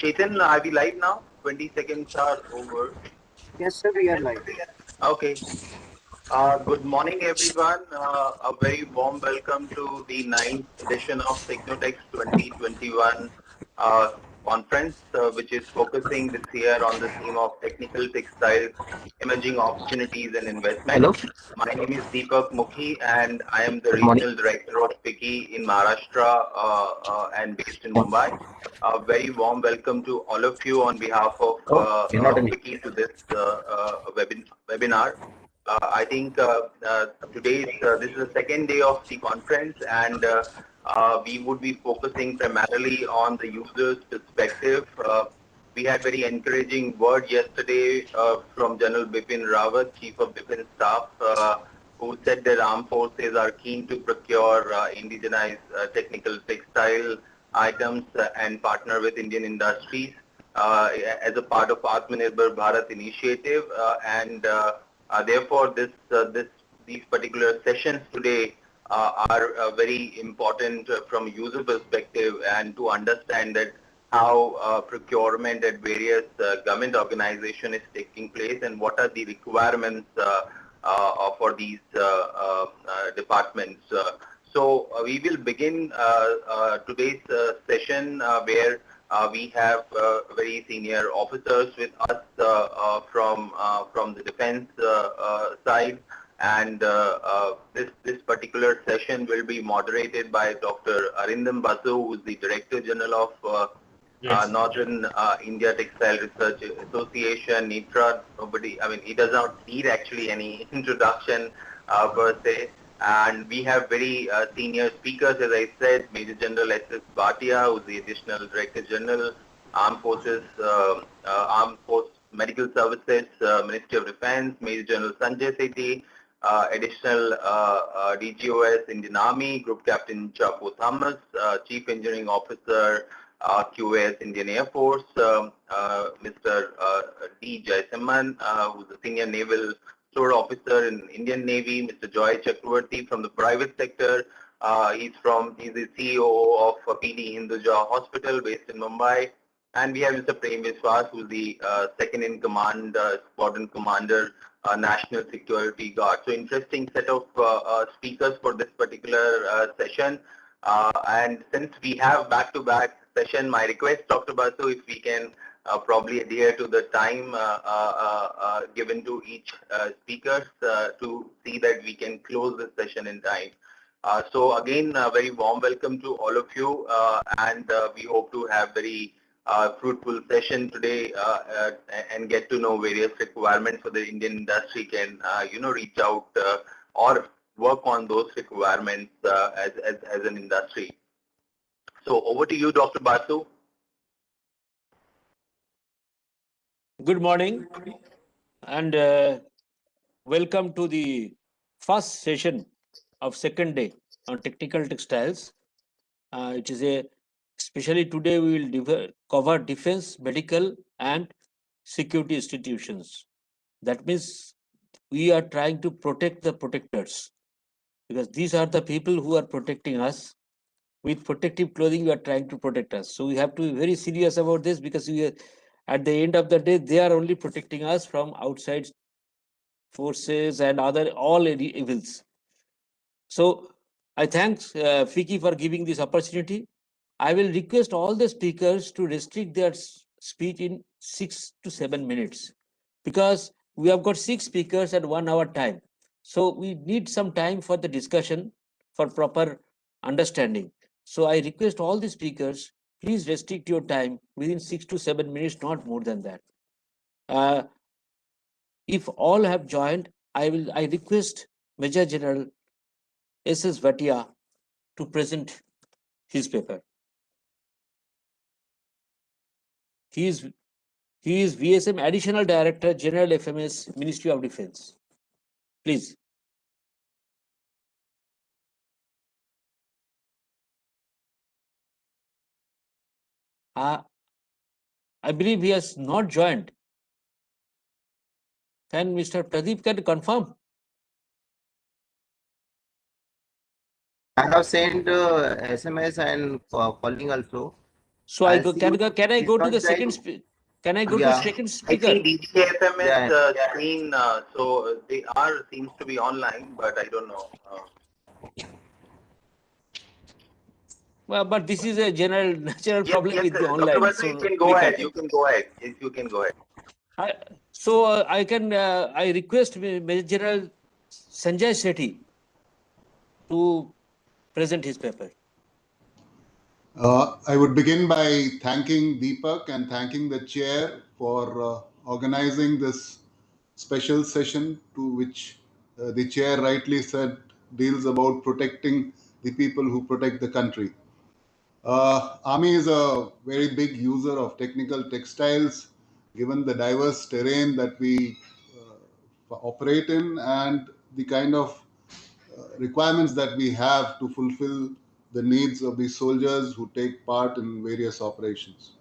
Chetan, are we live now? 20 seconds are over. Yes, sir, we are live. Okay. Good morning, everyone. A very warm welcome to the ninth edition of Technotex 2021 conference, which is focusing this year on the theme of technical textiles, emerging opportunities and investment. Hello. My name is Deepak Mukhi, and I am the Good morning. regional director of FICCI in Maharashtra and based in Mumbai. A very warm welcome to all of you on behalf of Oh, you're not in. FICCI to this webinar. I think this is the second day of the conference, and we would be focusing primarily on the user's perspective. We had very encouraging word yesterday from General Bipin Rawat, Chief of Defence Staff, who said that armed forces are keen to procure indigenized technical textile items and partner with Indian industries as a part of Atmanirbhar Bharat initiative, and therefore these particular sessions today are very important from user perspective, and to understand that how procurement at various government organizations is taking place and what are the requirements for these departments. So we will begin today's session where we have very senior officers with us from the defense side, and this particular session will be moderated by Dr. Arindam Basu, who is the Director General of Northern India Textile Research Association, NITRA. He does not need actually any introduction per se. And we have very senior speakers, as I said, Major General S.S. Bhatia, who is the Additional Director General, Armed Forces, Armed Force Medical Services, Ministry of Defense, Major General Sanjay Sethi, Additional DGOS, Indian Army, Group Captain Chapo Thomas, Chief Engineering Officer, QAS, Indian Air Force, Mr. D. Jaisimhan, who is a Senior Naval Store Officer in Indian Navy, Mr. Joy Chakravarti from the private sector. He's the CEO of PD Hinduja Hospital based in Mumbai. And we have Mr. Prem Viswas, who is the second in command, Squadron Commander, National Security Guard. So interesting set of speakers for this particular session. And since we have back-to-back session, my request, Dr. Basu, if we can probably adhere to the time given to each speaker to see that we can close this session in time. So again, a very warm welcome to all of you, and we hope to have very fruitful session today and get to know various requirements for the Indian industry can reach out or work on those requirements as an industry. So over to you, Dr. Basu. Good morning and welcome to the first session of second day on technical textiles. It is especially today we will cover defense, medical and security institutions. That means we are trying to protect the protectors, because these are the people who are protecting us. With protective clothing, we are trying to protect us. So we have to be very serious about this, because at the end of the day, they are only protecting us from outside forces and all evils. So I thank FICCI for giving this opportunity. I will request all the speakers to restrict their speech in 6 to 7 minutes, because we have got 6 speakers at 1 hour time. So we need some time for the discussion for proper understanding. So I request all the speakers, please restrict your time within 6 to 7 minutes, not more than that. If all have joined, I request Major General S.S. Bhatia to present his paper. He is VSM Additional Director General FMS, Ministry of Defense. Please. I believe he has not joined. Can Mr. Pradeep can confirm? I have sent SMS and calling also. So can I go to the second can I go to the second I speaker? see DGFMS Yeah. screen, so they seems to be online, but I don't know. Well, but this is a natural problem with the Dr. online. Basu, So you can go ahead. You can go ahead. Yes, you can go ahead. I request Major General Sanjay Sethi to present his paper. I would begin by thanking Deepak and thanking the chair for organizing this special session, to which the chair rightly said deals about protecting the people who protect the country. Army is a very big user of technical textiles, given the diverse terrain that we operate in and the kind of requirements that we have to fulfill the needs of the soldiers who take part in various operations.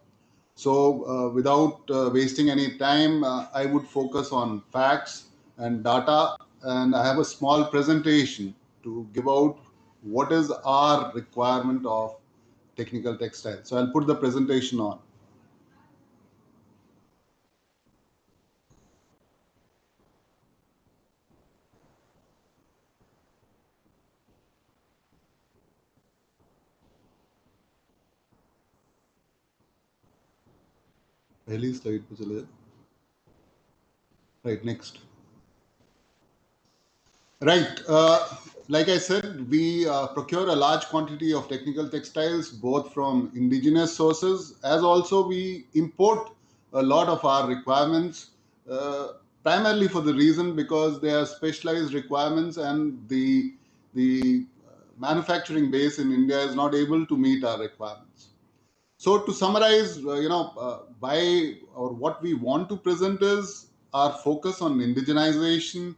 So, without wasting any time, I would focus on facts and data, and I have a small presentation to give out what is our requirement of technical textiles. So, I'll put the presentation on. पहली slide पे चले जाए. Right, next. Right. Like I said, we procure a large quantity of technical textiles, both from indigenous sources, as also we import a lot of our requirements, primarily for the reason because they are specialized requirements and the manufacturing base in India is not able to meet our requirements. So to summarize, why or what we want to present is our focus on indigenization,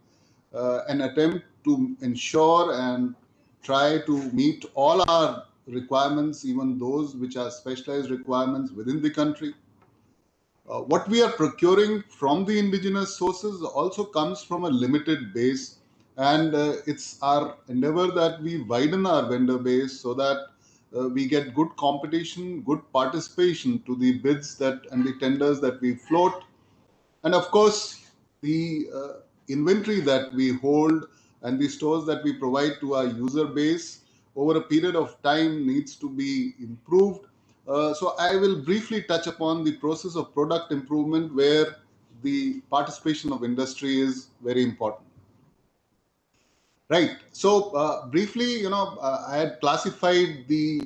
an attempt to ensure and try to meet all our requirements, even those which are specialized requirements within the country. What we are procuring from the indigenous sources also comes from a limited base, and it's our endeavor that we widen our vendor base so that we get good competition, good participation to the bids that and the tenders that we float. And of course, the inventory that we hold and the stores that we provide to our user base over a period of time needs to be improved. So I will briefly touch upon the process of product improvement where the participation of industry is very important. Right. So briefly, I had classified the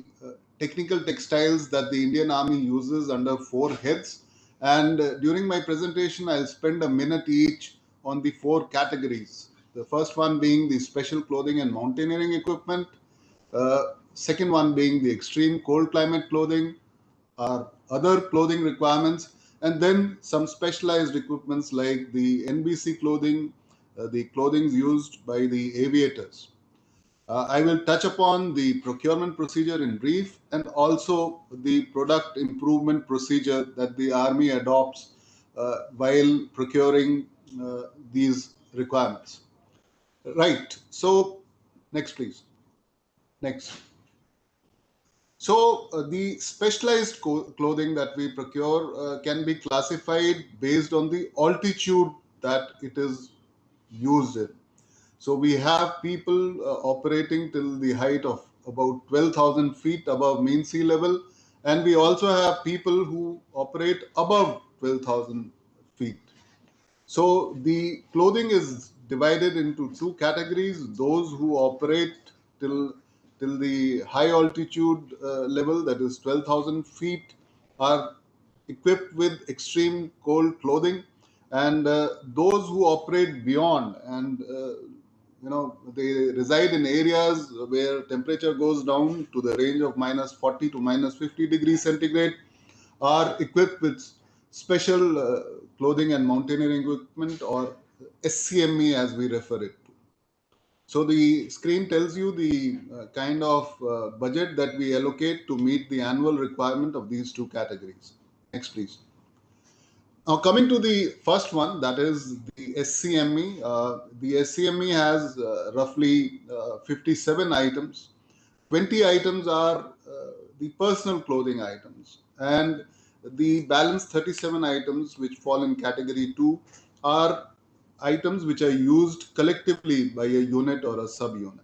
technical textiles that the Indian Army uses under 4 heads. And during my presentation, I'll spend a minute each on the 4 categories. The first one being the special clothing and mountaineering equipment. Second one being the extreme cold climate clothing, or other clothing requirements, and then some specialized equipments like the NBC clothing, the clothing used by the aviators. I will touch upon the procurement procedure in brief and also the product improvement procedure that the Army adopts while procuring these requirements. Right. So, next, please. Next. So the specialized clothing that we procure can be classified based on the altitude that it is used in. So we have people operating till the height of about 12,000 feet above mean sea level, and we also have people who operate above 12,000 feet. So the clothing is divided into 2 categories: those who operate till the high altitude level, that is 12,000 feet, are equipped with extreme cold clothing, and those who operate beyond and they reside in areas where temperature goes down to the range of minus 40 to minus 50 degrees centigrade are equipped with special clothing and mountaineering equipment, or SCME as we refer it to. So the screen tells you the kind of budget that we allocate to meet the annual requirement of these 2 categories. Next, please. Now, coming to the first one, that is the SCME. The SCME has roughly 57 items. 20 items are the personal clothing items, and the balance 37 items which fall in category 2 are items which are used collectively by a unit or a subunit.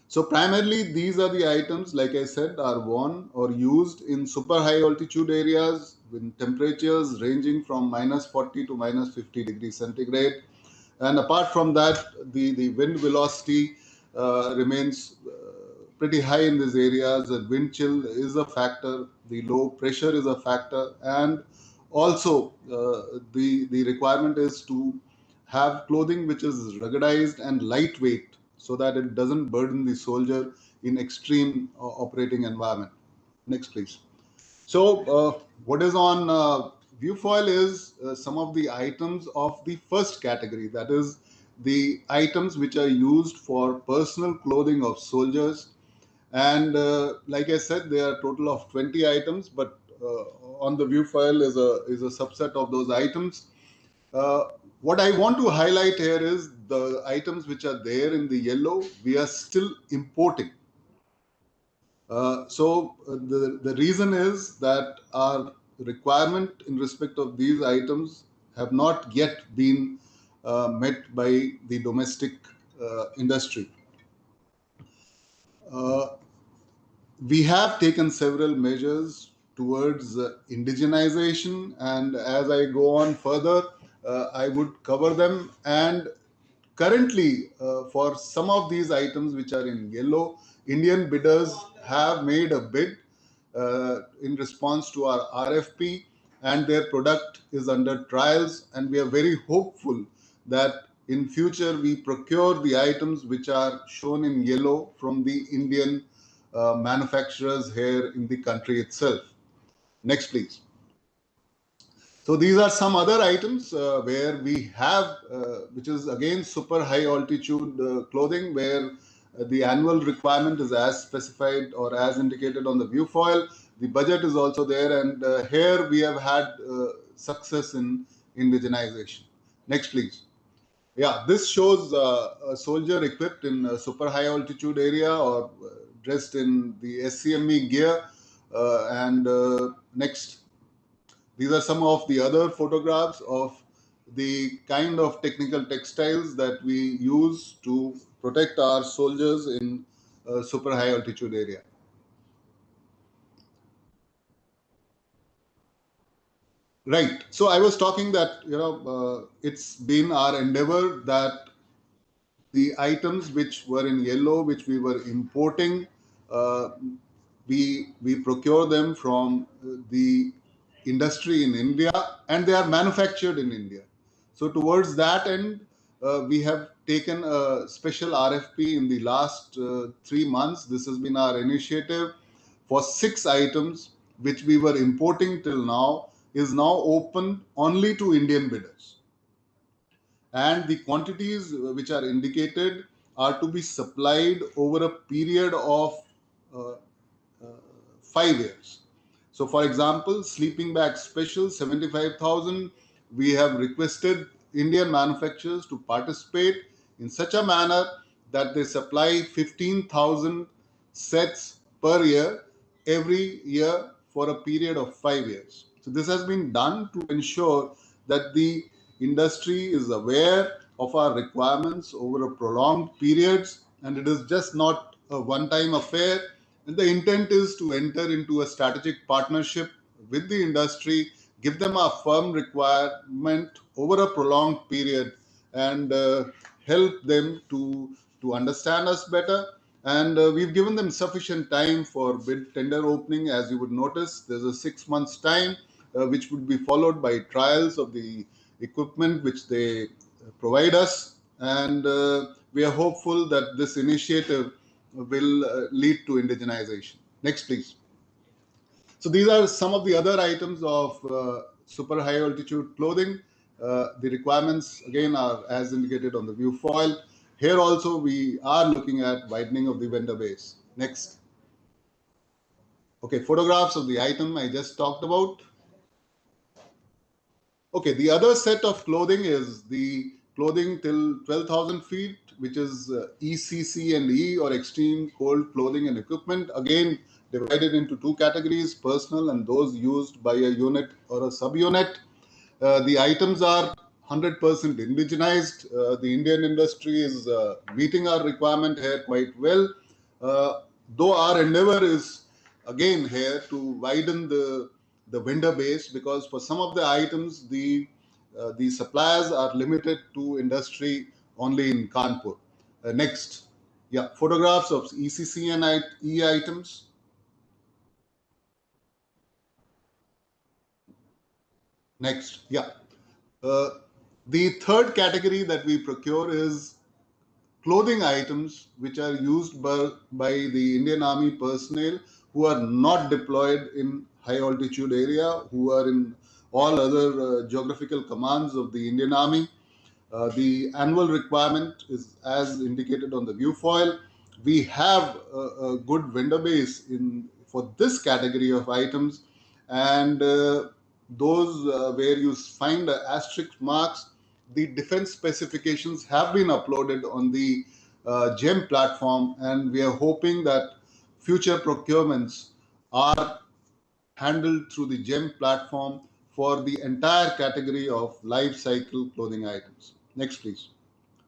So primarily these are the items, like I said, are worn or used in super high altitude areas with temperatures ranging from -40 to -50 degrees centigrade. And apart from that, the wind velocity remains pretty high in these areas. The wind chill is a factor, the low pressure is a factor, and also the requirement is to have clothing which is ruggedized and lightweight so that it doesn't burden the soldier in extreme operating environment. Next, please. So what is on viewfoil is some of the items of the first category, that is the items which are used for personal clothing of soldiers. And like I said, there are a total of 20 items, but on the viewfoil is a subset of those items. What I want to highlight here is the items which are there in the yellow, we are still importing. The reason is that our requirement in respect of these items have not yet been met by the domestic industry. We have taken several measures towards indigenization, and as I go on further, I would cover them. And currently, for some of these items which are in yellow, Indian bidders have made a bid in response to our RFP, and their product is under trials, and we are very hopeful that in future we procure the items which are shown in yellow from the Indian manufacturers here in the country itself. Next, please. So these are some other items where we have, which is again super high altitude clothing, where the annual requirement is as specified or as indicated on the viewfoil. The budget is also there, and here we have had success in indigenization. Next, please. Yeah, this shows a soldier equipped in a super high altitude area or dressed in the SCME gear. Next. These are some of the other photographs of the kind of technical textiles that we use to protect our soldiers in a super high altitude area. Right. So I was talking that, it's been our endeavor that the items which were in yellow, which we were importing, uh, we procure them from the industry in India, and they are manufactured in India. So towards that end, we have taken a special RFP in the last 3 months. This has been our initiative for 6 items which we were importing till now, is now open only to Indian bidders. And the quantities which are indicated are to be supplied over a period of uh, 5 years. So, for example, sleeping bag special 75,000, we have requested Indian manufacturers to participate in such a manner that they supply 15,000 sets per year, every year for a period of 5 years. So, this has been done to ensure that the industry is aware of our requirements over a prolonged periods, and it is just not a one-time affair. And the intent is to enter into a strategic partnership with the industry, give them a firm requirement over a prolonged period, and help them to understand us better. And we've given them sufficient time for bid tender opening. As you would notice, there's a 6 months time, which would be followed by trials of the equipment which they provide us. And we are hopeful that this initiative will lead to indigenization. Next, please. So these are some of the other items of super high altitude clothing. The requirements again are as indicated on the view foil. Here also we are looking at widening of the vendor base. Next. Okay, photographs of the item I just talked about. Okay, the other set of clothing is the clothing till 12,000 feet, which is ECC and E, or extreme cold clothing and equipment, again divided into two categories: personal and those used by a unit or a subunit. The items are 100% indigenized. The Indian industry is meeting our requirement here quite well. Though our endeavor is again here to widen the vendor base, because for some of the items the suppliers are limited to industry only in Kanpur. Next, yeah, photographs of ECC and E items. Next, yeah. Uh, the third category that we procure is clothing items which are used by the Indian Army personnel who are not deployed in high altitude area, who are in all other geographical commands of the Indian Army. The annual requirement is as indicated on the view foil. We have a good vendor base for this category of items, and those where you find asterisk marks, the defense specifications have been uploaded on the GEM platform, and we are hoping that future procurements are handled through the GEM platform for the entire category of life cycle clothing items. Next, please.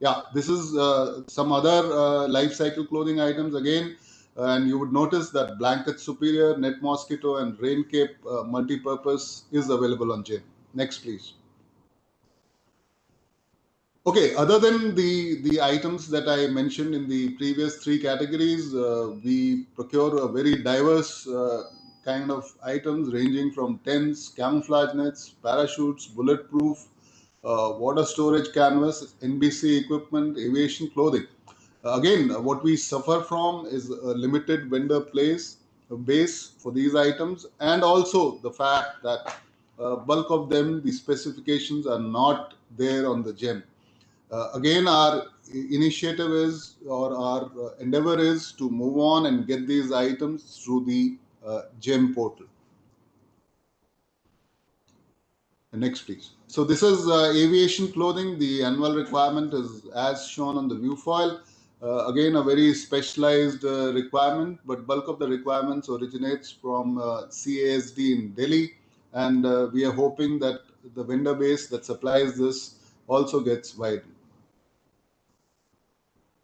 Yeah, this is some other life cycle clothing items again, and you would notice that blanket superior, net mosquito, and rain cape multi-purpose is available on GEM. Next, please. Okay, other than the items that I mentioned in the previous three categories, we procure a very diverse kind of items ranging from tents, camouflage nets, parachutes, bulletproof, water storage canvas, NBC equipment, aviation clothing. Again, what we suffer from is a limited vendor base for these items, and also the fact that bulk of them, the specifications are not there on the GEM. Again, our initiative is, or our endeavor is, to move on and get these items through the GEM portal. Next, please. So this is aviation clothing. The annual requirement is as shown on the view foil. Again, a very specialized requirement, but bulk of the requirements originates from CASD in Delhi, and we are hoping that the vendor base that supplies this also gets widened.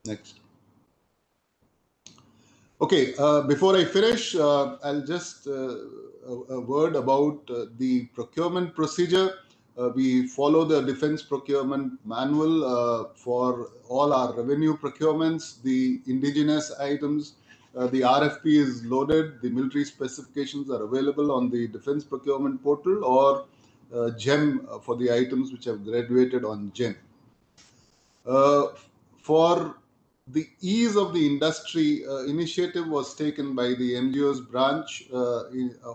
Next. Okay, before I finish, I'll just a word about the procurement procedure. We follow the defense procurement manual for all our revenue procurements, the indigenous items. The RFP is loaded, the military specifications are available on the defense procurement portal, or GEM for the items which have graduated on GEM. For the ease of the industry, initiative was taken by the NGO's branch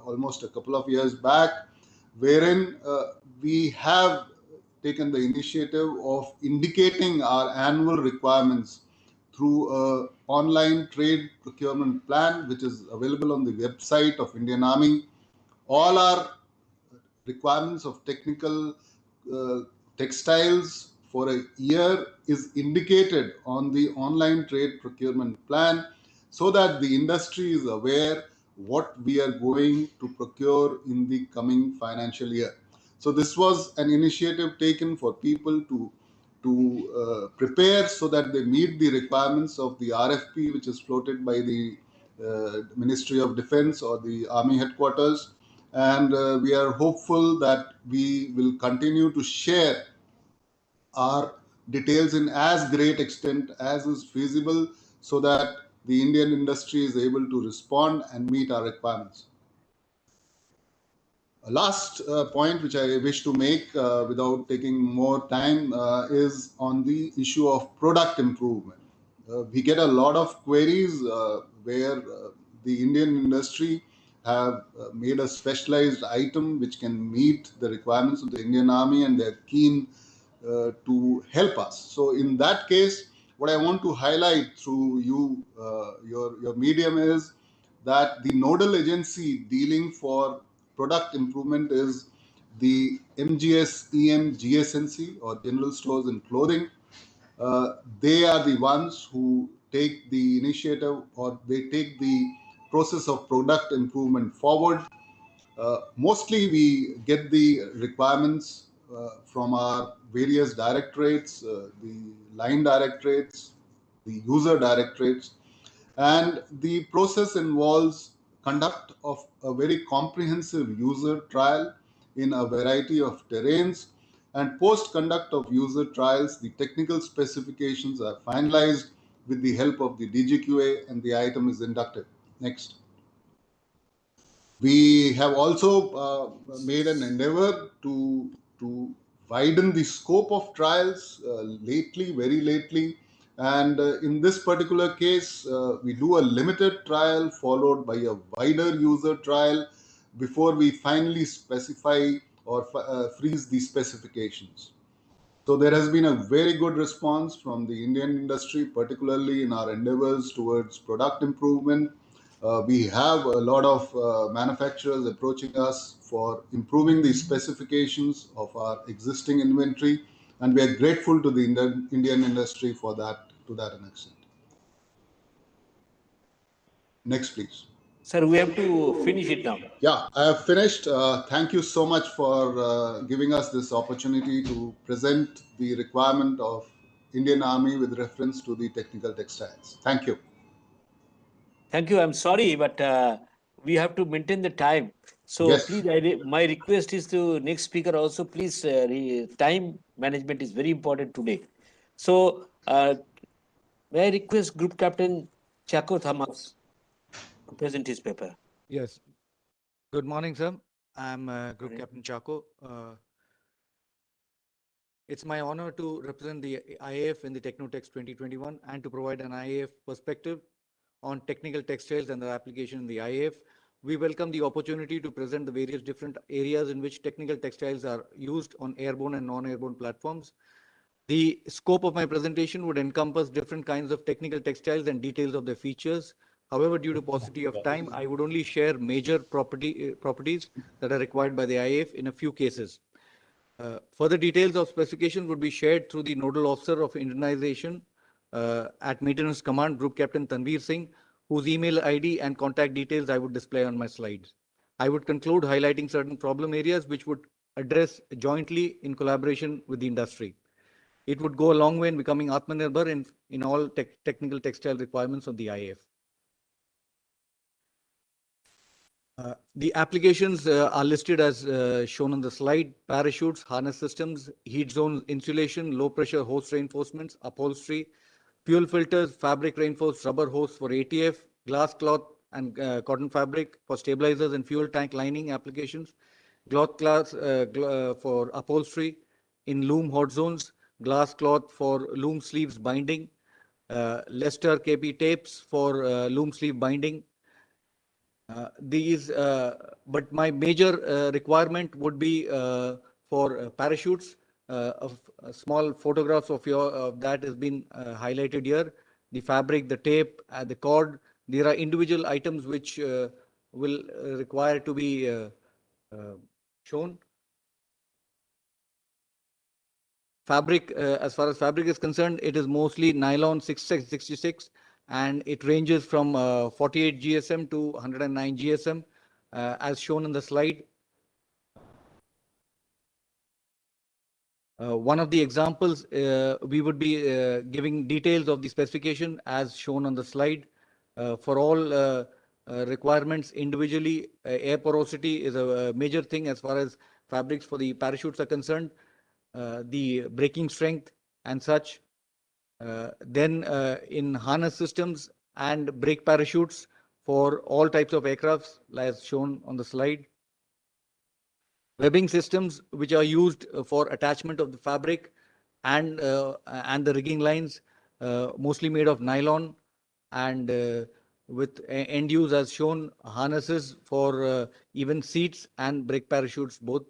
almost a couple of years back, wherein we have taken the initiative of indicating our annual requirements through an online trade procurement plan, which is available on the website of Indian Army. All our requirements of technical textiles for a year is indicated on the online trade procurement plan, so that the industry is aware what we are going to procure in the coming financial year. So this was an initiative taken for people to prepare so that they meet the requirements of the RFP, which is floated by the Ministry of Defense or the Army headquarters. And we are hopeful that we will continue to share our details in as great extent as is feasible, so that the Indian industry is able to respond and meet our requirements. A last point which I wish to make without taking more time is on the issue of product improvement. We get a lot of queries where the Indian industry have made a specialized item which can meet the requirements of the Indian Army, and they're keen to help us. So in that case, what I want to highlight through you, your medium, is that the nodal agency dealing for product improvement is the MGS EM GSNC, or General Stores and Clothing. they are the ones who take the initiative, or they take the process of product improvement forward. Mostly we get the requirements from our various directorates, the line directorates, the user directorates, and the process involves conduct of a very comprehensive user trial in a variety of terrains, and post conduct of user trials, the technical specifications are finalized with the help of the DGQA, and the item is inducted. Next. We have also made an endeavor to widen the scope of trials lately, very lately. And in this particular case, we do a limited trial followed by a wider user trial before we finally specify or freeze the specifications. So there has been a very good response from the Indian industry, particularly in our endeavors towards product improvement. We have a lot of manufacturers approaching us for improving the specifications of our existing inventory, and we are grateful to the Indian industry for that, to that extent. Next, please. Sir, we have to finish it now. Yeah, I have finished. Thank you so much for giving us this opportunity to present the requirement of Indian Army with reference to the technical textiles. Thank you. Thank you. I'm sorry, but we have to maintain the time. So Yes. please, my request is to next speaker also, please, time management is very important today. So may I request Group Captain Chako Thamas to present his paper? Yes. Good morning, sir. I'm Group Captain Chako. It's my honor to represent the IAF in the Technotex 2021 and to provide an IAF perspective on technical textiles and their application in the IAF. We welcome the opportunity to present the various different areas in which technical textiles are used on airborne and non-airborne platforms. The scope of my presentation would encompass different kinds of technical textiles and details of their features. However, due to paucity of time, I would only share major properties that are required by the IAF in a few cases. Further details of specifications would be shared through the Nodal Officer of Indianization at Maintenance Command, Group Captain Tanveer Singh, whose email ID and contact details I would display on my slides. I would conclude highlighting certain problem areas which would address jointly in collaboration with the industry. It would go a long way in becoming Atmanirbhar in all technical textile requirements of the IAF. The applications are listed as shown on the slide: parachutes, harness systems, heat zone insulation, low pressure hose reinforcements, upholstery, fuel filters, fabric reinforced rubber hose for ATF, glass cloth and cotton fabric for stabilizers and fuel tank lining applications, cloth glass for upholstery in loom hot zones, glass cloth for loom sleeves binding, Leicester KP tapes for loom sleeve binding. But my major requirement would be for parachutes. A small photographs of that has been highlighted here. The fabric, the tape, the cord. There are individual items which will require to be shown. Fabric, as far as fabric is concerned, it is mostly nylon 66, and it ranges from 48 GSM to 109 GSM, as shown in the slide. One of the examples, we would be giving details of the specification as shown on the slide. For all requirements individually, air porosity is a major thing as far as fabrics for the parachutes are concerned. The braking strength and such. Then in harness systems and brake parachutes for all types of aircrafts, as shown on the slide. Webbing systems which are used for attachment of the fabric and the rigging lines, mostly made of nylon, and with end use as shown, harnesses for even seats and brake parachutes both.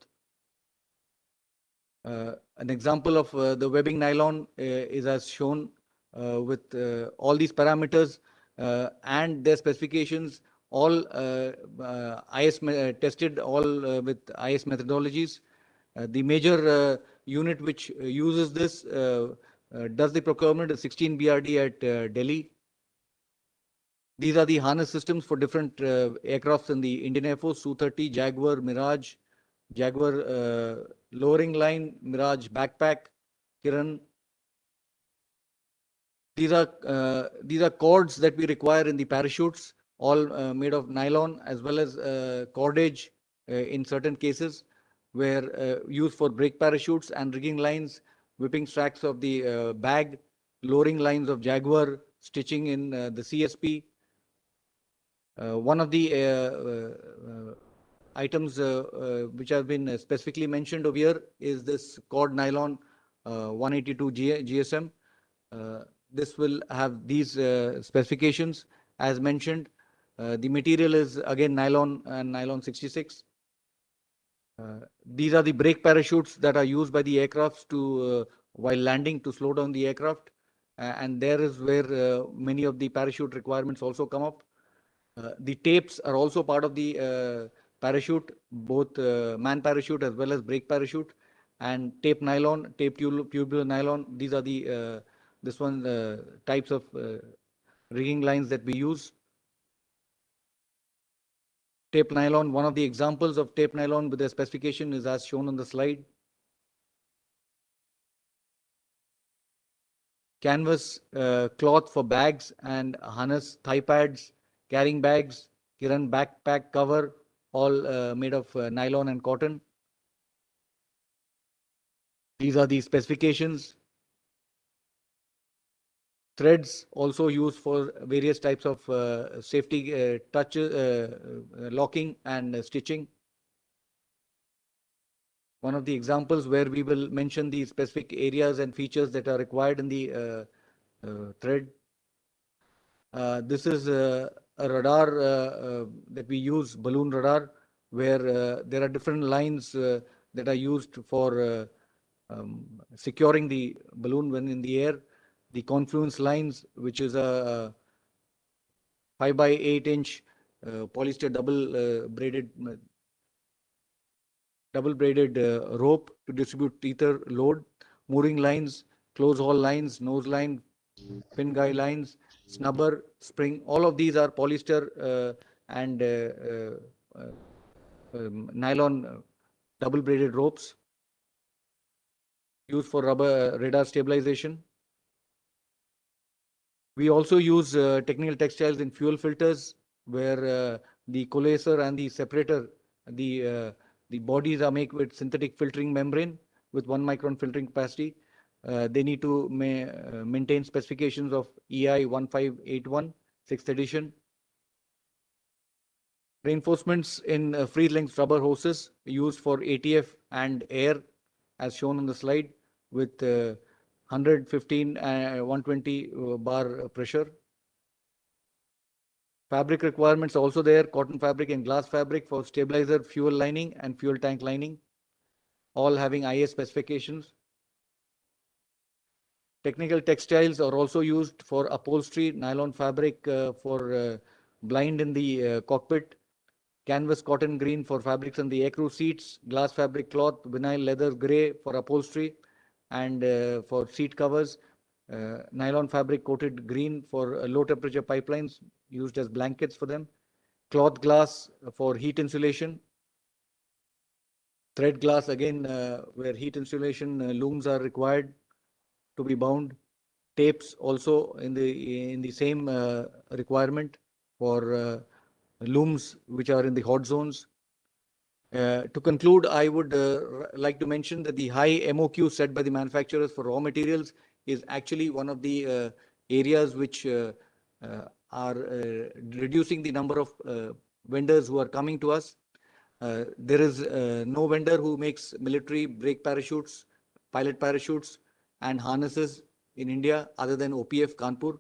An example of the webbing nylon is as shown with all these parameters and their specifications, all IS tested, all with IS methodologies. The major unit which uses this does the procurement of 16 BRD at Delhi. These are the harness systems for different aircrafts in the Indian Air Force: Su-30, Jaguar, Mirage, Jaguar lowering line, Mirage backpack, Kiran. These are cords that we require in the parachutes, all made of nylon, as well as cordage in certain cases, where used for brake parachutes, and rigging lines, whipping tracks of the bag, lowering lines of Jaguar, stitching in the CSP. One of the items which have been specifically mentioned over here is this cord nylon 182 GSM. This will have these specifications as mentioned. The material is again nylon and nylon 66. These are the brake parachutes that are used by the aircrafts to while landing to slow down the aircraft, and there is where many of the parachute requirements also come up. The tapes are also part of the parachute, both man parachute as well as brake parachute, and tape nylon, tape tubular nylon. These are the types of rigging lines that we use. Tape nylon, one of the examples of tape nylon with the specification is as shown on the slide. Canvas cloth for bags and harness, thigh pads, carrying bags, Kiran backpack cover, all made of nylon and cotton. These are the specifications. Threads also used for various types of safety locking and stitching. One of the examples where we will mention the specific areas and features that are required in the thread. This is a radar that we use, balloon radar, where there are different lines that are used for securing the balloon when in the air. The confluence lines, which is a 5 by 8 inch polyester double braided rope to distribute ether load, mooring lines, close haul lines, nose line, pin guy lines, snubber, spring. All of these are polyester and nylon double braided ropes used for rubber radar stabilization. We also use technical textiles in fuel filters, where the coalescer and the separator, the bodies are made with synthetic filtering membrane with 1 micron filtering capacity. They need to maintain specifications of EI 1581, 6th edition. Reinforcements in free-length rubber hoses used for ATF and air, as shown on the slide, with 115 120 bar pressure. Fabric requirements also there: cotton fabric and glass fabric for stabilizer, fuel lining, and fuel tank lining, all having IS specifications. Technical textiles are also used for upholstery, nylon fabric for blind in the cockpit, canvas cotton green for fabrics on the aircrew seats, glass fabric cloth, vinyl leather gray for upholstery and for seat covers, nylon fabric coated green for low temperature pipelines used as blankets for them, cloth glass for heat insulation, thread glass again where heat insulation looms are required to be bound, tapes also in the same requirement for looms which are in the hot zones. To conclude, I would like to mention that the high MOQ set by the manufacturers for raw materials is actually one of the areas which are reducing the number of vendors who are coming to us. There is no vendor who makes military brake parachutes, pilot parachutes, and harnesses in India other than OPF Kanpur.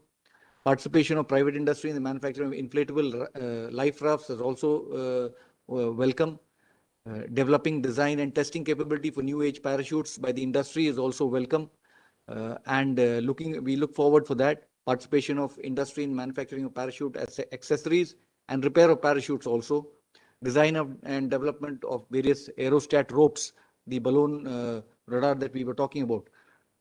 Participation of private industry in the manufacturing of inflatable life rafts is also welcome. Developing design and testing capability for new age parachutes by the industry is also welcome. We look forward for that. Participation of industry in manufacturing of parachute accessories and repair of parachutes also. Design of and development of various aerostat ropes, the balloon radar that we were talking about.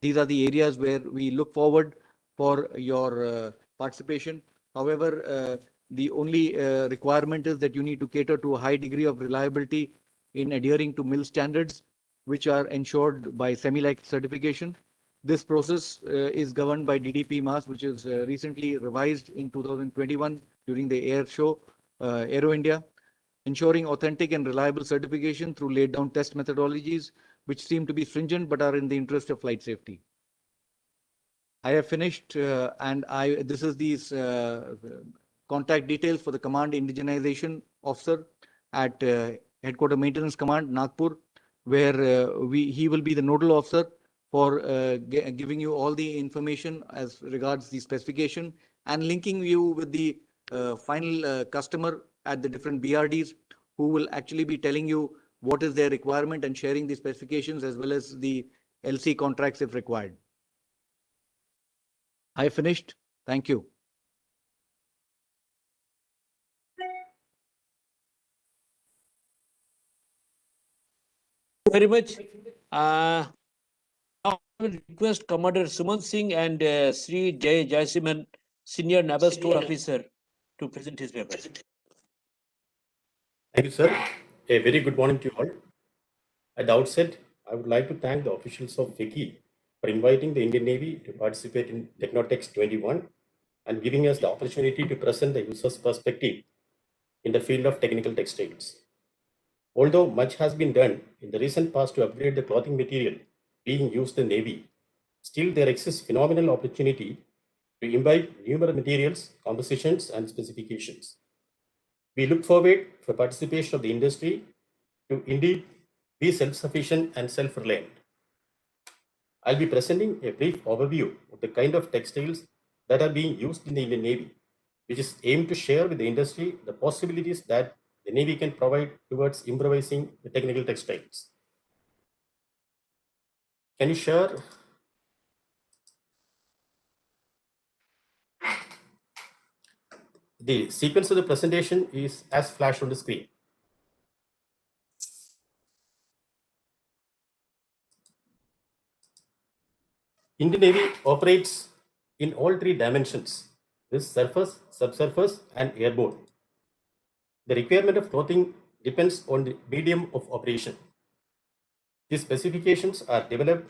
These are the areas where we look forward for your participation. However, the only requirement is that you need to cater to a high degree of reliability in adhering to mill standards, which are ensured by semi-like certification. This process is governed by DDP MAS, which is recently revised in 2021 during the air show, Aero India, ensuring authentic and reliable certification through laid down test methodologies, which seem to be stringent but are in the interest of flight safety. I have finished, and this is these contact details for the Command Indigenization Officer at Headquarter Maintenance Command, Nagpur, where he will be the nodal officer for giving you all the information as regards the specification and linking you with the final customer at the different BRDs, who will actually be telling you what is their requirement and sharing the specifications as well as the LC contracts if required. I finished. Thank you. Very much. Now I will request Commander Suman Singh and Sri Jay Jaisiman, Senior Naval Store Officer, to present his paper. Thank you, sir. A very good morning to you all. At the outset, I would like to thank the officials of FICCI for inviting the Indian Navy to participate in Technotex 21 and giving us the opportunity to present the user's perspective in the field of technical textiles. Although much has been done in the recent past to upgrade the clothing material being used in the Navy, still there exists phenomenal opportunity to imbibe numerous materials, compositions, and specifications. We look forward for participation of the industry to indeed be self-sufficient and self-reliant. I'll be presenting a brief overview of the kind of textiles that are being used in the Indian Navy, which is aimed to share with the industry the possibilities that the Navy can provide towards improvising the technical textiles. Can you share? The sequence of the presentation is as flashed on the screen. Indian Navy operates in all three dimensions: this surface, subsurface, and airborne. The requirement of clothing depends on the medium of operation. These specifications are developed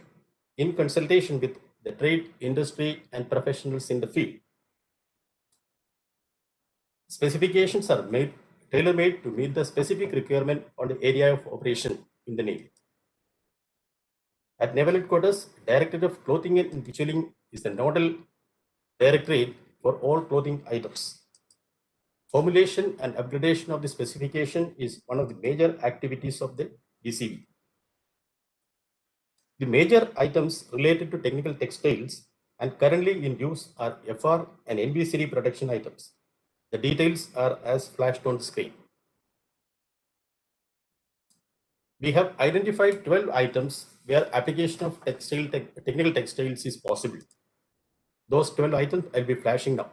in consultation with the trade, industry, and professionals in the field. Specifications are tailor-made to meet the specific requirement on the area of operation in the Navy. At Naval Headquarters, Directorate of Clothing and Victualling is the nodal directorate for all clothing items. Formulation and upgradation of the specification is one of the major activities of the DCV. The major items related to technical textiles and currently in use are FR and NBCD production items. The details are as flashed on the screen. We have identified 12 items where application of technical textiles is possible. Those 12 items I'll be flashing now.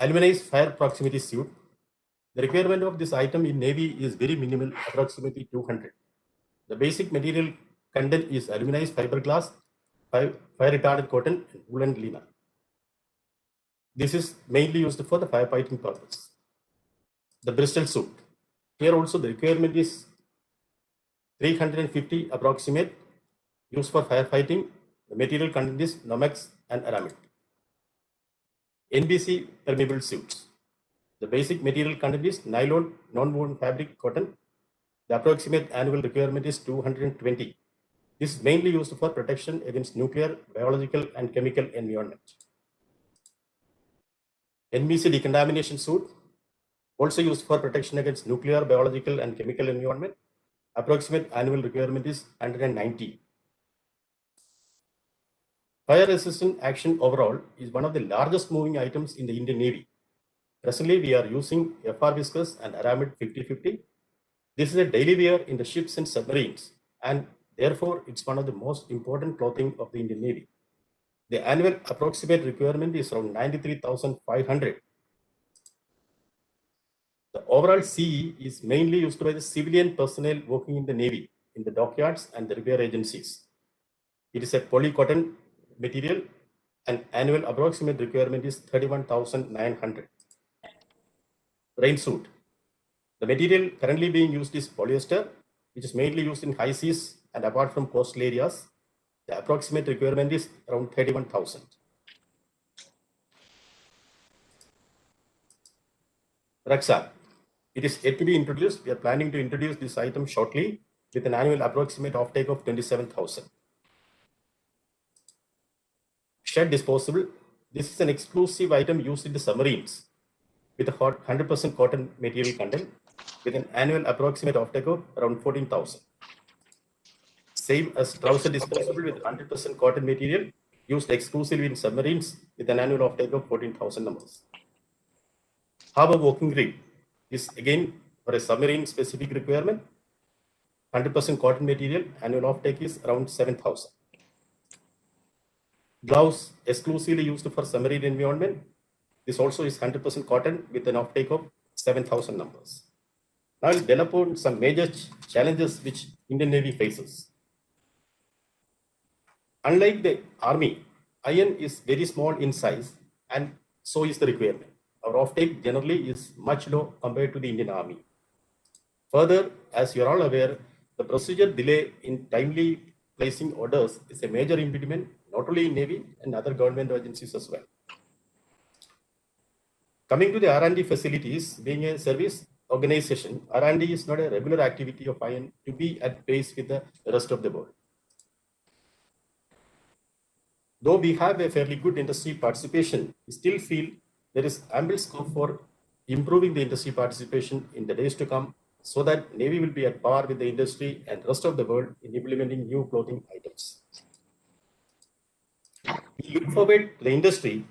Aluminized fire proximity suit. The requirement of this item in Navy is very minimal, approximately 200. The basic material content is aluminized fiberglass, fire retardant cotton, and woolen linen. This is mainly used for the firefighting purpose. The Bristol suit. Here also the requirement is 350 approximate, used for firefighting. The material content is Nomex and aramid. NBC permeable suits. The basic material content is nylon, non-woven fabric, cotton. The approximate annual requirement is 220. This is mainly used for protection against nuclear, biological, and chemical environment. NBC decontamination suit, also used for protection against nuclear, biological, and chemical environment. Approximate annual requirement is 190. Fire resistant action overall is one of the largest moving items in the Indian Navy. Presently, we are using FR viscose and aramid 50-50. This is a daily wear in the ships and submarines, and therefore it's one of the most important clothing of the Indian Navy. The annual approximate requirement is around 93,500. The overall CE is mainly used by the civilian personnel working in the Navy in the dockyards and the repair agencies. It is a polycotton material and annual approximate requirement is 31,900. Rain suit. The material currently being used is polyester, which is mainly used in high seas and apart from coastal areas. The approximate requirement is around 31,000. Rucksack. It is yet to be introduced. We are planning to introduce this item shortly with an annual approximate offtake of 27,000. Shed disposable. This is an exclusive item used in the submarines with a 100% cotton material content with an annual approximate offtake of around 14,000. Same as trouser disposable with 100% cotton material used exclusively in submarines with an annual offtake of 14,000 numbers. Harbor walking rig is again for a submarine specific requirement. 100% cotton material, annual offtake is around 7,000. Gloves exclusively used for submarine environment. This also is 100% cotton with an offtake of 7,000 numbers. Now I'll delve upon some major challenges which Indian Navy faces. Unlike the Army, iron is very small in size and so is the requirement. Our offtake generally is much low compared to the Indian Army. Further, as you are all aware, the procedure delay in timely placing orders is a major impediment not only in Navy and other government agencies as well. Coming to the R&D facilities, being a service organization, R&D is not a regular activity of iron to be at pace with the rest of the world. Though we have a fairly good industry participation, we still feel there is ample scope for improving the industry participation in the days to come so that Navy will be at par with the industry and rest of the world in implementing new clothing items. We look forward to the industry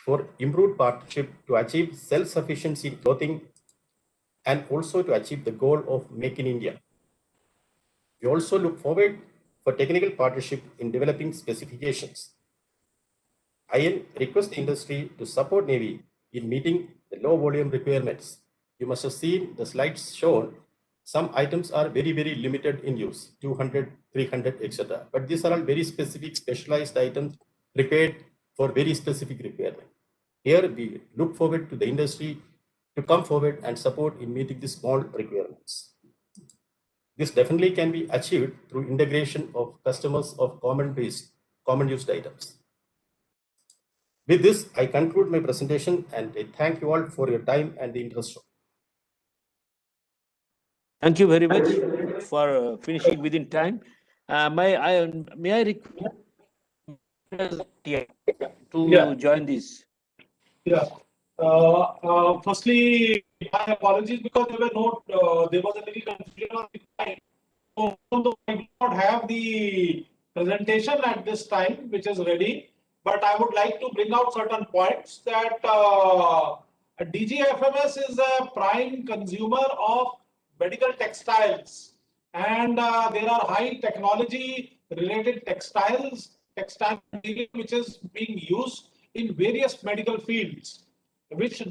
for improved partnership to achieve self-sufficiency in clothing and also to achieve the goal of Make in India. We also look forward for technical partnership in developing specifications. I request the industry to support Navy in meeting the low volume requirements. You must have seen the slides shown. Some items are very, very limited in use, 200, 300, etc. But these are all very specific, specialized items prepared for very specific requirement. Here we look forward to the industry to come forward and support in meeting the small requirements. This definitely can be achieved through integration of customers of common used items. With this, I conclude my presentation and I thank you all for your time and the interest. Thank you very much for finishing within time. May I request to join this? Yeah. Firstly, my apologies because there was a little confusion on the time. So, although I do not have the presentation at this time, which is ready, but I would like to bring out certain points that DGFMS is a prime consumer of medical textiles, and there are high technology related textile material which is being used in various medical fields, which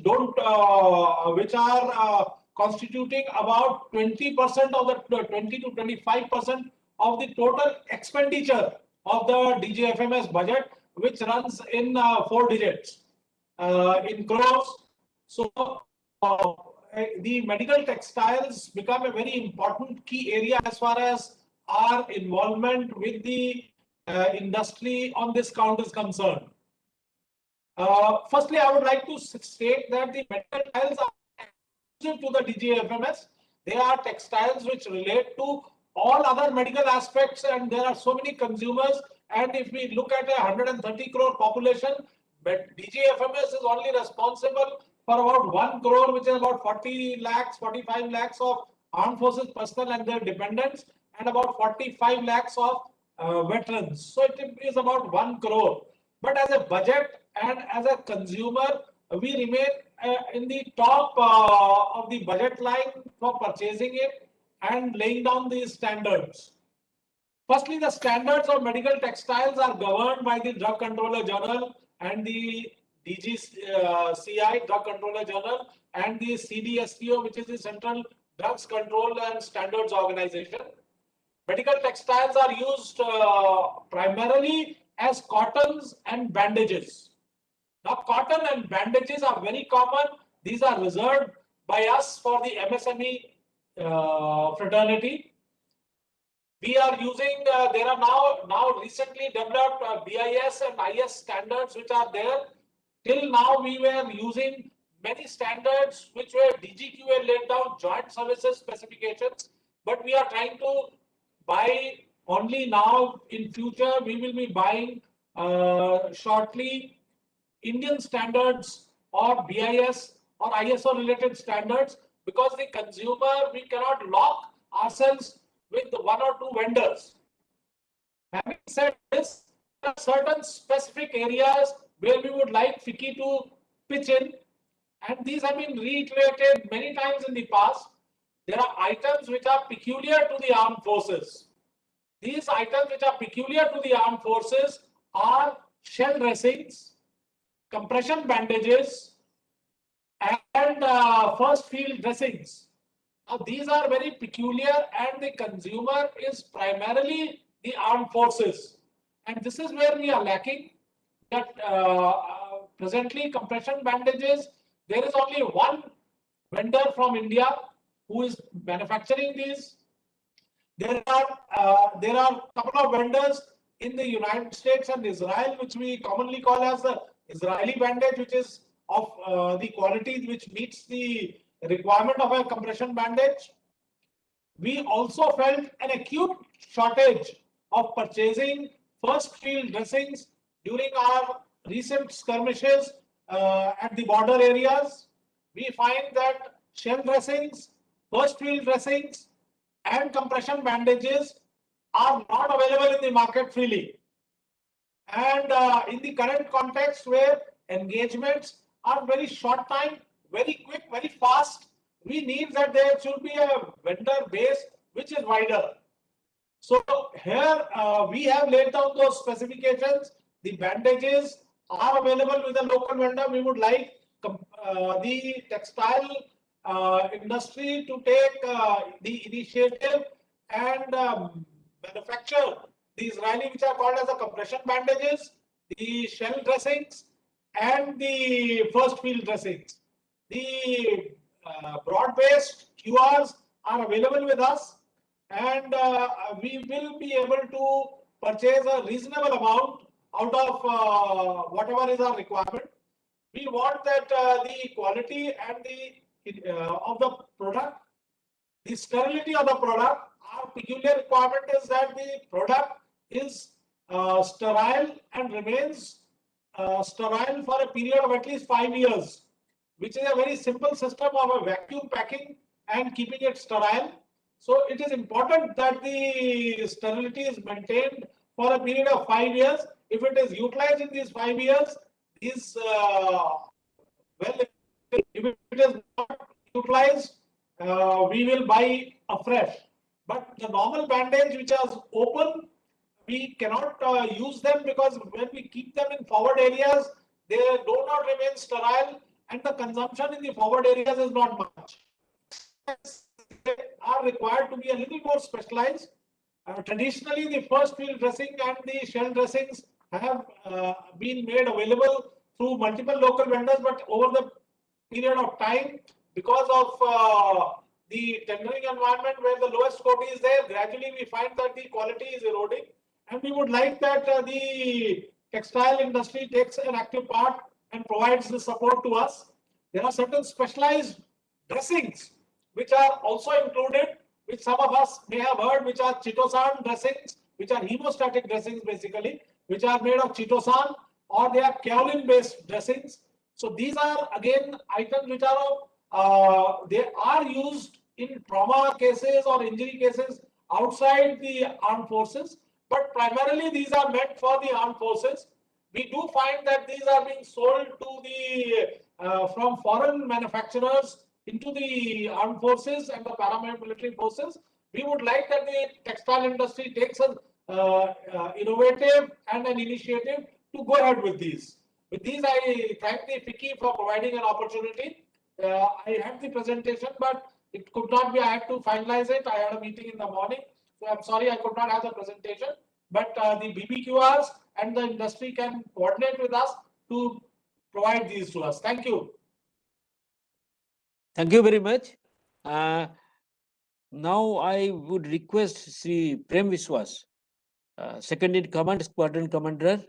are constituting about 20% of the 20 to 25% of the total expenditure of the DGFMS budget, which runs in 4 digits in crores. So the medical textiles become a very important key area as far as our involvement with the industry on this count is concerned. Firstly, I would like to state that the medical textiles are exclusive to the DGFMS. They are textiles which relate to all other medical aspects, and there are so many consumers. And if we look at a 130 crore population, but DGFMS is only responsible for about 1 crore, which is about 40 lakhs, 45 lakhs of armed forces personnel and their dependents, and about 45 lakhs of veterans. So it is about 1 crore. But as a budget and as a consumer, we remain in the top of the budget line for purchasing it and laying down these standards. Firstly, the standards of medical textiles are governed by the Drug Controller Journal and the DGCI, Drug Controller Journal, and the CDSTO, which is the Central Drugs Control and Standards Organization. medical textiles are used primarily as cottons and bandages. Now, cotton and bandages are very common. These are reserved by us for the MSME fraternity. We are using, there are now recently developed BIS and IS standards which are there. Till now, we were using many standards which were DGQA laid down joint services specifications, but we are trying to buy only now. In future, we will be buying shortly Indian standards or BIS or ISO related standards, because the consumer, we cannot lock ourselves with one or two vendors. Having said this, there are certain specific areas where we would like FICCI to pitch in, and these have been reiterated many times in the past. There are items which are peculiar to the armed forces. These items which are peculiar to the armed forces are shell dressings, compression bandages, and first field dressings. Now, these are very peculiar, and the consumer is primarily the armed forces. And this is where we are lacking. That presently, compression bandages, there is only one vendor from India who is manufacturing these. There are a couple of vendors in the United States and Israel, which we commonly call as the Israeli bandage, which is of the quality which meets the requirement of a compression bandage. We also felt an acute shortage of purchasing first field dressings during our recent skirmishes at the border areas. We find that shell dressings, first field dressings, and compression bandages are not available in the market freely. And in the current context where engagements are very short time, very quick, very fast, we need that there should be a vendor base which is wider. So here we have laid down those specifications. The bandages are available with a local vendor. We would like the textile industry to take the initiative and manufacture the Israeli, which are called as the compression bandages, the shell dressings, and the first field dressings. The broad-based QRs are available with us, and we will be able to purchase a reasonable amount out of whatever is our requirement. We want that the quality and the of the product, the sterility of the product, our peculiar requirement is that the product is sterile and remains sterile for a period of at least 5 years, which is a very simple system of a vacuum packing and keeping it sterile. So it is important that the sterility is maintained for a period of 5 years. If it is utilized in these 5 years, is well, if it is not utilized, we will buy afresh. But the normal bandage which is open, we cannot use them, because when we keep them in forward areas, they do not remain sterile, and the consumption in the forward areas is not much. They are required to be a little more specialized. Traditionally, the first field dressing and the shell dressings have been made available through multiple local vendors, but over the period of time, because of the tendering environment where the lowest quota is there, gradually we find that the quality is eroding, and we would like that the textile industry takes an active part and provides the support to us. There are certain specialized dressings which are also included, which some of us may have heard, which are chitosan dressings, which are hemostatic dressings basically, which are made of chitosan, or they are kaolin based dressings. So these are again items which are they are used in trauma cases or injury cases outside the armed forces, but primarily these are meant for the armed forces. We do find that these are being sold to the from foreign manufacturers into the armed forces and the paramilitary forces. We would like that the textile industry takes an innovative and an initiative to go ahead with these. With these, I thank the FICCI for providing an opportunity. I had the presentation, but it could not be. I had to finalize it. I had a meeting in the morning. So I'm sorry I could not have the presentation, but the BBQRs and the industry can coordinate with us to provide these to us. Thank you. Thank you very much. Now I would request Sri Prem Viswas, second in command, squadron commander,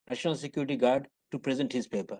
National Security Guard, to present his paper.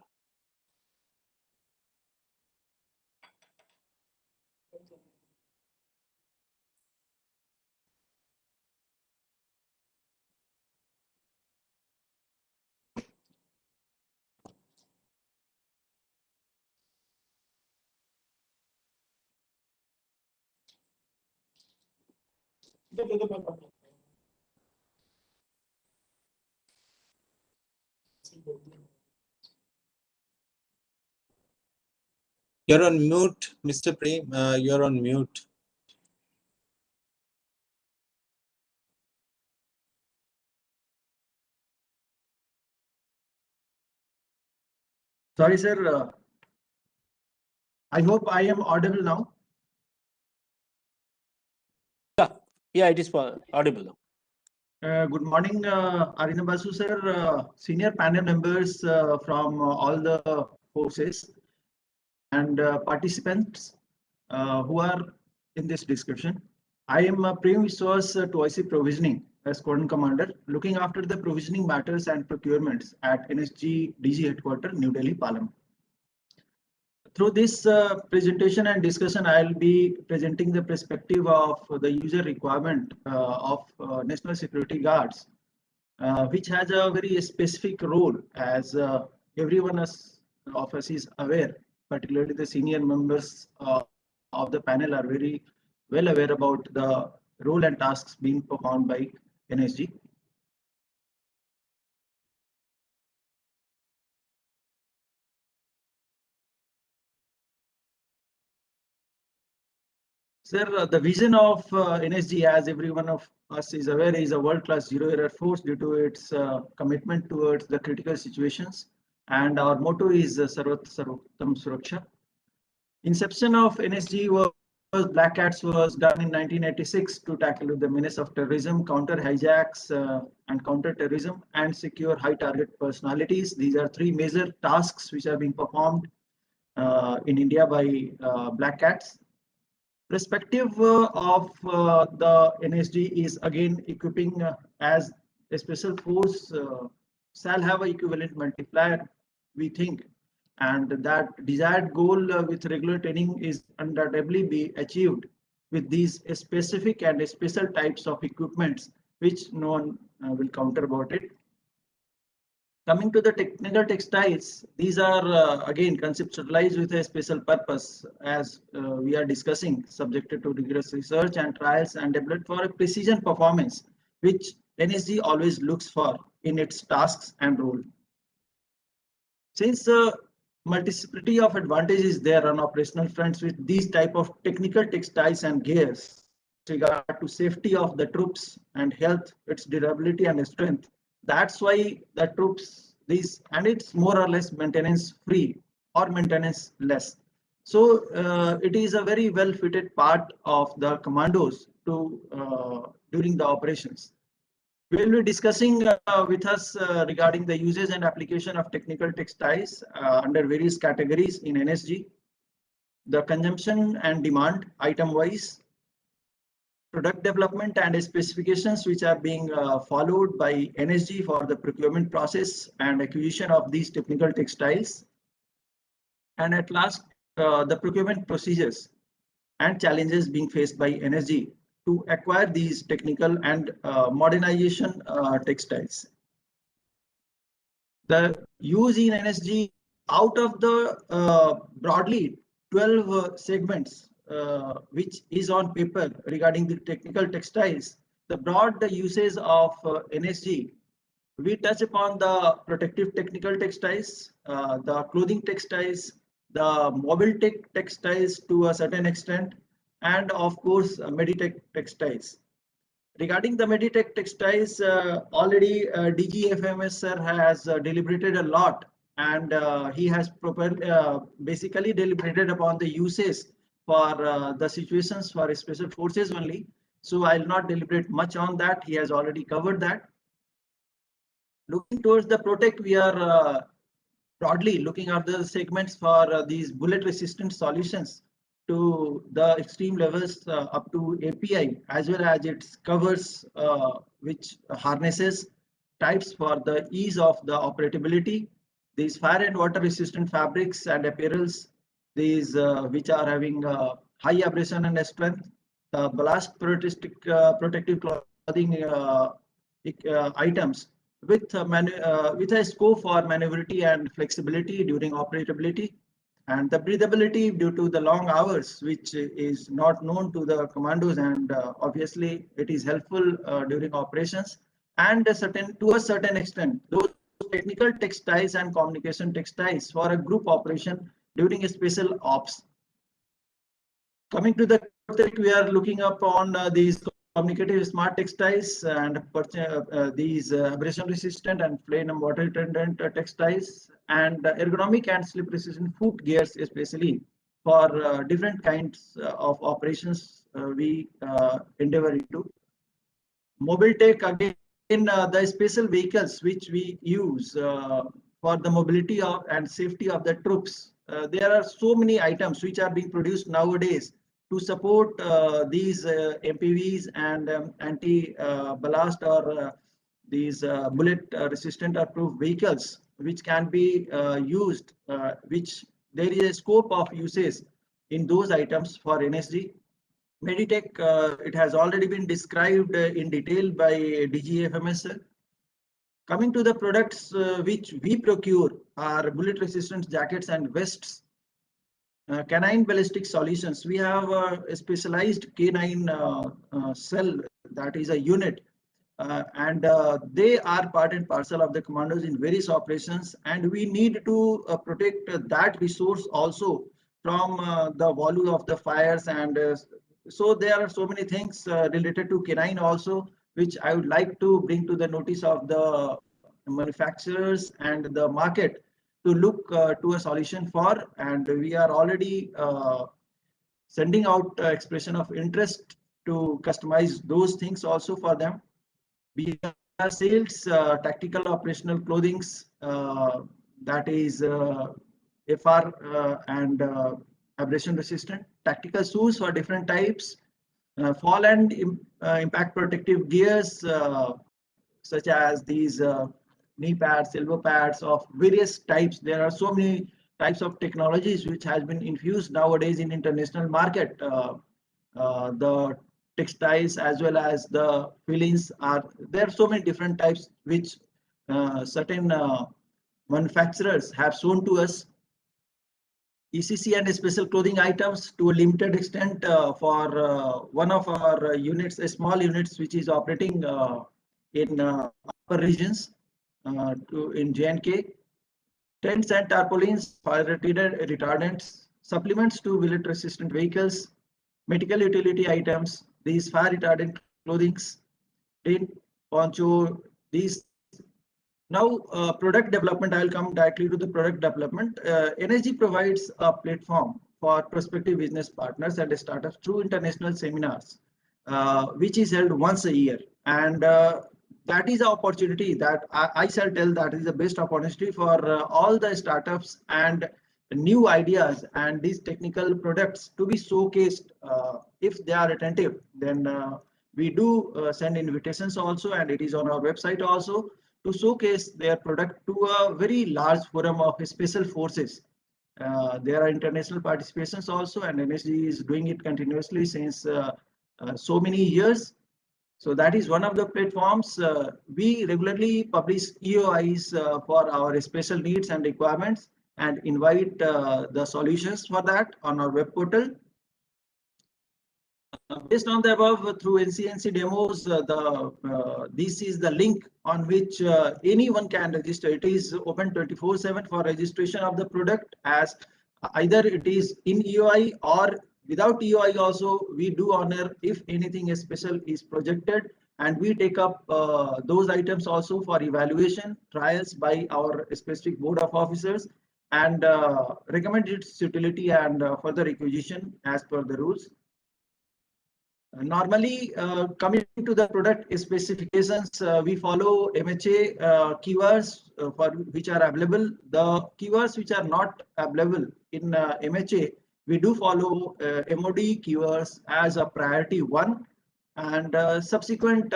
You're on mute, Mr. Prem. You're on mute. Sorry, sir. I hope I am audible now. Yeah, it is audible now. Good morning, Arina Basu, sir, senior panel members from all the forces and participants who are in this discussion. I am Prem Viswas to IC Provisioning as Squadron Commander, looking after the provisioning matters and procurements at NSG DG Headquarters, New Delhi, Parliament. Through this presentation and discussion, I'll be presenting the perspective of the user requirement of National Security Guards, which has a very specific role, as everyone of us is aware, particularly the senior members of the panel are very well aware about the role and tasks being performed by NSG. Sir, the vision of NSG, as every one of us is aware, is a world-class zero-error force due to its commitment towards the critical situations. And our motto is Sarvat Sarvottam Suraksha. Inception of NSG was Black Cats was done in 1986 to tackle the menace of terrorism, counter hijacks and counter terrorism, and secure high target personalities. These are three major tasks which are being performed in India by Black Cats. Perspective of the NSG is again equipping as a special force shall have an equivalent multiplier, we think, and that desired goal with regular training is undoubtedly be achieved with these specific and special types of equipments, which no one will counter about it. Coming to the technical textiles, these are again conceptualized with a special purpose, as we are discussing, subjected to rigorous research and trials and developed for a precision performance, which NSG always looks for in its tasks and role. Since multiplicity of advantages there on operational fronts with these type of technical textiles and gears, with regard to safety of the troops and health, its durability and strength, that's why the troops and it's more or less maintenance free or maintenance less. So it is a very well fitted part of the commandos to during the operations. We will be discussing with us regarding the uses and application of technical textiles under various categories in NSG, the consumption and demand item wise, product development and specifications which are being followed by NSG for the procurement process and acquisition of these technical textiles. And at last, the procurement procedures and challenges being faced by NSG to acquire these technical and modernization textiles. The use in NSG out of the broadly 12 segments which is on paper regarding the technical textiles, the broad uses of NSG, we touch upon the protective technical textiles, the clothing textiles, the mobile tech textiles to a certain extent, and of course Meditech textiles. Regarding the Meditech textiles, already DGFMS sir has deliberated a lot, and he has basically deliberated upon the uses for the situations for special forces only. So I'll not deliberate much on that. He has already covered that. Looking towards the Protect, we are broadly looking at the segments for these bullet resistant solutions to the extreme levels up to API, as well as it covers which harnesses types for the ease of the operability. These fire and water resistant fabrics and apparels, these which are having high abrasion and strength, the blast protective clothing items with a scope for maneuverability and flexibility during operability, and the breathability due to the long hours, which is not known to the commandos, and obviously it is helpful during operations, and to a certain extent those technical textiles and communication textiles for a group operation during a special ops. Coming to the Protect, we are looking up on these communicative smart textiles and these abrasion resistant and flame and water retardant textiles, and ergonomic and slip resistant foot gears, especially for different kinds of operations we endeavor into. Mobile tech, again, the special vehicles which we use for the mobility of and safety of the troops. There are so many items which are being produced nowadays to support these MPVs and anti-blast or these bullet resistant or proof vehicles, which can be used, which there is a scope of uses in those items for NSG. Meditech, it has already been described in detail by DGFMS. Coming to the products which we procure are bullet resistant jackets and vests, canine ballistic solutions. We have a specialized canine cell, that is a unit, and they are part and parcel of the commandos in various operations, and we need to protect that resource also from the volume of the fires, and so there are so many things related to canine also, which I would like to bring to the notice of the manufacturers and the market to look to a solution for, and we are already sending out expression of interest to customize those things also for them. We have sales tactical operational clothings, that is FR and abrasion resistant, tactical shoes for different types, fall and impact protective gears, such as these knee pads, elbow pads of various types. There are so many types of technologies which has been infused nowadays in international market. The textiles as well as the fillings are there are so many different types which certain manufacturers have shown to us. ECC and special clothing items to a limited extent for one of our units, small units which is operating in upper regions in J&K. Tents and tarpaulins, fire retardants, supplements to bullet resistant vehicles, medical utility items, these fire retardant clothings, tent, poncho, these. Now, product development, I'll come directly to the product development. NSG provides a platform for prospective business partners and startups through international seminars, which is held once a year. And that is an opportunity that I shall tell that is the best opportunity for all the startups and new ideas and these technical products to be showcased. If they are attentive, then we do send invitations also, and it is on our website also, to showcase their product to a very large forum of special forces. There are international participations also, and NSG is doing it continuously since so many years. So that is one of the platforms. We regularly publish EOIs for our special needs and requirements and invite the solutions for that on our web portal. Based on the above, through NCNC demos, this is the link on which anyone can register. It is open 24/7 for registration of the product, as either it is in EOI or without EOI also. We do honor if anything special is projected, and we take up those items also for evaluation trials by our specific board of officers, and recommend its utility and further acquisition as per the rules. Normally, coming to the product specifications, we follow MHA keywords for which are available. The keywords which are not available in MHA, we do follow MOD keywords as a priority one, and subsequent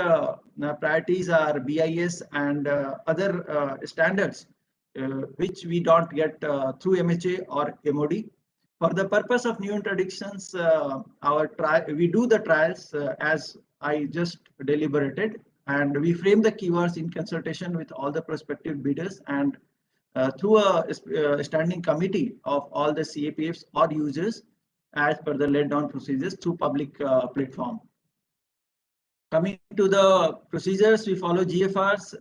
priorities are BIS and other standards, which we don't get through MHA or MOD. For the purpose of new introductions, we do the trials as I just deliberated, and we frame the keywords in consultation with all the prospective bidders and through a standing committee of all the CAPFs or users as per the laid down procedures through public platform. Coming to the procedures, we follow GFRs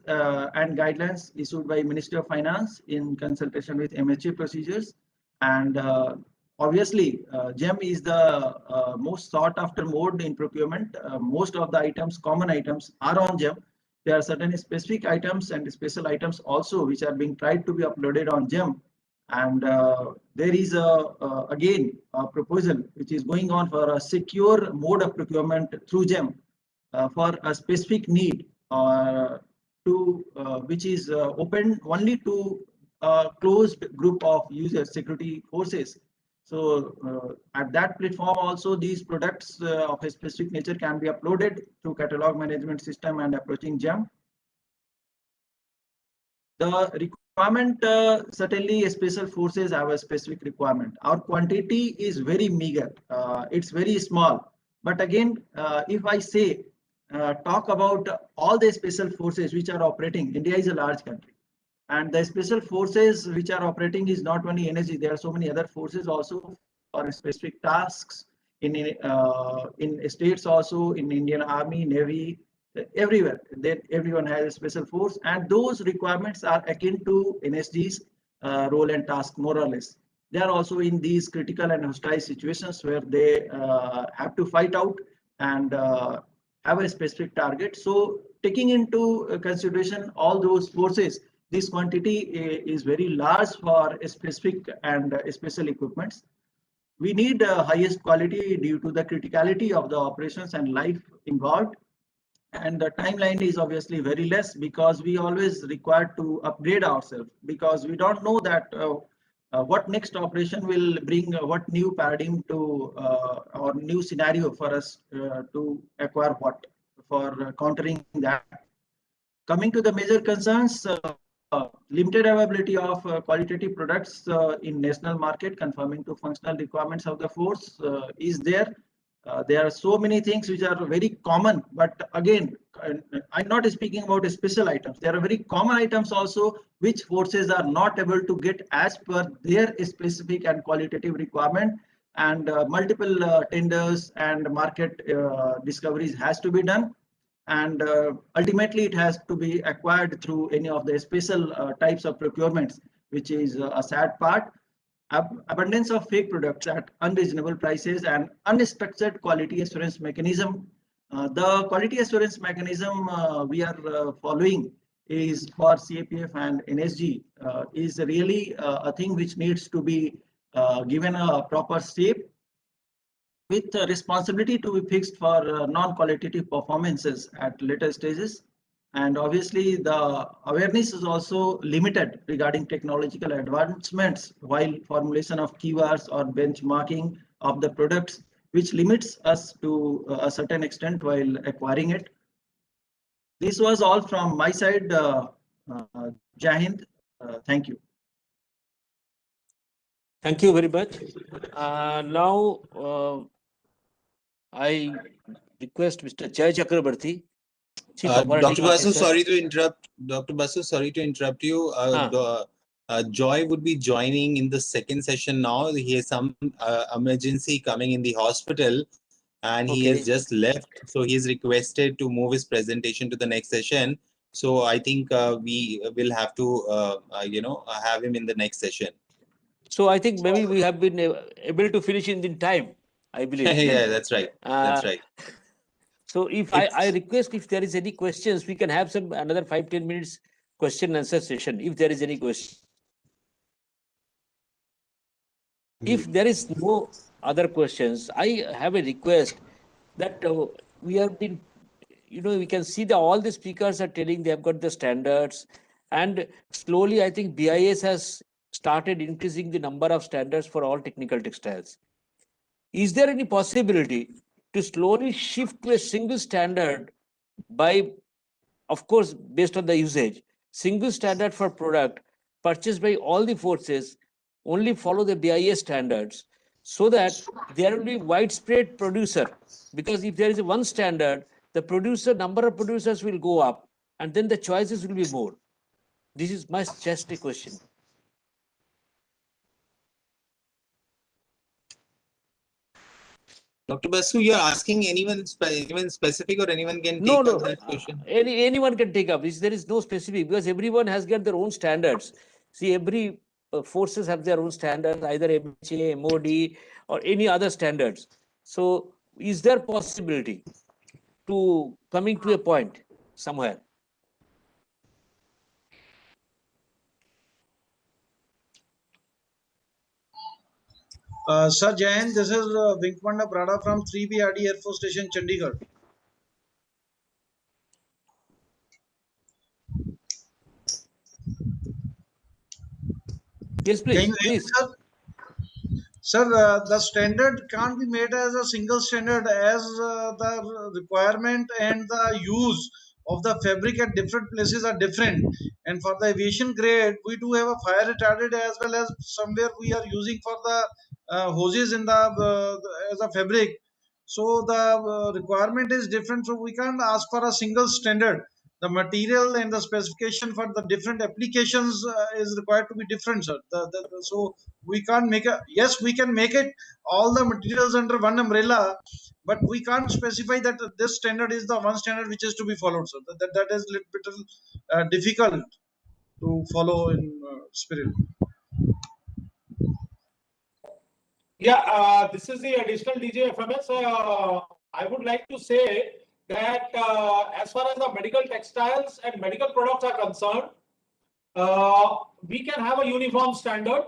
and guidelines issued by Ministry of Finance in consultation with MHA procedures. And obviously, GEM is the most sought after mode in procurement. Most of the items, common items, are on GEM. There are certain specific items and special items also which are being tried to be uploaded on GEM. And there is again a proposal which is going on for a secure mode of procurement through GEM. For a specific need which is open only to a closed group of users, security forces. So at that platform also these products of a specific nature can be uploaded through catalog management system and approaching GEM. The requirement, certainly special forces have a specific requirement. Our quantity is very meager, it's very small. But again, if I say talk about all the special forces which are operating, India is a large country. And the special forces which are operating is not only energy, there are so many other forces also for specific tasks in states also, in Indian Army, Navy, everywhere. Everyone has a special force, and those requirements are akin to NSG's role and task, more or less. They are also in these critical and hostile situations where they have to fight out and have a specific target. So taking into consideration all those forces, this quantity is very large for specific and special equipments. We need highest quality due to the criticality of the operations and life involved. And the timeline is obviously very less because we always require to upgrade ourselves, because we don't know that what next operation will bring what new paradigm to or new scenario for us to acquire what for countering that. Coming to the major concerns, limited availability of qualitative products in national market conforming to functional requirements of the force is there. There are so many things which are very common, but again, I'm not speaking about special items. There are very common items also which forces are not able to get as per their specific and qualitative requirement, and multiple tenders and market discoveries has to be done. And ultimately it has to be acquired through any of the special types of procurements, which is a sad part. Abundance of fake products at unreasonable prices and unstructured quality assurance mechanism. The quality assurance mechanism we are following is for CAPF and NSG is really a thing which needs to be given a proper shape, with responsibility to be fixed for non-qualitative performances at later stages. And obviously the awareness is also limited regarding technological advancements while formulation of keywords or benchmarking of the products, which limits us to a certain extent while acquiring it. This was all from my side. Jai Hind. Thank you. Thank you very much. Now, I request Mr. Jay Chakrabarti, Chief Operating Dr. Basu, Officer. sorry to interrupt. Dr. Basu, sorry to interrupt you. Joy would be joining in the second session now. He has some emergency coming in the hospital, and he has just left. So he is requested to move his presentation to the next session. So I think we will have to, have him in the next session. So I think maybe we have been able to finish in time, I believe. Yeah, that's right. That's right. So if I request, if there is any questions, we can have some another 5-10 minutes question and answer session, if there is any question. If there is no other questions, I have a request. that we have been, we can see that all the speakers are telling they have got the standards, and slowly I think BIS has started increasing the number of standards for all technical textiles. Is there any possibility to slowly shift to a single standard by, of course, based on the usage, single standard for product purchased by all the forces, only follow the BIS standards, so that there will be widespread producer? Because if there is one standard, the number of producers will go up, and then the choices will be more. This is my just a question. Dr. Basu, you're asking anyone specific, or anyone can No, take up no. that question? Anyone can take up. There is no specific, because everyone has got their own standards. See, every forces have their own standards, either MHA, MOD, or any other standards. So, is there possibility to coming to a point somewhere? Sir Jain, this is Vinkmanda Prada from 3BRD Air Force Station, Chandigarh. Yes, please. Please. Sir? Sir, the standard can't be made as a single standard, as the requirement and the use of the fabric at different places are different. And for the aviation grade, we do have a fire retardant, as well as somewhere we are using for the hoses in as a fabric. So the requirement is different. So we can't ask for a single standard. The material and the specification for the different applications is required to be different, sir. So we can't make a, yes, we can make it all the materials under one umbrella, but we can't specify that this standard is the one standard which is to be followed, sir. That is a little bit difficult to follow in spirit. Yeah, this is the additional DJFMS. I would like to say that as far as the medical textiles and medical products are concerned, we can have a uniform standard,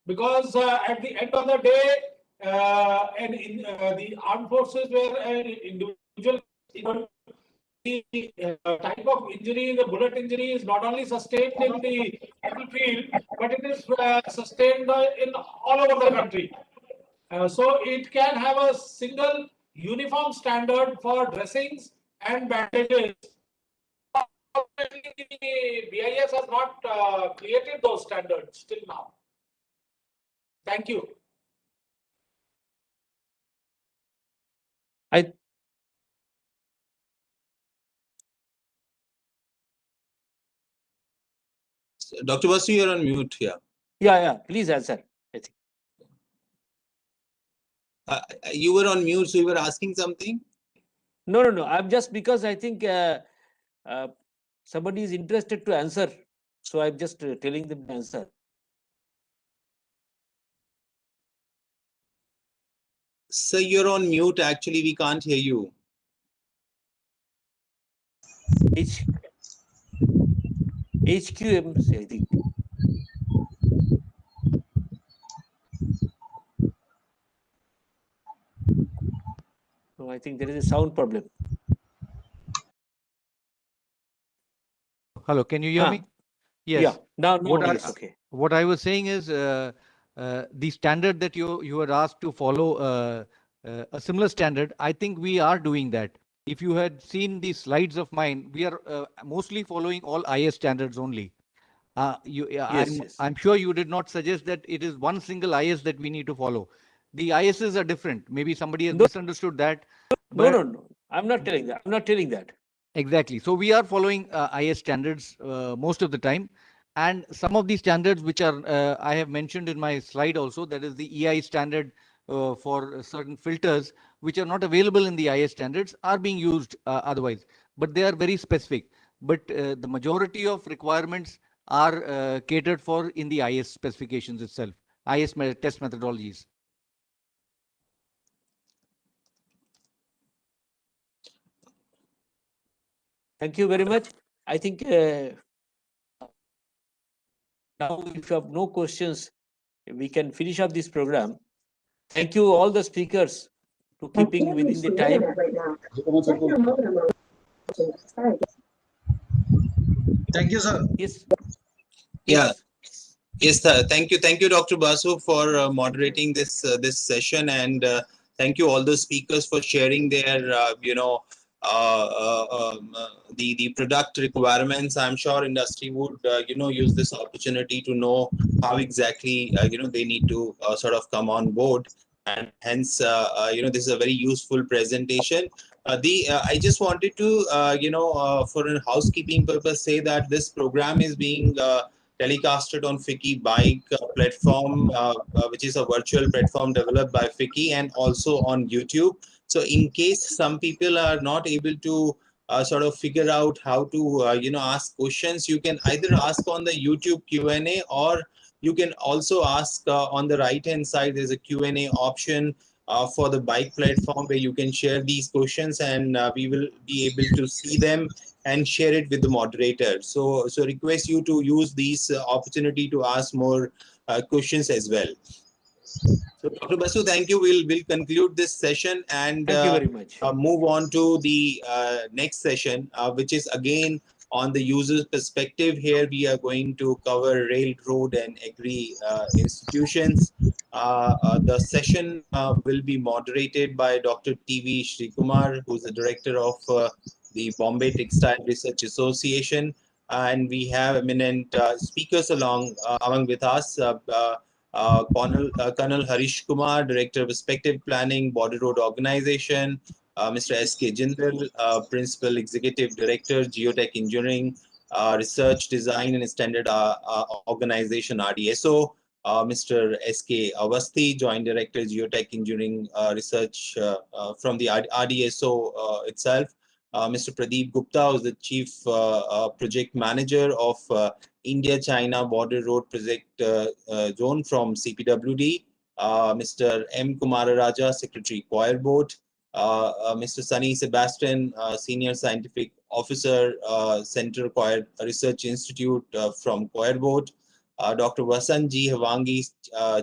because at the end of the day, the armed forces were an individual. The type of injury, the bullet injury, is not only sustained in the battlefield, but it is sustained in all over the country. So it can have a single uniform standard for dressings and bandages. BIS has not created those standards till now. Thank you. Dr. Basu, you're on mute here. Yeah. Please answer. I think. You were on mute, so you were asking something? No. I'm just, because I think somebody is interested to answer. So I'm just telling them the answer. Sir, you're on mute. Actually, we can't hear you. HQM, I think. No, I think there is a sound problem. Hello, can you hear me? Yes. Yeah, now it's okay. What I was saying is the standard that you were asked to follow a similar standard. I think we are doing that. If you had seen the slides of mine, we are mostly following all IS standards only. Yes. I'm sure you did not suggest that it is one single IS that we need to follow. The ISs are different. Maybe somebody has misunderstood that. No. I'm not telling that. Exactly. So we are following IS standards most of the time. And some of these standards, which are, I have mentioned in my slide also, that is the EI standard for certain filters, which are not available in the IS standards, are being used otherwise. But they are very specific. But the majority of requirements are catered for in the IS specifications itself, IS test methodologies. Thank you very much. I think now, if you have no questions, we can finish up this program. Thank you all the speakers to keeping within the time. Thank you, sir. Yes. Yeah. Yes, thank you, Dr. Basu, for moderating this session, and thank you all the speakers for sharing their the product requirements. I'm sure industry would use this opportunity to know how exactly they need to sort of come on board, and hence this is a very useful presentation. I just wanted to for a housekeeping purpose say that this program is being telecasted on FICCI Bike platform, which is a virtual platform developed by FICCI, and also on YouTube. So in case some people are not able to sort of figure out how to ask questions, you can either ask on the YouTube Q&A, or you can also ask on the right hand side. There's a Q&A option for the bike platform where you can share these questions, and we will be able to see them and share it with the moderator. So request you to use these opportunity to ask more questions as well. So Dr. Basu, thank you. We'll conclude this session and Thank you very much. move on to the next session, which is again on the user's perspective. Here we are going to cover railroad and agri institutions. The session will be moderated by Dr. T.V. Srikumar, who's the director of the Bombay Textile Research Association, and we have eminent speakers along with us. Colonel Harish Kumar, Director of Perspective Planning, Border Road Organization, Mr. S.K. Jindal, Principal Executive Director, Geotech Engineering, Research Design and Standard Organization, RDSO, Mr. S.K. Avasthi, Joint Director, Geotech Engineering Research from the RDSO itself, Mr. Pradeep Gupta, who is the Chief Project Manager of India-China Border Road Project Zone from CPWD, Mr. M. Kumararaja, Secretary, Choir Board, Mr. Sunny Sebastian, Senior Scientific Officer, Center Choir Research Institute from Choir Board, Dr. Vasan G. Havangi,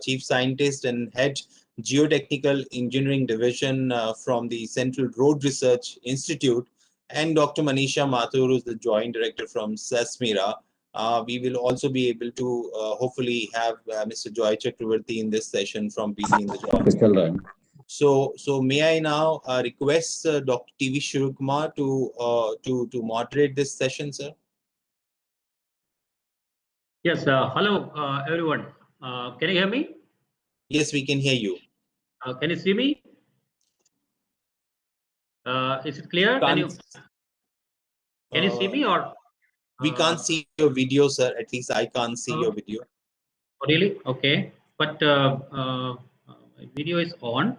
Chief Scientist and Head Geotechnical Engineering Division from the Central Road Research Institute, and Dr. Manisha Mathur, who is the Joint Director from SASMIRA. We will also be able to hopefully have Mr. Joy Chakravarti in this session from BD in the job. So may I now request Dr. T.V. Srikumar to moderate this session, sir? Yes. Hello, everyone. Can you hear me? Yes, we can hear you. Can you see me? Is it clear? Can you see me, or? We can't see your video, sir. At least I can't see your video. Oh, really? Okay. But my video is on.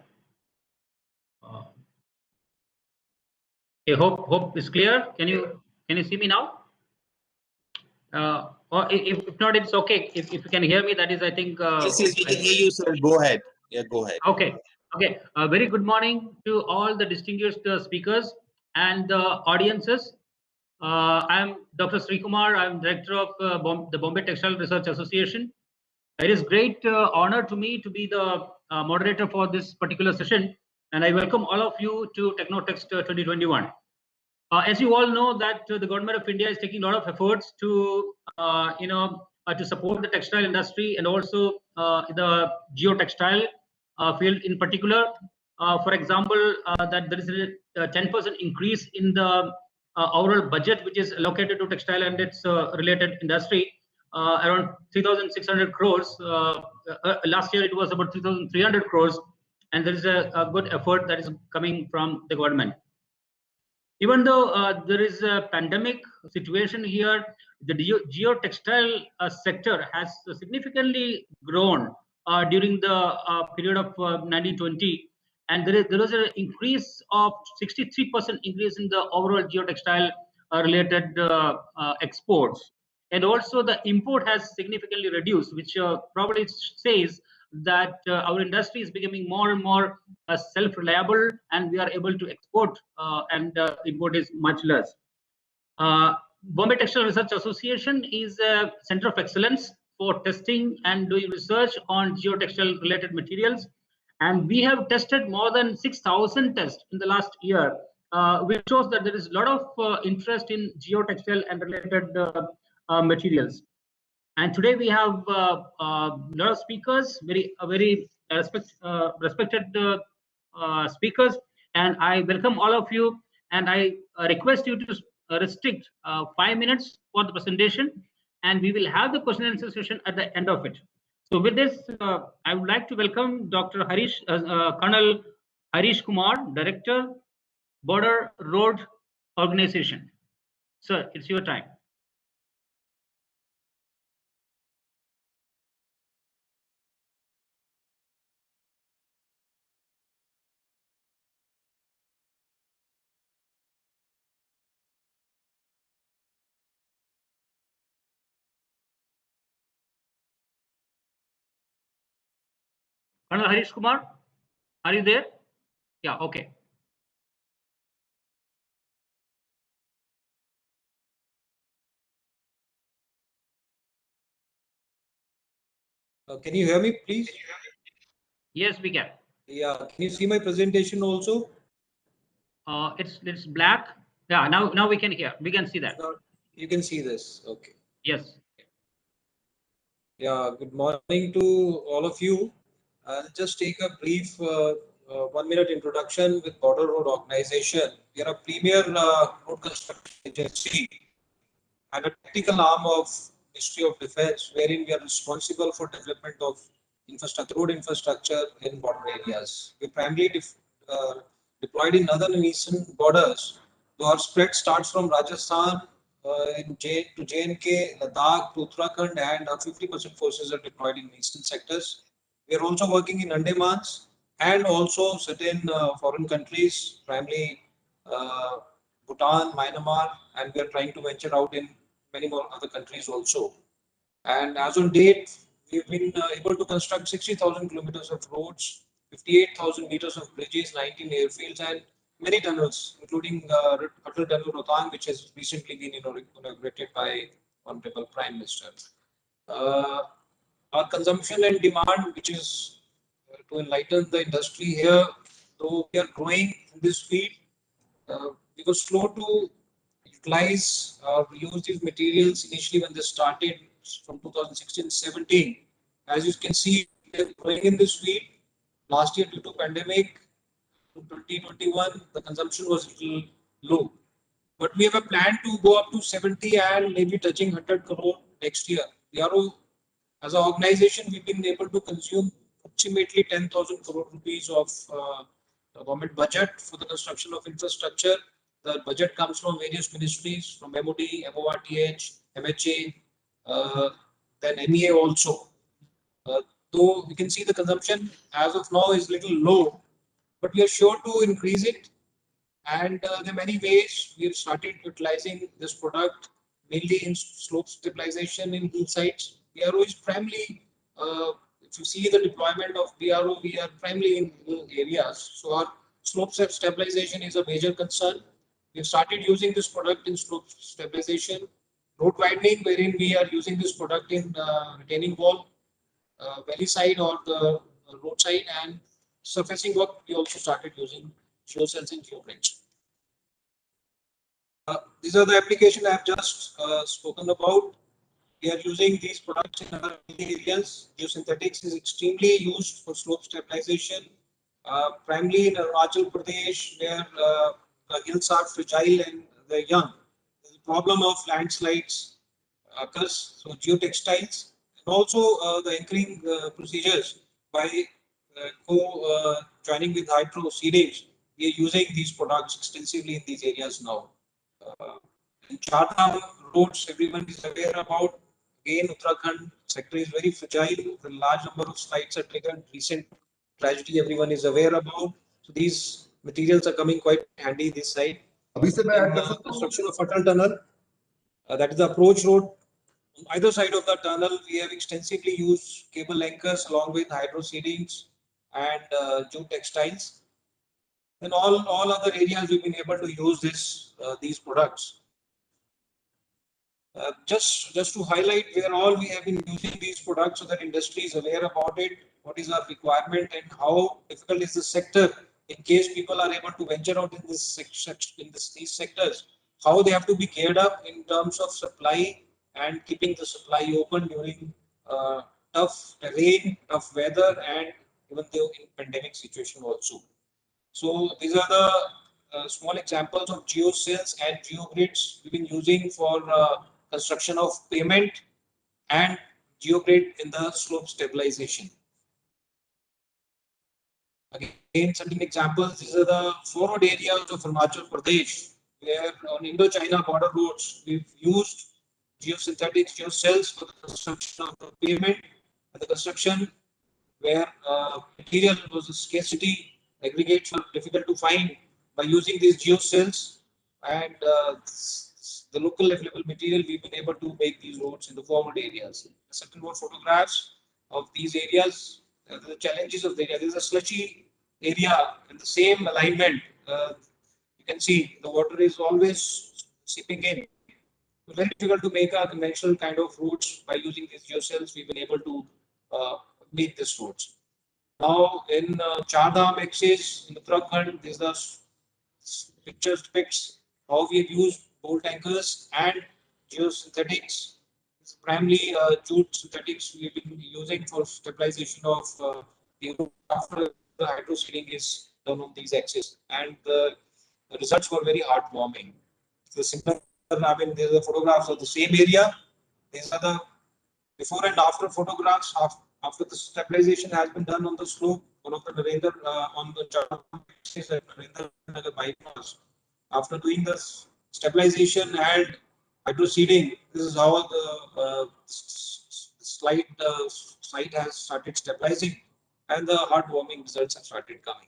Okay, hope it's clear. Can you see me now? Or if not, it's okay. If you can hear me, that is, I think. Yes, we can hear you, sir. Go ahead. Yeah, go ahead. Okay. Okay. Very good morning to all the distinguished speakers and the audiences. I'm Dr. Srikumar. I'm director of the Bombay Textile Research Association. It is great honor to me to be the moderator for this particular session, and I welcome all of you to Technotex 2021. As you all know, that the government of India is taking a lot of efforts to to support the textile industry and also the geotextile field in particular. For example, that there is a 10% increase in the overall budget which is allocated to textile and its related industry, around 3,600 crores. Last year it was about 3,300 crores, and there is a good effort that is coming from the government. Even though there is a pandemic situation here, the geotextile sector has significantly grown during the period of 1920, and there was an increase of 63% increase in the overall geotextile related exports, and also the import has significantly reduced, which probably says that our industry is becoming more and more self-reliable, and we are able to export, and import is much less. Bombay Textile Research Association is a center of excellence for testing and doing research on geotextile related materials, and we have tested more than 6,000 tests in the last year which shows that there is a lot of interest in geotextile and related materials. And today we have a lot of speakers, very respected speakers, and I welcome all of you. And I request you to restrict 5 minutes for the presentation, and we will have the question and answer session at the end of it. So with this, I would like to welcome Dr. Colonel Harish Kumar, Director, Border Road Organization. Sir, it's your time. Colonel Harish Kumar, are you there? Yeah, okay. Can you hear me, please? Yes, we can. Yeah. Can you see my presentation also? It's black. Yeah. Now we can hear. We can see that. You can see this. Okay. Yes. Yeah. Good morning to all of you. I'll just take a brief 1 minute introduction with Border Road Organization. We are a premier road construction agency and a technical arm of Ministry of Defence, wherein we are responsible for development of infrastructure, road infrastructure in border areas. We primarily deployed in northern and eastern borders. So our spread starts from Rajasthan to J&K, Ladakh, to Uttarakhand, and our 50% forces are deployed in eastern sectors. We are also working in Andamans and also certain foreign countries, primarily Bhutan, Myanmar, and we are trying to venture out in many more other countries also. And as on date, we've been able to construct 60,000 kilometers of roads, 58,000 meters of bridges, 19 airfields, and many tunnels, including Atal Tunnel Rohtang, which has recently been inaugurated by Honorable Prime Minister. Our consumption and demand, which is to enlighten the industry here, though we are growing in this field, we were slow to utilize or use these materials initially when they started from 2016-17. As you can see, we are growing in this field. Last year, due to pandemic, to 2021, the consumption was a little low. But we have a plan to go up to 70 and maybe touching 100 crore next year. As an organization, we've been able to consume approximately 10,000 crore rupees of the government budget for the construction of infrastructure. The budget comes from various ministries, from MOD, MORTH, MHA, then MEA also. Though we can see the consumption as of now is little low, but we are sure to increase it. And there are many ways we have started utilizing this product, mainly in slope stabilization in hillsides. BRO is primarily, if you see the deployment of BRO, we are primarily in hill areas. So our slope stabilization is a major concern. We've started using this product in slope stabilization, road widening, wherein we are using this product in retaining wall, valley side or the roadside, and surfacing work. We also started using geocells and geobridge. These are the applications I have just spoken about. We are using these products in other areas. Geosynthetics is extremely used for slope stabilization, primarily in Arunachal Pradesh, where the hills are fragile and they're young. The problem of landslides occurs. So geotextiles and also the anchoring procedures by joining with hydro seedings. We are using these products extensively in these areas now. In Chardham roads, everyone is aware about. Again, Uttarakhand sector is very fragile. The large number of slides are triggered. Recent tragedy everyone is aware about. So these materials are coming quite handy this side. In construction of Atal Tunnel, that is the approach road. On either side of the tunnel, we have extensively used cable anchors along with hydro seedings and jute textiles. In all other areas, we've been able to use these products. Just to highlight where all we have been using these products so that industry is aware about it, what is our requirement and how difficult is the sector in case people are able to venture out in these sectors, how they have to be geared up in terms of supply and keeping the supply open during tough terrain, tough weather, and even though in pandemic situation also. So these are the small examples of geocells and geogrids we've been using for construction of pavement and geogrid in the slope stabilization. Again, certain examples, these are the forward areas of Arunachal Pradesh, where on Indo-China border roads, we've used geosynthetic geocells for the construction of the pavement and the construction where material was a scarcity, aggregates were difficult to find. By using these geocells and the local available material, we've been able to make these roads in the forward areas. Certain more photographs of these areas, the challenges of the area. There's a slushy area in the same alignment. You can see the water is always seeping in. It's very difficult to make a conventional kind of roads. By using these geocells, we've been able to make these roads. Now in Char Dham axis in Uttarakhand, these are pictures depicts how we have used bolt anchors and geosynthetics. It's primarily jute synthetics we've been using for stabilization of the road after the hydro seeding is done on these axes, and the results were very heartwarming. The similar, I mean, these are the photographs of the same area. These are the before and after photographs after the stabilization has been done on the slope. One of the Narendra on the chart is Narendra Nagar bypass. After doing this stabilization and hydro seeding, this is how the site has started stabilizing, and the heartwarming results have started coming.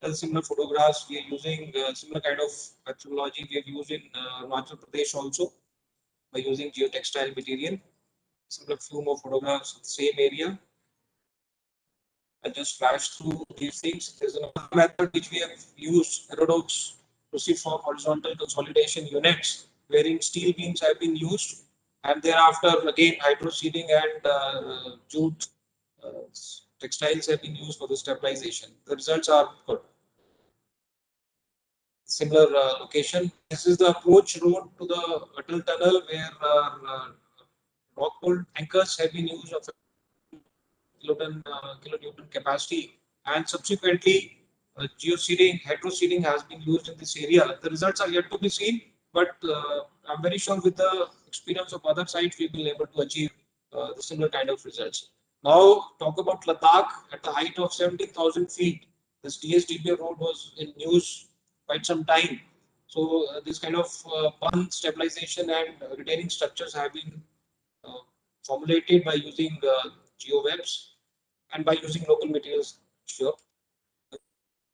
There's similar photographs we are using, similar kind of methodology we have used in Arunachal Pradesh also by using geotextile material. Similar few more photographs of the same area. I just flash through these things. There's another method which we have used, Aerodox, cruciform horizontal consolidation units, wherein steel beams have been used, and thereafter again hydro seeding and jute textiles have been used for the stabilization. The results are good. Similar location. This is the approach road to the Atal Tunnel, where rock bolt anchors have been used of kilonewton capacity, and subsequently geoseeding, hydro seeding has been used in this area. The results are yet to be seen, but I'm very sure with the experience of other sites, we've been able to achieve the similar kind of results. Now, talk about Ladakh at the height of 17,000 feet. This DSDBA road was in use quite some time. So, this kind of bund stabilization and retaining structures have been formulated by using geowebs and by using local materials. Sure.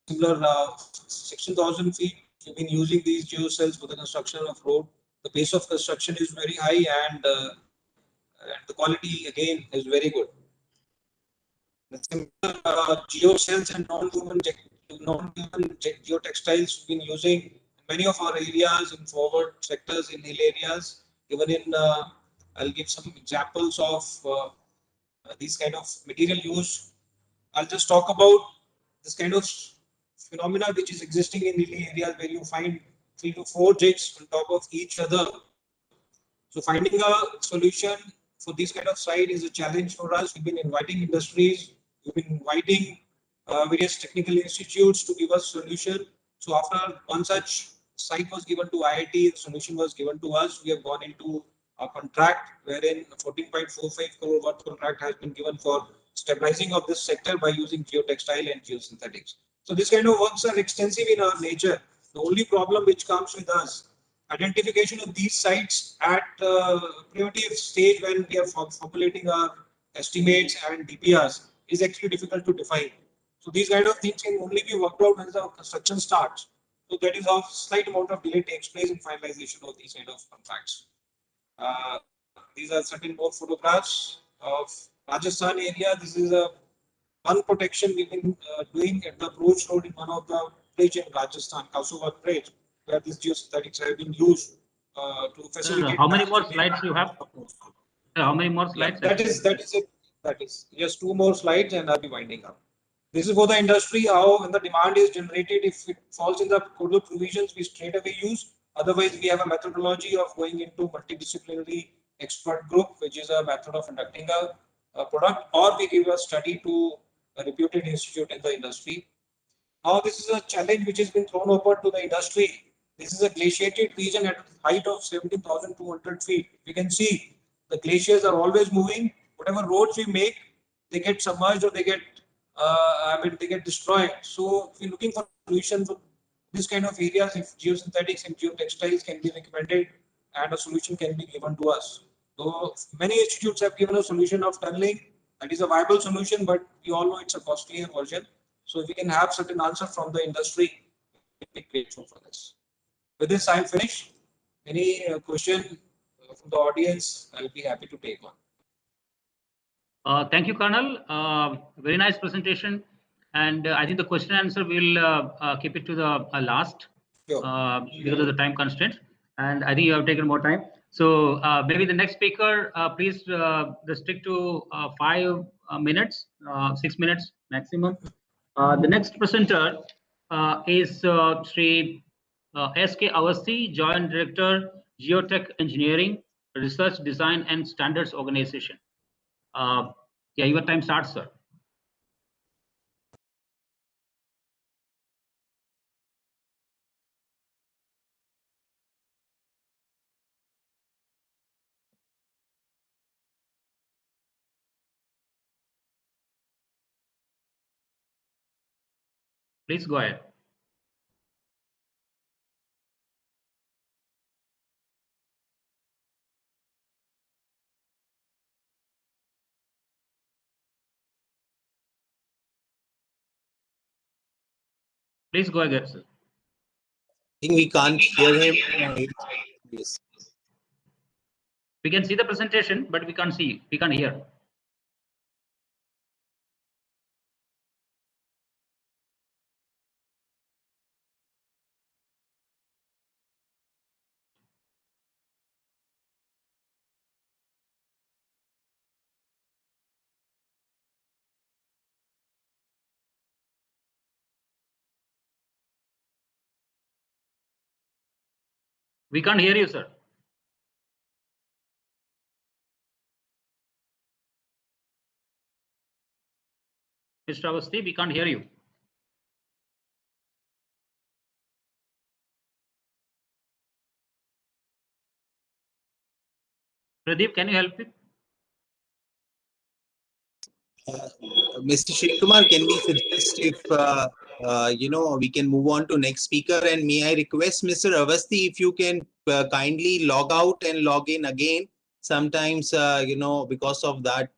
Similar 16,000 feet, we've been using these geocells for the construction of road. The pace of construction is very high, and the quality again is very good. The similar geocells and non-human geotextiles we've been using in many of our areas in forward sectors, in hill areas. Even in, I'll give some examples of these kind of material use. I'll just talk about this kind of phenomena which is existing in hilly areas where you find 3 to 4 jigs on top of each other. So finding a solution for this kind of site is a challenge for us. We've been inviting industries, we've been inviting various technical institutes to give us solution. So after one such site was given to IIT, the solution was given to us. We have gone into a contract wherein 14.45 crore worth contract has been given for stabilizing of this sector by using geotextile and geosynthetics. So this kind of works are extensive in our nature. The only problem which comes with us, identification of these sites at primitive stage when we are formulating our estimates and DPRs is actually difficult to define. So these kind of things can only be worked out when the construction starts. So that is how slight amount of delay takes place in finalization of these kind of contracts. These are certain more photographs of Rajasthan area. This is a one protection we've been doing at the approach road in one of the bridge in Rajasthan, Kasawat Bridge, where these geosynthetics have been used to facilitate. Sir, how many more slides you have? Sir, how many more slides? Yeah, that is it. That is just 2 more slides, and I'll be winding up. This is for the industry, how when the demand is generated, if it falls in the code of provisions, we straight away use. Otherwise, we have a methodology of going into multidisciplinary expert group, which is a method of conducting a product, or we give a study to a reputed institute in the industry. Now, this is a challenge which has been thrown open to the industry. This is a glaciated region at a height of 17,200 feet. We can see the glaciers are always moving. Whatever roads we make, they get submerged or they get, they get destroyed. So, if we're looking for solutions for this kind of areas, if geosynthetics and geotextiles can be recommended and a solution can be given to us. So, many institutes have given a solution of tunneling. That is a viable solution, but we all know it's a costlier version. So if we can have certain answer from the industry, we'll be grateful for this. With this, I'm finished. Any question from the audience, I'll be happy to take on. Thank you, Colonel. Very nice presentation. And I think the question and answer will keep it to the last because of the time constraint. And I think you have taken more time. So maybe the next speaker, please restrict to 5 minutes, 6 minutes maximum. The next presenter is Sri S.K. Awasthi, Joint Director, Geotech Engineering, Research, Design and Standards Organization. Yeah, your time starts, sir. Please go ahead. Please go ahead, sir. I think we can't hear him. Yes. We can see the presentation, but we can't see. We can't hear. We can't hear you, sir. Mr. Awasthi, we can't hear you. Pradeep, can you help me? Mr. Shiv-Kumar, can we suggest if we can move on to next speaker? And may I request Mr. Awasthi if you can kindly log out and log in again. Sometimes because of that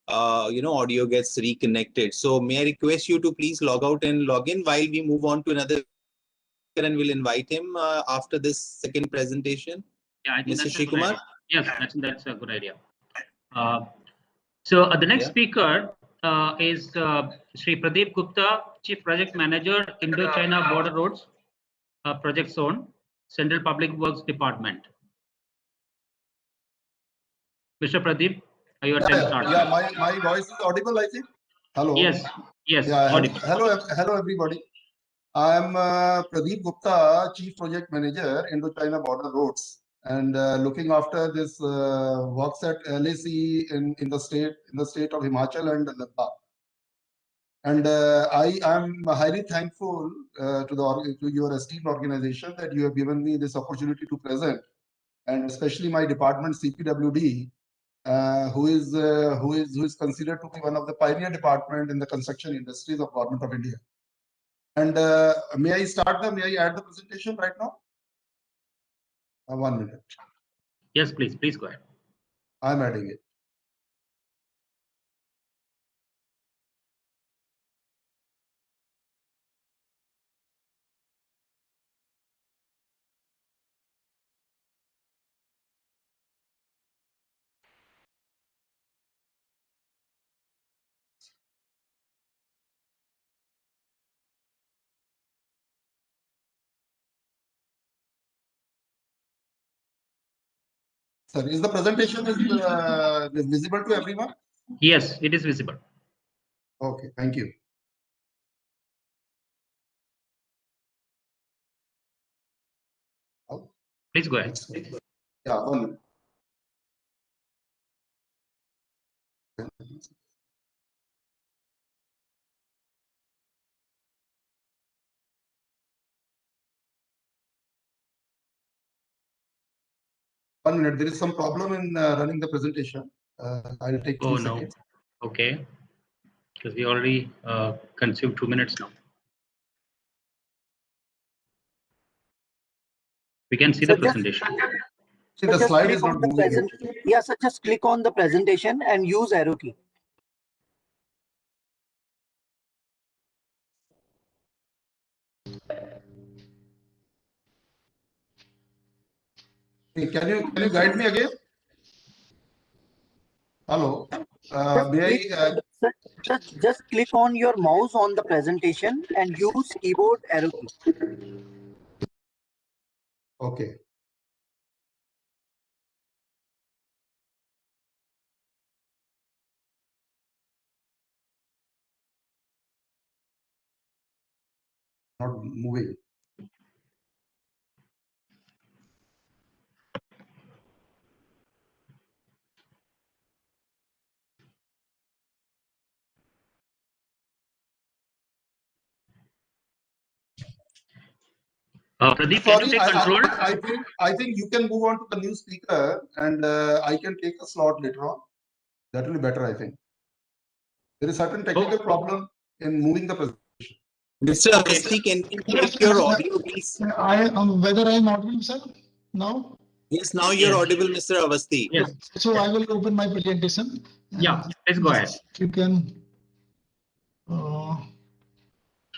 audio gets reconnected. So may I request you to please log out and log in while we move on to another speaker, and we'll invite him after this second presentation. Yeah, I think Mr. Shiv-Kumar. Yes, that's a good idea. So the next speaker is Sri Pradeep Gupta, Chief Project Manager, Indo-China Border Roads Project Zone, Central Public Works Department. Mr. Pradeep, your time starts. Yeah, my voice is audible, I think. Hello. Yes. Yeah, audible. hello, everybody. I am Pradeep Gupta, Chief Project Manager, Indo-China Border Roads, and looking after this works at LAC in the state of Himachal and Ladakh. And I am highly thankful to your esteemed organization that you have given me this opportunity to present, and especially my department CPWD, who is considered to be one of the pioneer department in the construction industries of Government of India. And may I add the presentation right now? 1 minute. Yes, please go ahead. I'm adding it. Sir, is the presentation is visible to everyone? Yes, it is visible. Okay, thank you. Please go ahead. Yeah, 1 minute. One minute. There is some problem in running the presentation. I'll take 2 seconds. Okay. Because we already consumed 2 minutes now. We can see the presentation. See, the slide is not moving. Yeah, so just click on the presentation and use arrow key. Hey, can you guide me again? Hello. Just click on your mouse on the presentation and use keyboard arrow key. Okay. Not moving. Pradeep, Sorry, can you take control? I think you can move on to the new speaker, and I can take a slot later on. That will be better, I think. There is certain technical problem in moving the presentation. Mr. Avasti, can you take your audio, please? Whether I am audible, sir, now? Yes, now you're audible, Mr. Avasti. Yes. So I will open my presentation. Yeah, let's go ahead. You can.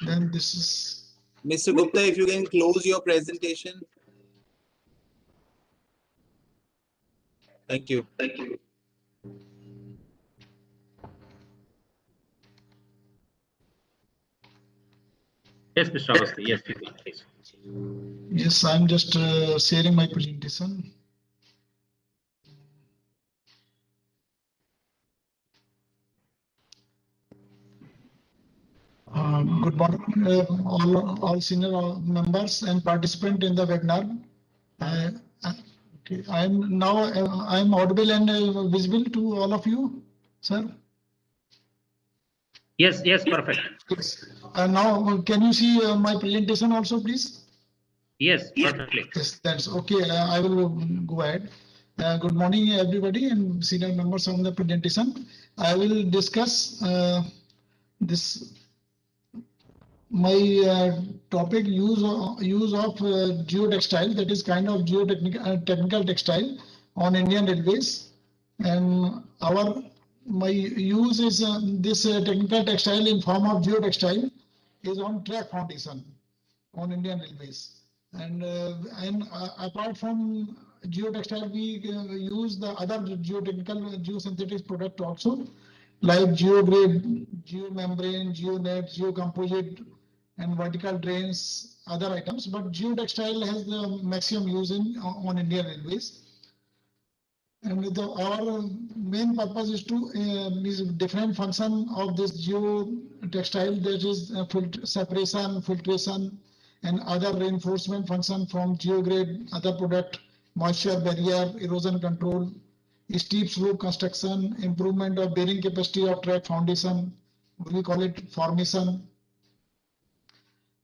Then this is. Mr. Gupta, if you can close your presentation. Thank you. Thank you. Yes, Mr. Avasti. Yes, please. Yes, I'm just sharing my presentation. Good morning, all senior members and participants in the webinar. Okay, I'm audible and visible to all of you, sir. Yes, perfect. Yes. Now, can you see my presentation also, please? Yes, perfectly. Yes, that's okay. I will go ahead. Good morning, everybody, and senior members on the presentation. I will discuss this. My topic use of geotextile, that is kind of technical textile on Indian Railways, and my use is this technical textile in form of geotextile is on track foundation on Indian Railways, and apart from geotextile, we use the other geotechnical geosynthetic product also, like geograde, geomembrane, geonet, geocomposite, and vertical drains, other items. But geotextile has the maximum use on Indian Railways. And our main purpose is to is different function of this geotextile, that is separation, filtration, and other reinforcement function from geograde, other product, moisture barrier, erosion control, steep slope construction, improvement of bearing capacity of track foundation, we call it formation.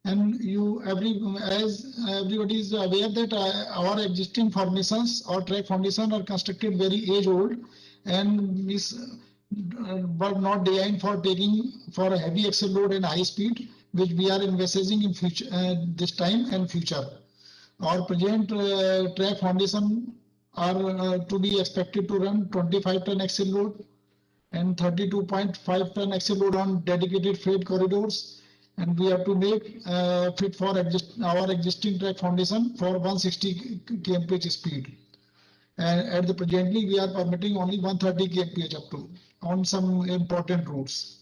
And as everybody is aware that our existing formations or track foundation are constructed very age old and but not designed for taking for a heavy axle load and high speed, which we are investing in future this time and future. Our present track foundation are to be expected to run 25 ton axle load and 32.5 ton axle load on dedicated freight corridors, and we have to make fit for our existing track foundation for 160 kmph speed. And at the presently, we are permitting only 130 kmph up to on some important routes.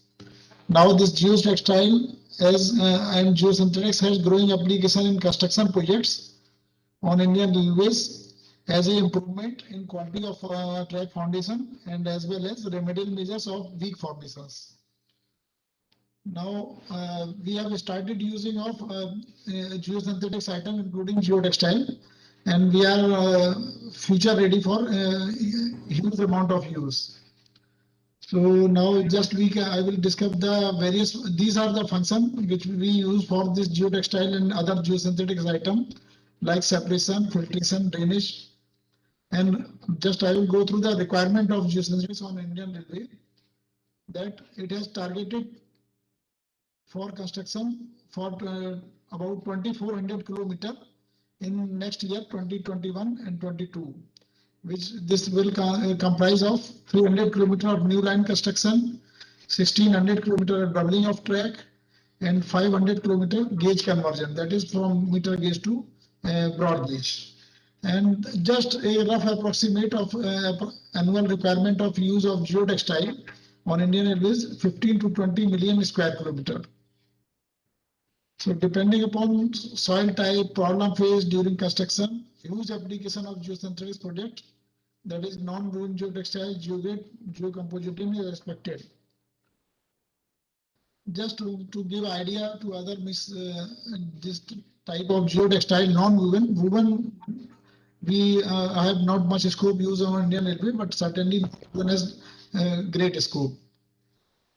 Now this geotextile and geosynthetics has growing application in construction projects on Indian Railways as an improvement in quality of track foundation and as well as remedial measures of weak formations. Now we have started using of geosynthetics item, including geotextile, and we are future ready for huge amount of use. So now just I will discuss the various, these are the functions which we use for this geotextile and other geosynthetics item like separation, filtration, drainage. And just I will go through the requirement of geosynthetics on Indian Railway, that it has targeted for construction for about 2400 kilometer in next year 2021 and 22, which this will comprise of 300 kilometer of new line construction, 1600 kilometer doubling of track, and 500 kilometer gauge conversion, that is from meter gauge to broad gauge. And just a rough approximate of annual requirement of use of geotextile on Indian Railways, 15 to 20 million square kilometer. So depending upon soil type, problem faced during construction, huge application of geosynthetics project, that is non-woven geotextile, geograde, geocompositing is expected. Just to give idea to other this type of geotextile non-woven, woven we have not much scope use on Indian Railway, but certainly woven has great scope.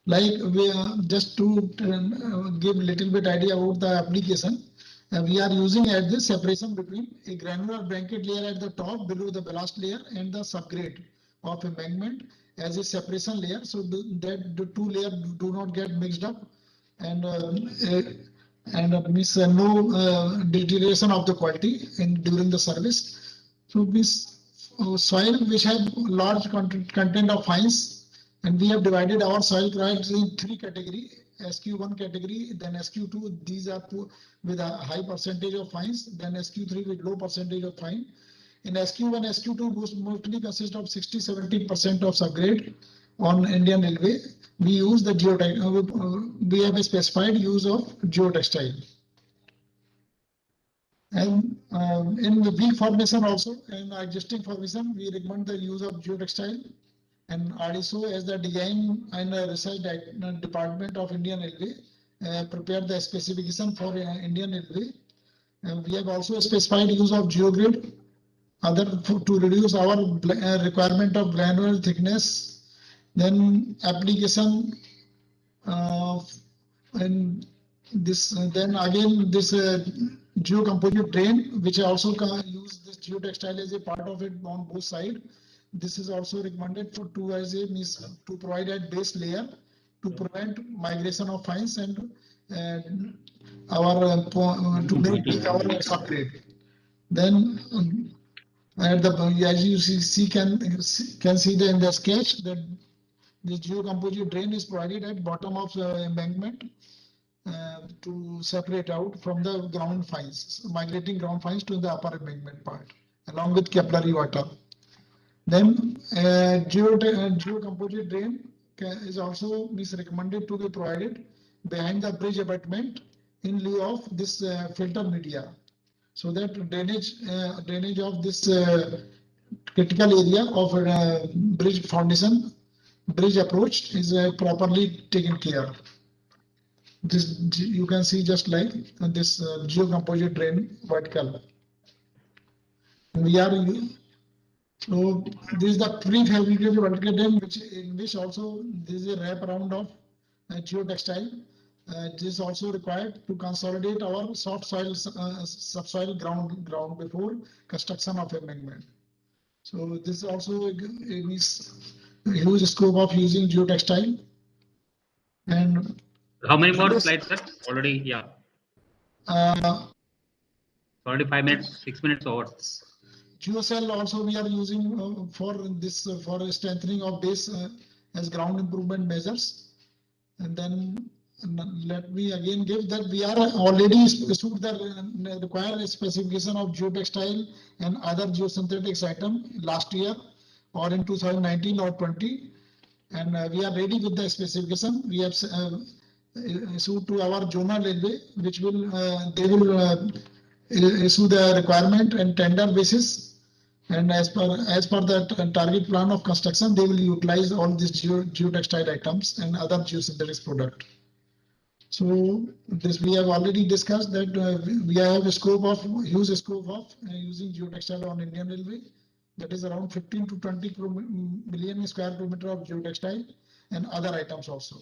Like we just to give little bit idea about the application, we are using at this separation between a granular blanket layer at the top below the ballast layer and the subgrade of embankment as a separation layer, so that the two layers do not get mixed up and miss no deterioration of the quality in during the service. So this soil which have large content of fines, and we have divided our soil cracks in three category: SQ1 category, then SQ2, these are with a high percentage of fines, then SQ3 with low percentage of fine. In SQ1, SQ2 mostly consist of 60-70% of subgrade on Indian Railway. We use the we have a specified use of geotextile. And in the weak formation also, in existing formation, we recommend the use of geotextile. And RSO, as the design and research department of Indian Railway, prepared the specification for Indian Railway. And we have also specified use of geogrid, to reduce our requirement of granular thickness. Then application and this then again this geocomposite drain, which also use this geotextile as a part of it on both sides. This is also recommended for to provide a base layer to prevent migration of fines and our to make our subgrade. Then at the as you can see in the sketch that this geocomposite drain is provided at bottom of the embankment to separate out from the ground fines, migrating ground fines to the upper embankment part, along with capillary water. Then geocomposite drain is also recommended to be provided behind the bridge abutment in lieu of this filter media, so that drainage of this critical area of bridge foundation, bridge approach is properly taken care. This you can see just like this geocomposite drain vertical. We are so this is the prefabricated vertical drain, which also this is a wrap around of geotextile. This is also required to consolidate our soft soil subsoil ground before construction of embankment. So this is also a huge scope of using geotextile. And how many more slides, sir? Already, yeah. Already 5 minutes, 6 minutes over. GeoCell also we are using for this for strengthening of base as ground improvement measures. And then let me again give that we are already issued the required specification of geotextile and other geosynthetics item last year or in 2019 or 20, and we are ready with the specification. We have issued to our zonal railway, which will they will issue the requirement and tender basis. And as per the target plan of construction, they will utilize all these geotextile items and other geosynthetics product. So this we have already discussed that we have a scope of huge scope of using geotextile on Indian Railway. That is around 15 to 20 million square kilometer of geotextile and other items also.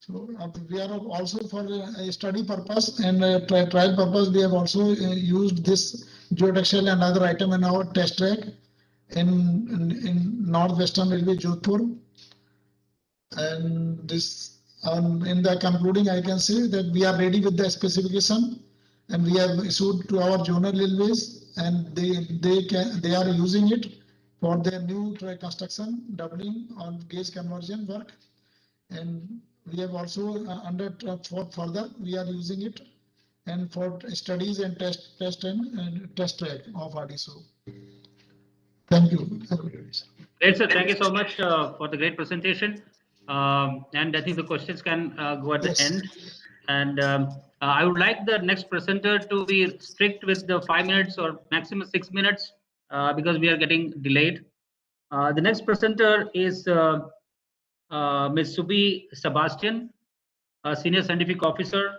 So we are also for a study purpose and trial purpose. We have also used this geotextile and other item in our test track in Northwestern Railway, Jodhpur. And this, in the concluding, I can say that we are ready with the specification, and we have issued to our zonal railways, and they are using it for their new track construction, doubling on gauge conversion work, and we have also for further we are using it, and for studies and test track of RDSO. Thank you. Great, sir. Thank you so much for the great presentation. And I think the questions can go at the end. And I would like the next presenter to be strict with the 5 minutes or maximum 6 minutes because we are getting delayed. The next presenter is Ms. Subi Sebastian, Senior Scientific Officer,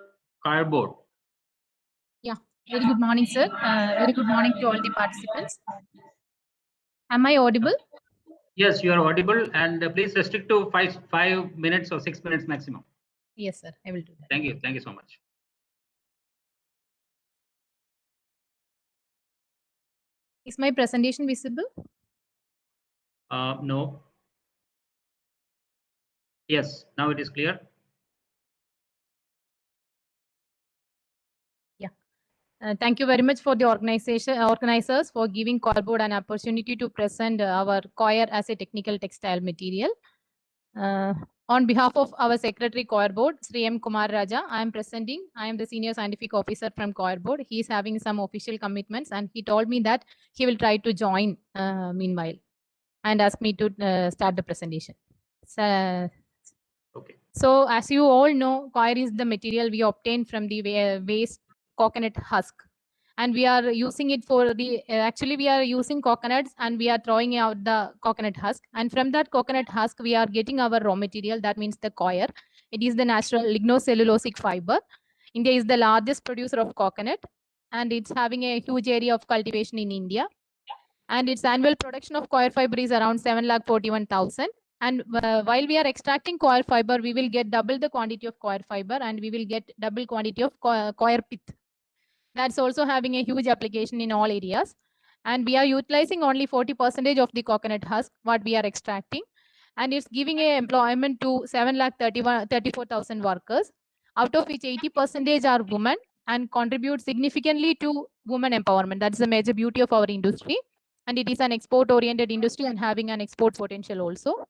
Kaya Board. Yeah, very good morning, sir. Very good morning to all the participants. Am I audible? Yes, you are audible, and please restrict to 5 minutes or 6 minutes maximum. Yes, sir. I will do that. Thank you. Thank you so much. Is my presentation visible? No. Yes, now it is clear. Yeah. Thank you very much for the organizers for giving Coir Board an opportunity to present our coir as a technical textile material. On behalf of our Secretary Coir Board, Sri M. Kumar Raja, I am presenting. I am the Senior Scientific Officer from Coir Board. He is having some official commitments, and he told me that he will try to join meanwhile and ask me to start the presentation. Okay. So as you all know, coir is the material we obtain from the waste coconut husk. And we are using it for the, actually we are using coconuts and we are throwing out the coconut husk. And from that coconut husk, we are getting our raw material. That means the coir. It is the natural lignocellulosic fiber. India is the largest producer of coconut, and it's having a huge area of cultivation in India. And its annual production of coir fiber is around 7,41,000. And while we are extracting coir fiber, we will get double the quantity of coir fiber, and we will get double quantity of coir pith. That's also having a huge application in all areas. And we are utilizing only 40% of the coconut husk, what we are extracting. And it's giving a employment to 7,34,000 workers, out of which 80% are women, and contribute significantly to women empowerment. That's the major beauty of our industry. And it is an export-oriented industry and having an export potential also.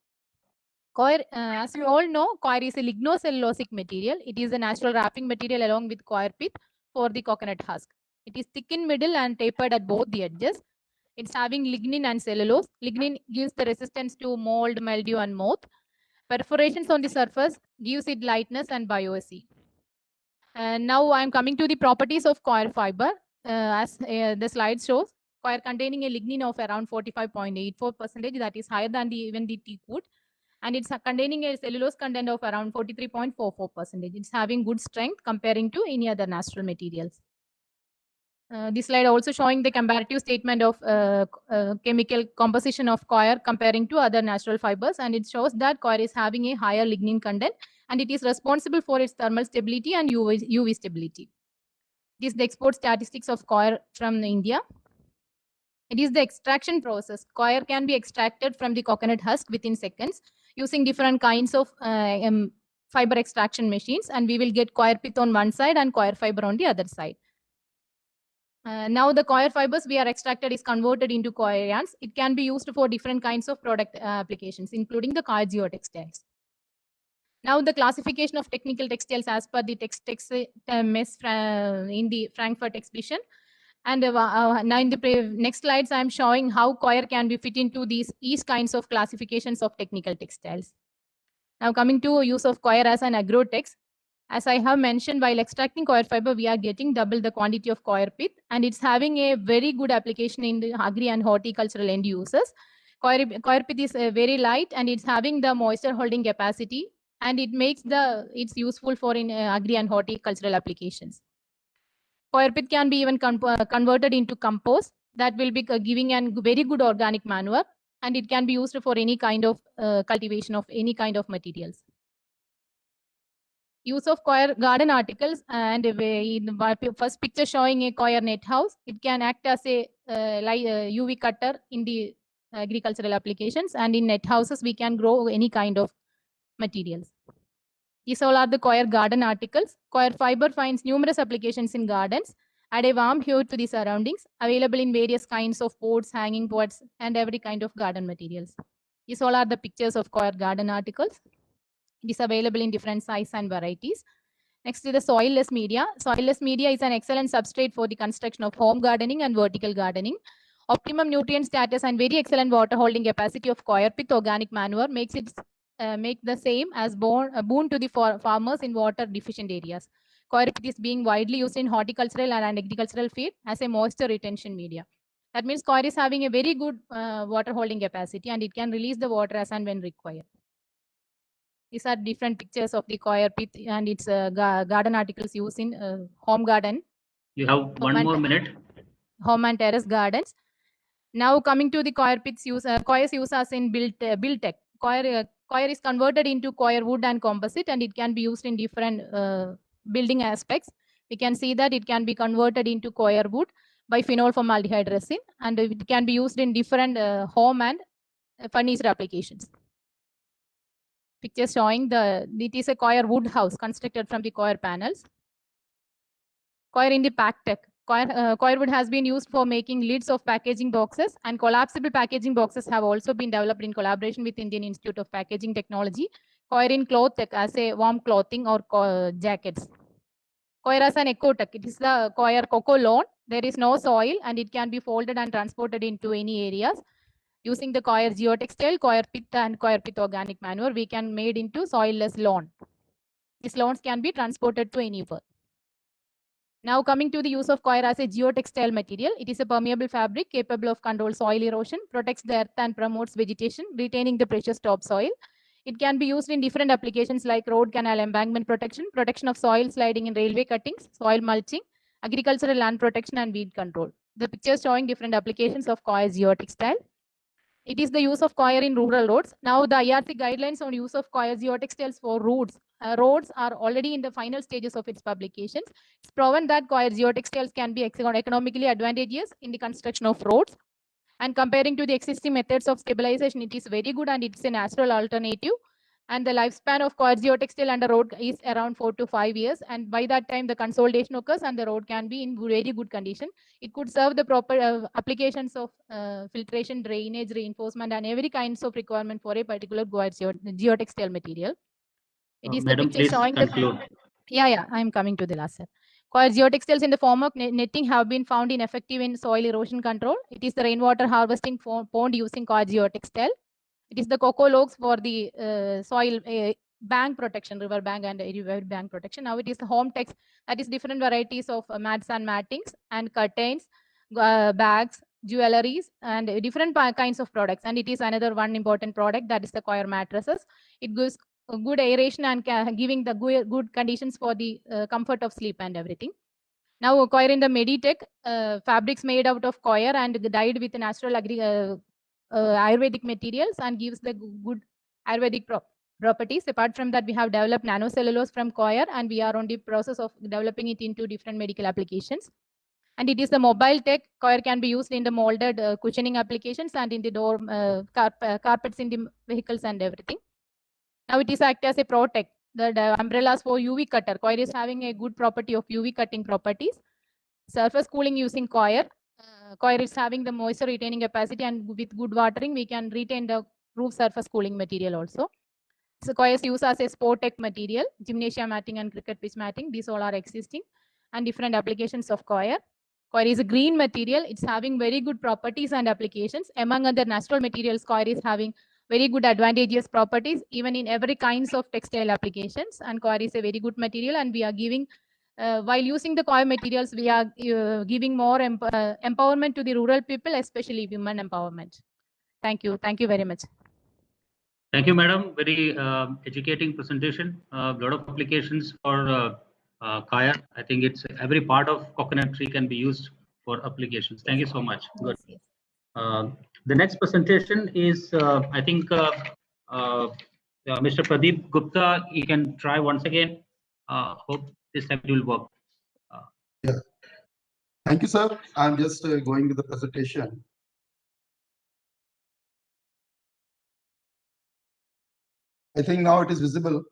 Coir, as you all know, coir is a lignocellulosic material. It is a natural wrapping material along with coir pith for the coconut husk. It is thick in middle and tapered at both the edges. It's having lignin and cellulose. Lignin gives the resistance to mold, mildew, and moth. Perforations on the surface gives it lightness and buoyancy. And now I'm coming to the properties of coir fiber. As the slide shows, coir containing a lignin of around 45.84%, that is higher than even the teak wood. And it's containing a cellulose content of around 43.44%. It's having good strength comparing to any other natural materials. This slide also showing the comparative statement of chemical composition of coir comparing to other natural fibers, and it shows that coir is having a higher lignin content, and it is responsible for its thermal stability and UV stability. This is the export statistics of coir from India. It is the extraction process. Coir can be extracted from the coconut husk within seconds using different kinds of fiber extraction machines, and we will get coir pith on one side and coir fiber on the other side. Now the coir fibers we are extracted is converted into coir yarns. It can be used for different kinds of product applications, including the coir geotextiles. Now the classification of technical textiles as per the mess in the Frankfurt exhibition. And now in the next slides, I'm showing how coir can be fit into each kinds of classifications of technical textiles. Now coming to use of coir as an agrotex. As I have mentioned, while extracting coir fiber, we are getting double the quantity of coir pith, and it's having a very good application in the agri and horticultural end uses. Coir pith is very light, and it's having the moisture holding capacity, and it makes it's useful for in agri and horticultural applications. Coir pith can be even converted into compost that will be giving a very good organic manure, and it can be used for any kind of cultivation of any kind of materials. Use of coir garden articles, and in the first picture showing a coir net house, it can act as a UV cutter in the agricultural applications, and in net houses we can grow any kind of materials. These all are the coir garden articles. Coir fiber finds numerous applications in gardens, add a warm hue to the surroundings, available in various kinds of pots, hanging pots, and every kind of garden materials. These all are the pictures of coir garden articles. It is available in different sizes and varieties. Next is the soilless media. Soilless media is an excellent substrate for the construction of home gardening and vertical gardening. Optimum nutrient status and very excellent water holding capacity of coir pith organic manure makes it make the same as a boon to the farmers in water deficient areas. Coir pith is being widely used in horticultural and agricultural feed as a moisture retention media. That means coir is having a very good water holding capacity, and it can release the water as and when required. These are different pictures of the coir pith and its garden articles used in home garden. You have one more minute. Home and terrace gardens. Now coming to the coir pits use, coir's use as in build tech. Coir is converted into coir wood and composite, and it can be used in different building aspects. We can see that it can be converted into coir wood by phenol formaldehyde resin, and it can be used in different home and furniture applications. Picture showing it is a coir wood house constructed from the coir panels. Coir in the pack tech. Coir wood has been used for making lids of packaging boxes, and collapsible packaging boxes have also been developed in collaboration with Indian Institute of Packaging Technology. Coir in cloth tech as a warm clothing or jackets. Coir as an eco tech. It is the coir cocoa lawn. There is no soil, and it can be folded and transported into any areas. Using the coir geotextile, coir pith, and coir pith organic manure, we can made into soilless lawn. These lawns can be transported to anywhere. Now coming to the use of coir as a geotextile material, it is a permeable fabric capable of control soil erosion, protects the earth and promotes vegetation, retaining the precious topsoil. It can be used in different applications like road, canal, embankment protection, protection of soil sliding in railway cuttings, soil mulching, agricultural land protection, and weed control. The pictures showing different applications of coir geotextile. It is the use of coir in rural roads. Now the IRC guidelines on use of coir geotextiles for roads. Roads are already in the final stages of its publications. It's proven that coir geotextiles can be economically advantageous in the construction of roads. And comparing to the existing methods of stabilization, it is very good, and it's a natural alternative. And the lifespan of coir geotextile under road is around 4 to 5 years. And by that time, the consolidation occurs and the road can be in very good condition. It could serve the proper applications of filtration, drainage, reinforcement, and every kinds of requirement for a particular geotextile material. It is Madam, the picture showing conclude. Yeah, I am coming to the last step. Coir geotextiles in the form of netting have been found ineffective in soil erosion control. It is the rainwater harvesting pond using coir geotextile. It is the cocoa logs for the soil bank protection, river bank and river bank protection. Now it is the home text, that is different varieties of mats and mattings and curtains, bags, jewelries, and different kinds of products. And it is another one important product, that is the coir mattresses. It gives good aeration and giving the good conditions for the comfort of sleep and everything. Now coir in the Meditech, fabrics made out of coir and dyed with natural Ayurvedic materials and gives the good Ayurvedic properties. Apart from that, we have developed nanocellulose from coir, and we are on the process of developing it into different medical applications. And it is the mobile tech. Coir can be used in the molded cushioning applications and in the door carpets in the vehicles and everything. Now it is act as a protect. The umbrellas for UV cutter. Coir is having a good property of UV cutting properties. Surface cooling using coir. Coir is having the moisture retaining capacity, and with good watering, we can retain the roof surface cooling material also. So coir is used as a sport tech material, gymnasium matting and cricket pitch matting. These all are existing and different applications of coir. Coir is a green material. It's having very good properties and applications. Among other natural materials, coir is having very good advantageous properties, even in every kinds of textile applications. And coir is a very good material, and we are giving, while using the coir materials, we are giving more empowerment to the rural people, especially women empowerment. Thank you. Thank you very much. Thank you, madam. Very educating presentation. A lot of applications for kaya. I think it's every part of coconut tree can be used for applications. Thank you so much. Good. The next presentation is, I think, Mr. Pradeep Gupta. You can try once again. Hope this time it will work. Yeah. Thank you, sir. I'm just going with the presentation. I think now it is visible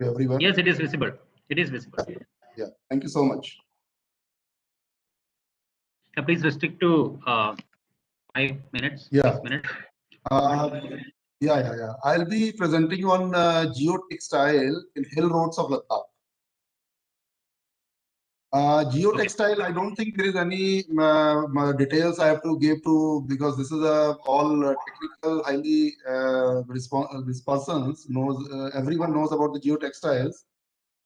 to everyone. Yes, it is visible. It is visible. Yeah. Thank you so much. Please restrict to 5 minutes. Yeah. 6 minutes. Yeah. I'll be presenting on geotextile in hill roads of Ladakh. Geotextile, I don't think there is any details I have to give to, because this is all technical, highly responses. Everyone knows about the geotextiles.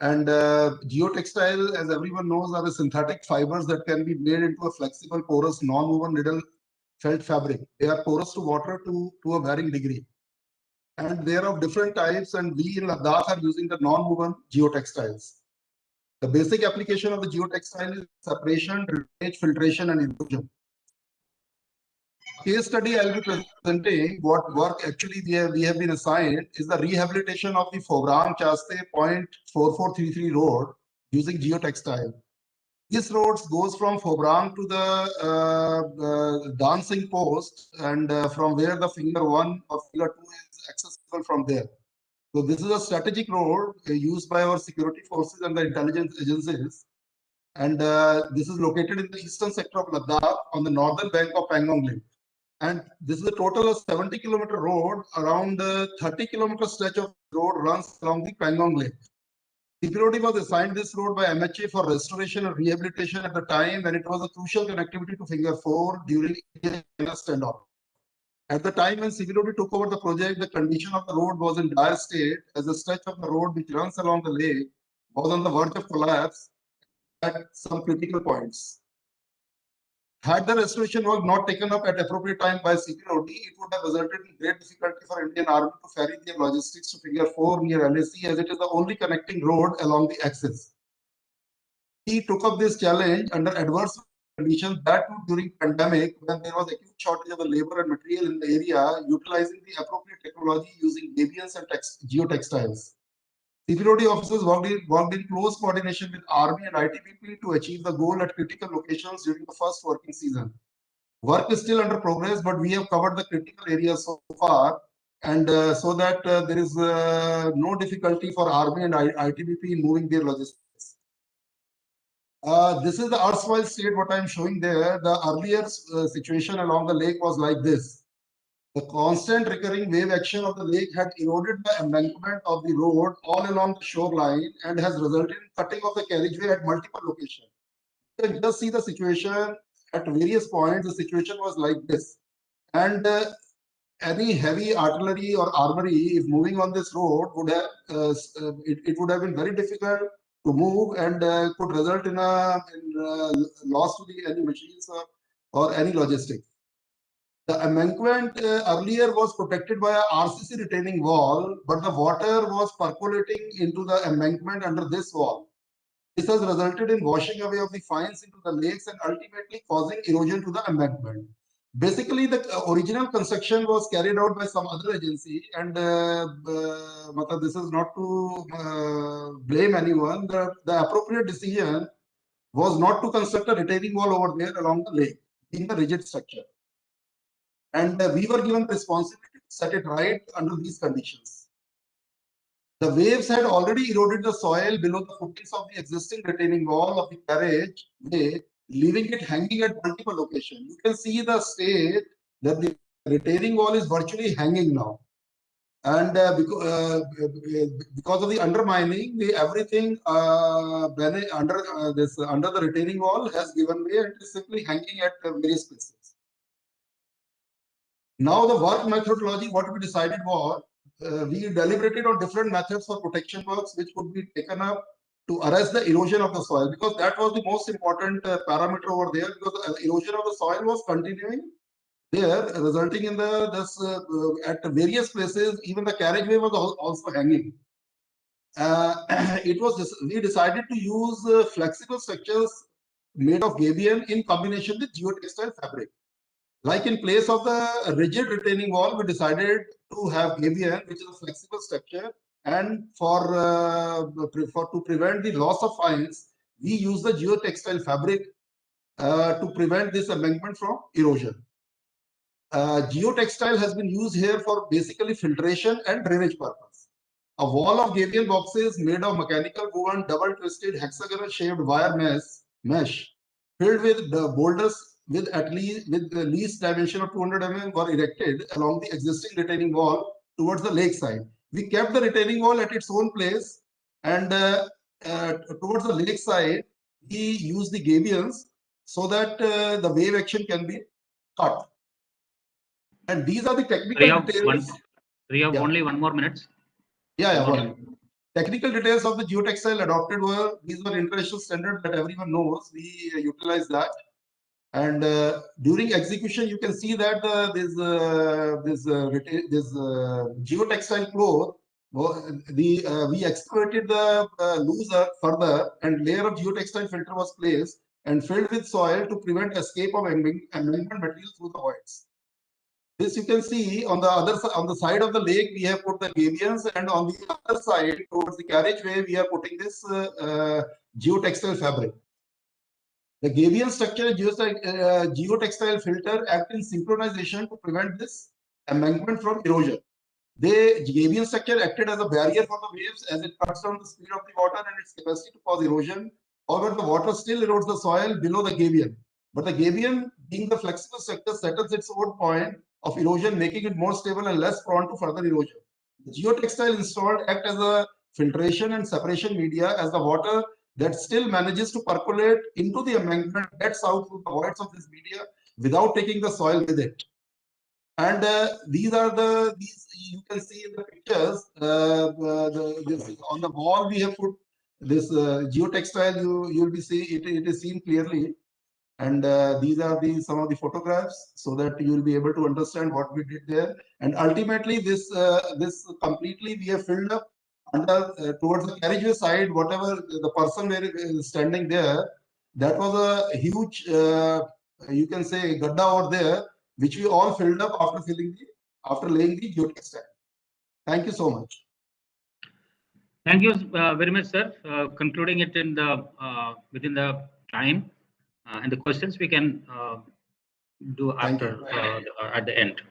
And geotextile, as everyone knows, are the synthetic fibers that can be made into a flexible, porous, non-woven needle felt fabric. They are porous to water to a varying degree. And they are of different types, and we in Ladakh are using the non-woven geotextiles. The basic application of the geotextile is separation, drainage, filtration, and erosion. Case study I'll be presenting, what work actually we have been assigned is the rehabilitation of the Fogram Chaste 0.4433 road using geotextile. This road goes from Fogram to the dancing post, and from where the finger 1 or finger 2 is accessible from there. So this is a strategic road used by our security forces and the intelligence agencies. And this is located in the eastern sector of Ladakh on the northern bank of Pangong Lake. And this is a total of 70-kilometer road. Around 30-kilometer stretch of road runs along the Pangong Lake. CPOD was assigned this road by MHA for restoration and rehabilitation at the time when it was a crucial connectivity to Finger 4 during India-China standoff. At the time when CPOD took over the project, the condition of the road was in dire state, as the stretch of the road which runs along the lake was on the verge of collapse at some critical points. Had the restoration work not taken up at appropriate time by CPOD, it would have resulted in great difficulty for Indian Army to ferry their logistics to Figure 4 near LAC, as it is the only connecting road along the axis. He took up this challenge under adverse conditions, that too during pandemic, when there was acute shortage of the labor and material in the area, utilizing the appropriate technology using gabions and geotextiles. CPOD officers worked in close coordination with Army and ITBP to achieve the goal at critical locations during the first working season. Work is still under progress, but we have covered the critical areas so far, and so that there is no difficulty for Army and ITBP in moving their logistics. This is the erstwhile state, what I am showing there. The earlier situation along the lake was like this. The constant recurring wave action of the lake had eroded the embankment of the road all along the shoreline and has resulted in cutting of the carriageway at multiple locations. You can just see the situation at various points. The situation was like this. And any heavy artillery or armory, if moving on this road, would have it would have been very difficult to move, and could result in a loss to the any machines or any logistics. The embankment earlier was protected by a RCC retaining wall, but the water was percolating into the embankment under this wall. This has resulted in washing away of the fines into the lakes and ultimately causing erosion to the embankment. Basically, the original construction was carried out by some other agency, and this is not to blame anyone. The appropriate decision was not to construct a retaining wall over there along the lake, being a rigid structure. And we were given the responsibility to set it right under these conditions. The waves had already eroded the soil below the footings of the existing retaining wall of the carriageway, leaving it hanging at multiple locations. You can see the state that the retaining wall is virtually hanging now. And because of the undermining, everything under the retaining wall has given way and is simply hanging at various places. Now the work methodology, what we decided was, we deliberated on different methods for protection works which could be taken up to arrest the erosion of the soil, because that was the most important parameter over there, because the erosion of the soil was continuing there, resulting in at various places, even the carriageway was also hanging. We decided to use flexible structures made of gabion in combination with geotextile fabric. Like in place of the rigid retaining wall, we decided to have gabion, which is a flexible structure, and to prevent the loss of fines, we use the geotextile fabric to prevent this embankment from erosion. Geotextile has been used here for basically filtration and drainage purpose. A wall of gabion boxes made of mechanical woven double-twisted hexagonal shaped wire mesh filled with the boulders with the least dimension of 200 mm were erected along the existing retaining wall towards the lake side. We kept the retaining wall at its own place, and towards the lake side, we use the gabions so that the wave action can be cut. And these are the technical details. We have only 1 more minute. Technical details of the geotextile adopted these were international standards that everyone knows. We utilize that. And during execution, you can see that this geotextile cloth, we excavated the loose earth further, and layer of geotextile filter was placed and filled with soil to prevent escape of embankment material through the voids. This you can see on the side of the lake, we have put the gabions, and on the other side towards the carriageway, we are putting this geotextile fabric. The gabion structure geotextile filter act in synchronization to prevent this embankment from erosion. The gabion structure acted as a barrier for the waves as it cuts down the speed of the water and its capacity to cause erosion. However, the water still erodes the soil below the gabion. But the gabion, being the flexible structure, settles its own point of erosion, making it more stable and less prone to further erosion. The geotextile installed act as a filtration and separation media, as the water that still manages to percolate into the embankment gets out through the voids of this media without taking the soil with it. And these you can see in the pictures. On the wall we have put this geotextile. You'll be see it is seen clearly. And these are some of the photographs, so that you will be able to understand what we did there. And ultimately, this completely we have filled up under towards the carriageway side. Whatever the person standing there, that was a huge, you can say, gadda over there, which we all filled up after laying the geotextile. Thank you so much. Thank you very much, sir. Concluding it in the within the time. And the questions we can do after at the end.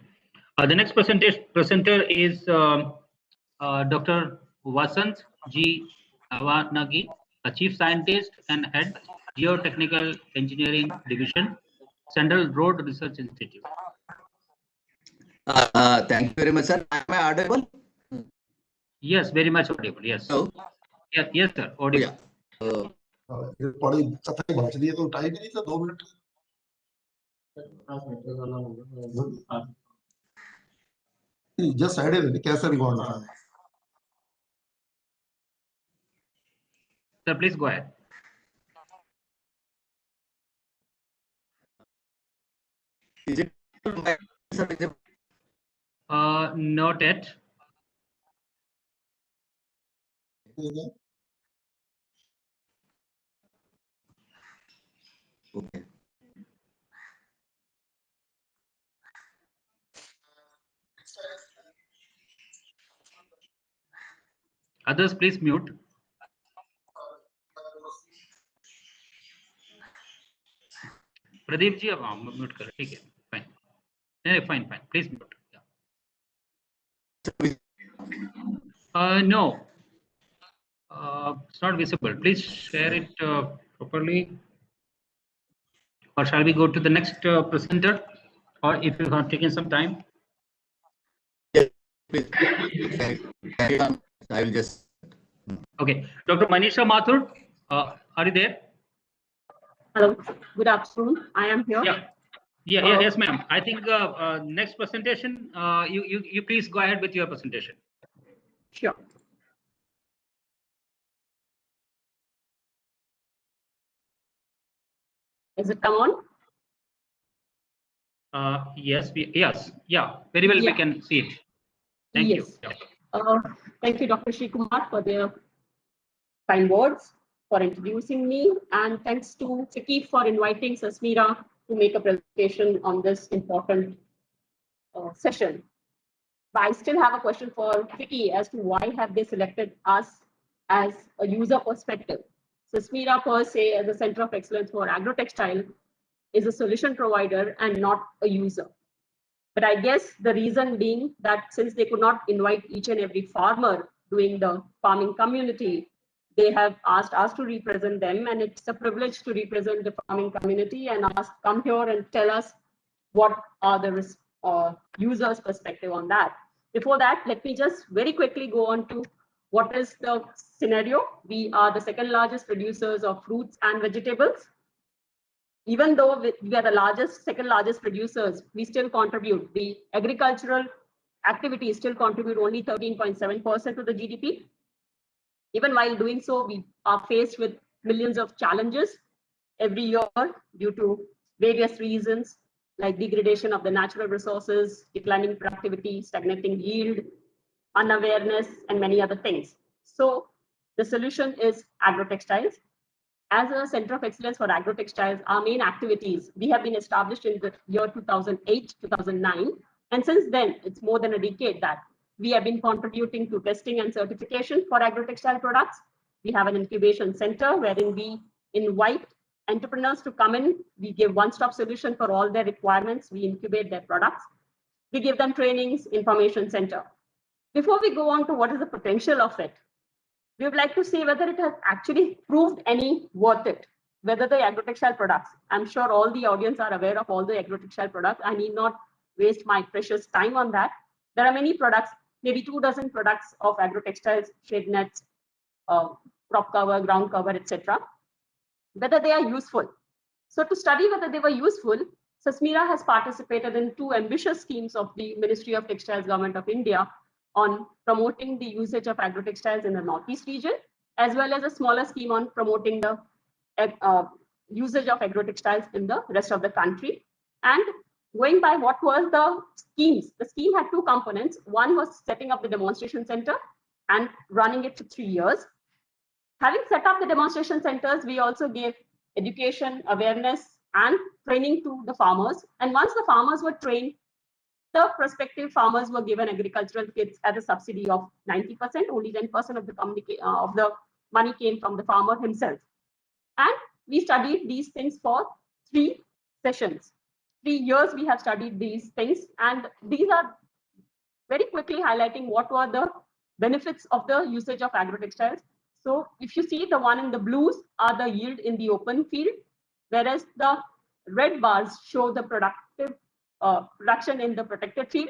The next presenter is Dr. Vasant G. Avanagi, a Chief Scientist and Head, Geotechnical Engineering Division, Central Road Research Institute. Thank you very much, sir. Am I audible? Yes, very much audible. Yes. Hello? Yes, sir. Audible. Just added it. Sir, please go ahead. Is it not yet. Okay. Others, please mute. Pradeep ji, अब mute करें, ठीक है, fine. नहीं, fine. Please mute. No. It's not visible. Please share it properly. Or shall we go to the next presenter? Or if you have taken some time? Yes, please. Carry on. I will just. Okay. Dr. Manisha Mathur, are you there? Hello. Good afternoon. I am here. Yeah. Yes, ma'am. I think next presentation, you please go ahead with your presentation. Sure. Is it come on? Yes, yeah, very well. We Yeah. can see it. Thank you. Yes. Thank you, Dr. Sri Kumar, for the kind words, for introducing me, and thanks to Vicky for inviting Sasmira to make a presentation on this important session. But I still have a question for Vicky as to why have they selected us as a user perspective. Sasmira per se, as a Center of Excellence for Agrotextile, is a solution provider and not a user. But I guess the reason being that since they could not invite each and every farmer doing the farming community, they have asked us to represent them, and it's a privilege to represent the farming community and ask, come here and tell us what are the users' perspective on that. Before that, let me just very quickly go on to what is the scenario. We are the second largest producers of fruits and vegetables. Even though we are the second largest producers, we still contribute. The agricultural activities still contribute only 13.7% to the GDP. Even while doing so, we are faced with millions of challenges every year due to various reasons like degradation of the natural resources, declining productivity, stagnating yield, unawareness, and many other things. So the solution is agrotextiles. As a Center of Excellence for Agrotextiles, our main activities, we have been established in the year 2008, 2009. And since then, it's more than a decade that we have been contributing to testing and certification for agrotextile products. We have an incubation center wherein we invite entrepreneurs to come in. We give one-stop solution for all their requirements. We incubate their products. We give them trainings, information center. Before we go on to what is the potential of it, we would like to see whether it has actually proved any worth it, whether the agrotextile products, I'm sure all the audience are aware of all the agrotextile products. I need not waste my precious time on that. There are many products, maybe 24 products of agrotextiles, shade nets, crop cover, ground cover, etc. Whether they are useful. So to study whether they were useful, Sasmira has participated in 2 ambitious schemes of the Ministry of Textiles, Government of India, on promoting the usage of agrotextiles in the Northeast region, as well as a smaller scheme on promoting the usage of agrotextiles in the rest of the country. And going by what was the schemes, the scheme had 2 components. One was setting up the demonstration center and running it for 3 years. Having set up the demonstration centers, we also gave education, awareness, and training to the farmers. And once the farmers were trained, the prospective farmers were given agricultural kits at a subsidy of 90%. Only 10% of the money came from the farmer himself. And we studied these things for 3 sessions. 3 years we have studied these things, and these are very quickly highlighting what were the benefits of the usage of agrotextiles. So if you see, the one in the blues are the yield in the open field, whereas the red bars show the production in the protected field.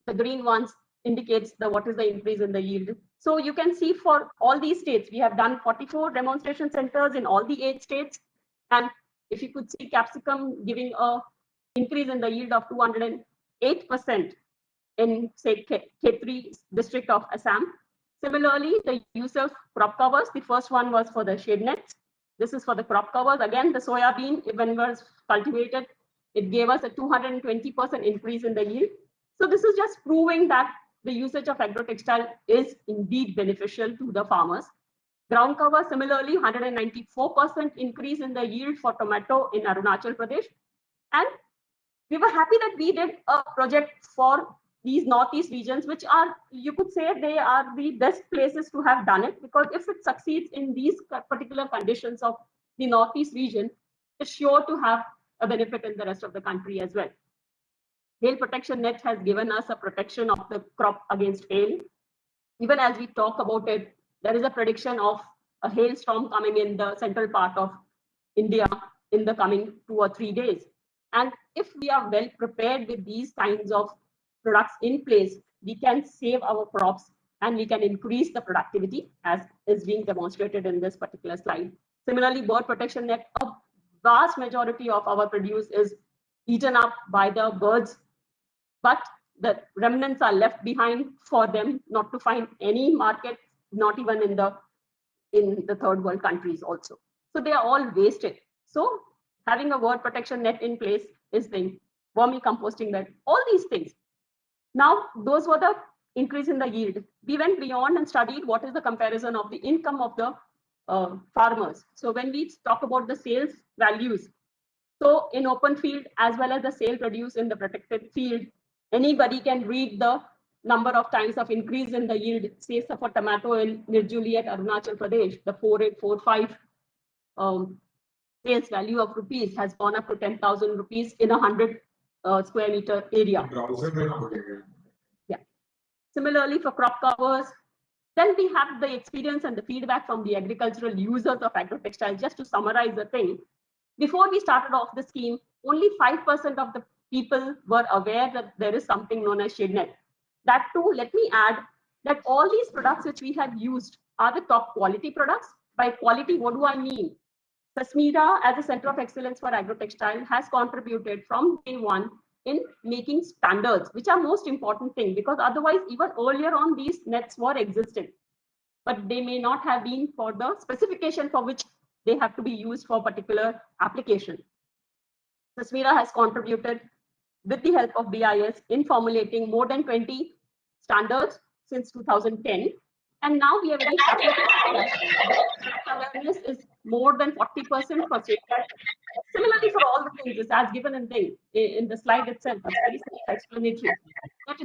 The green ones indicates what is the increase in the yield. So you can see for all these states, we have done 44 demonstration centers in all the 8 states. And if you could see capsicum giving a increase in the yield of 208% in, say, Khetri district of Assam. Similarly, the use of crop covers, the first one was for the shade nets. This is for the crop covers. Again, the soybean, when it was cultivated, it gave us a 220% increase in the yield. So this is just proving that the usage of agrotextile is indeed beneficial to the farmers. Ground cover, similarly, 194% increase in the yield for tomato in Arunachal Pradesh. And we were happy that we did a project for these Northeast regions, which are, you could say, they are the best places to have done it, because if it succeeds in these particular conditions of the Northeast region, it's sure to have a benefit in the rest of the country as well. Hail protection net has given us a protection of the crop against hail. Even as we talk about it, there is a prediction of a hailstorm coming in the central part of India in the coming 2 or 3 days. And if we are well prepared with these kinds of products in place, we can save our crops and we can increase the productivity, as is being demonstrated in this particular slide. Similarly, bird protection net, a vast majority of our produce is eaten up by the birds, but the remnants are left behind for them not to find any market, not even in the third world countries also. So they are all wasted. So having a bird protection net in place is the vermicomposting bed, all these things. Now, those were the increase in the yield. We went beyond and studied what is the comparison of the income of the farmers. So when we talk about the sales values, so in open field as well as the sale produce in the protected field, anybody can read the number of times of increase in the yield. Say for tomato in Nirjuli at Arunachal Pradesh, the 4845 sales value of rupees has gone up to 10,000 rupees in 100 square meter area. Yeah. Similarly, for crop covers, then we have the experience and the feedback from the agricultural users of agrotextiles. Just to summarize the thing, before we started off the scheme, only 5% of the people were aware that there is something known as shade net. That too, let me add that all these products which we have used are the top quality products. By quality, what do I mean? Sasmira, as a Center of Excellence for Agrotextile, has contributed from day one in making standards, which are most important thing, because otherwise, even earlier on, these nets were existing, but they may not have been for the specification for which they have to be used for particular application. Sasmira has contributed with the help of BIS in formulating more than 20 standards since 2010. And now we are very happy that awareness is more than 40% for safeguard. Similarly, for all the things, it's as given in the slide itself, it's very self-explanatory. But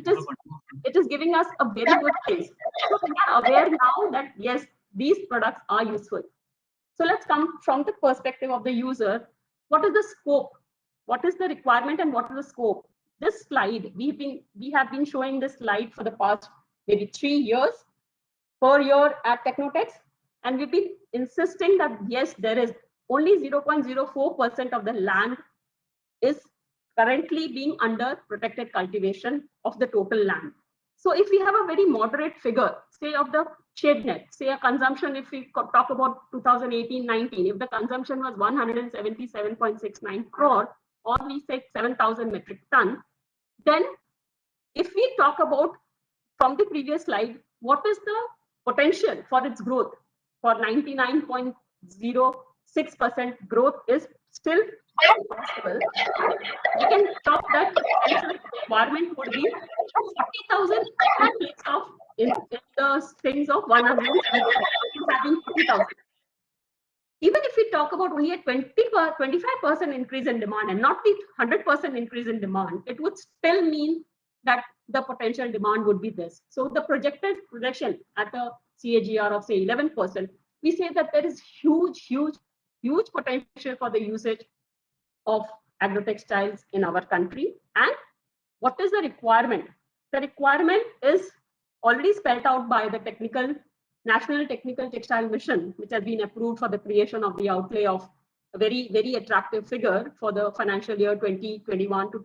it is giving us a very good thing. So we are aware now that yes, these products are useful. So let's come from the perspective of the user. What is the scope? What is the requirement and what is the scope? This slide, we have been showing this slide for the past maybe 3 years per year at Technotex, and we've been insisting that yes, there is only 0.04% of the land is currently being under protected cultivation of the total land. So if we have a very moderate figure, say of the shade net, say a consumption, if we talk about 2018-19, if the consumption was 177.69 crore, or we say 7,000 metric ton, then if we talk about from the previous slide, what is the potential for its growth? For 99.06% growth is still possible. We can talk that the potential requirement would be 40,000 in place of in the things of 140,000. Even if we talk about only a 25% increase in demand and not the 100% increase in demand, it would still mean that the potential demand would be this. So the projected projection at a CAGR of say 11%, we say that there is huge potential for the usage of agrotextiles in our country. And what is the requirement? The requirement is already spelled out by the National Technical Textile Mission, which has been approved for the creation of the outlay of a very, very attractive figure for the financial year 2021 to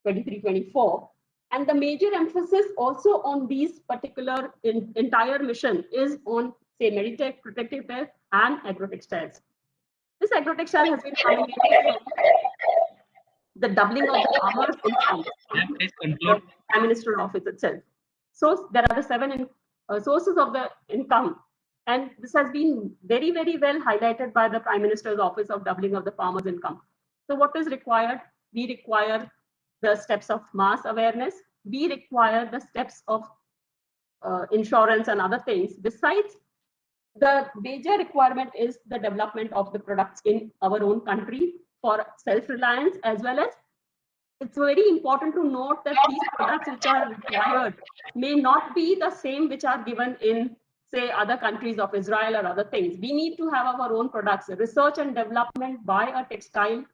2023-24. And the major emphasis also on these particular entire mission is on, say, Meditech, protective wear, and agrotextiles. This agrotextile has been coming in the doubling of the farmers' income from the Prime Minister's office itself. So there are the 7 sources of the income, and this has been very, very well highlighted by the Prime Minister's office of doubling of the farmers' income. So what is required? We require the steps of mass awareness. We require the steps of insurance and other things. Besides, the major requirement is the development of the products in our own country for self-reliance, as well as it's very important to note that these products which are required may not be the same which are given in, say, other countries of Israel or other things. We need to have our own products. Research and development by a textile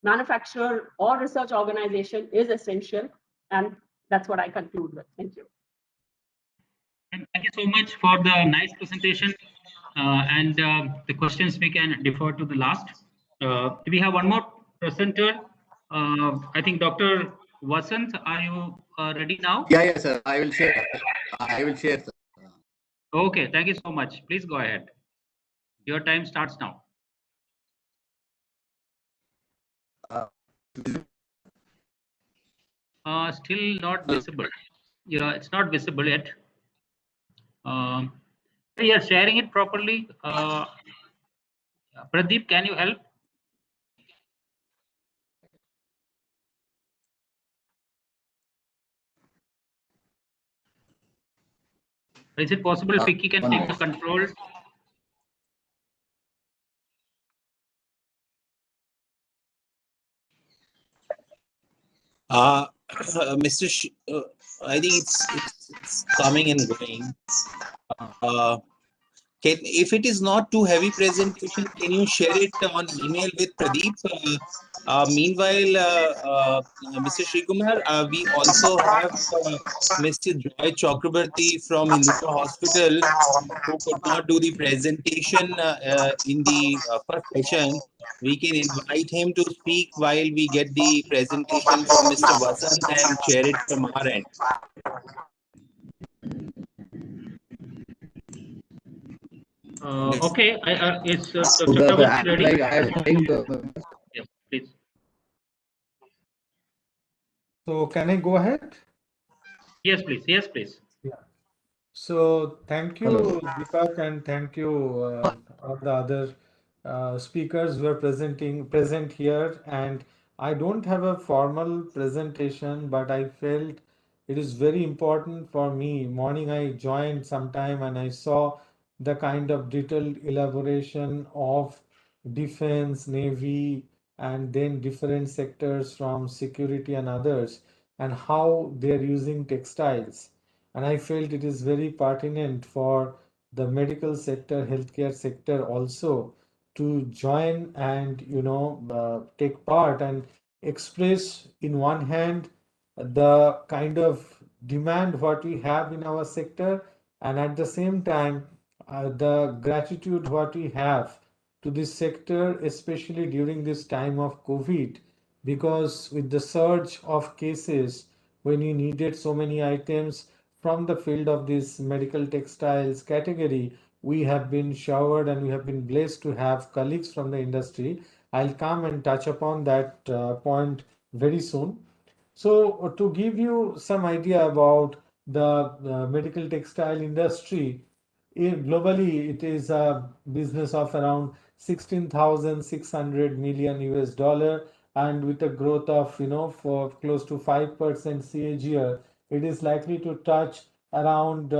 manufacturer or research organization is essential. And that's what I conclude with. Thank you. Thank you so much for the nice presentation. And the questions we can defer to the last. We have one more presenter. I think Dr. Vasant, are you ready now? Yeah, sir. I will share. Sir. Okay, thank you so much. Please go ahead. Your time starts now. Still not visible. Yeah, it's not visible yet. We are sharing it properly. Pradeep, can you help? Is it possible Vicky can take the control? Mr. I think it's coming and going. If it is not too heavy presentation, can you share it on email with Pradeep? Meanwhile, Mr. Srikumar, we also have Mr. Joy Chakrabarti from Hindutva Hospital, who could not do the presentation in the first session. We can invite him to speak while we get the presentation from Mr. Vasant and share it from our end. Okay, is Dr. Chakrabarti ready? Yeah, please. So can I go ahead? Yes, please. Yes, please. Yeah. So thank you, Deepak, and thank you all the other speakers who are present here. And I don't have a formal presentation, but I felt it is very important for me. Morning I joined sometime and I saw the kind of detailed elaboration of defense, navy, and then different sectors from security and others, and how they're using textiles. And I felt it is very pertinent for the medical sector, healthcare sector also to join and take part and express in one hand the kind of demand what we have in our sector, and at the same time the gratitude what we have to this sector, especially during this time of COVID, because with the surge of cases, when you needed so many items from the field of this medical textiles category, we have been showered and we have been blessed to have colleagues from the industry. I'll come and touch upon that point very soon. So to give you some idea about the medical textile industry, globally, it is a business of around 16,600 million US dollar, and with a growth of for close to 5% CAGR, it is likely to touch around.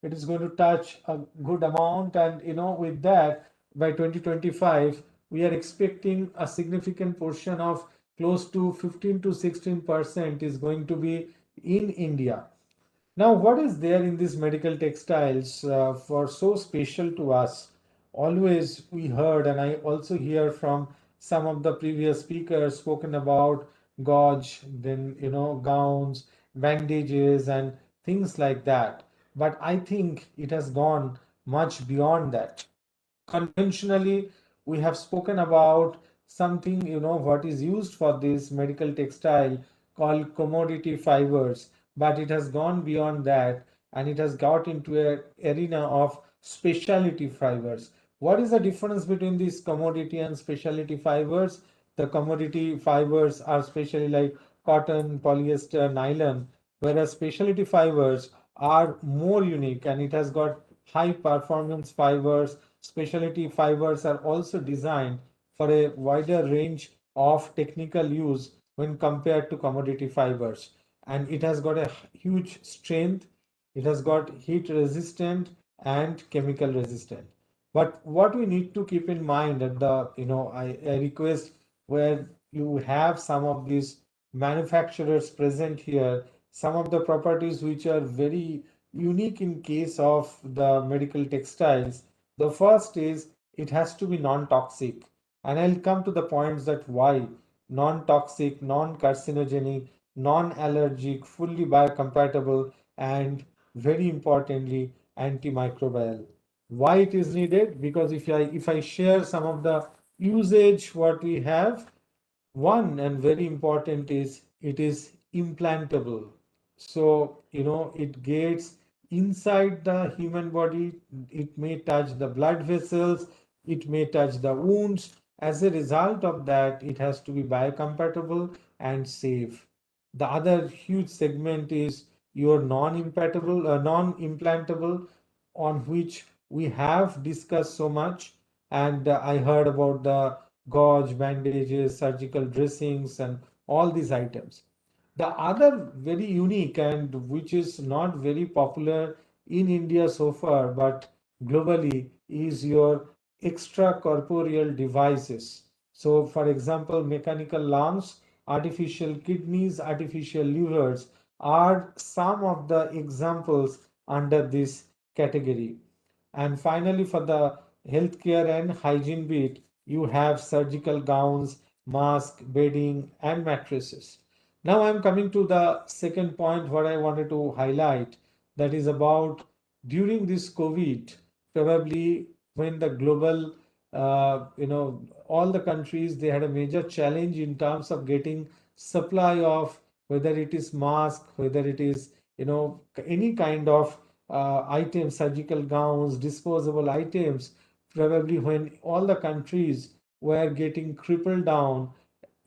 It is going to touch a good amount, and with that, by 2025, we are expecting a significant portion of close to 15 to 16% is going to be in India. Now, what is there in these medical textiles for so special to us? Always we heard, and I also hear from some of the previous speakers spoken about gauze, then gowns, bandages, and things like that. But I think it has gone much beyond that. Conventionally, we have spoken about something what is used for this medical textile called commodity fibers, but it has gone beyond that and it has got into an arena of specialty fibers. What is the difference between these commodity and specialty fibers? The commodity fibers are especially like cotton, polyester, nylon, whereas specialty fibers are more unique and it has got high performance fibers. Specialty fibers are also designed for a wider range of technical use when compared to commodity fibers. And it has got a huge strength, it has got heat resistant and chemical resistant. But what we need to keep in mind at the, I request where you have some of these manufacturers present here, some of the properties which are very unique in case of the medical textiles. The first is it has to be non-toxic. And I'll come to the points that why non-toxic, non-carcinogenic, non-allergic, fully biocompatible, and very importantly, antimicrobial. Why it is needed? Because if I share some of the usage what we have, one and very important is it is implantable. So it gets inside the human body, it may touch the blood vessels, it may touch the wounds. As a result of that, it has to be biocompatible and safe. The other huge segment is your non-implantable, on which we have discussed so much. And I heard about the gauze, bandages, surgical dressings, and all these items. The other very unique and which is not very popular in India so far, but globally, is your extracorporeal devices. So, for example, mechanical lungs, artificial kidneys, artificial livers are some of the examples under this category. And finally, for the healthcare and hygiene bit, you have surgical gowns, mask, bedding, and mattresses. Now I'm coming to the second point what I wanted to highlight, that is about during this COVID, probably when the global, all the countries, they had a major challenge in terms of getting supply of whether it is mask, whether it is, any kind of items, surgical gowns, disposable items, probably when all the countries were getting crippled down,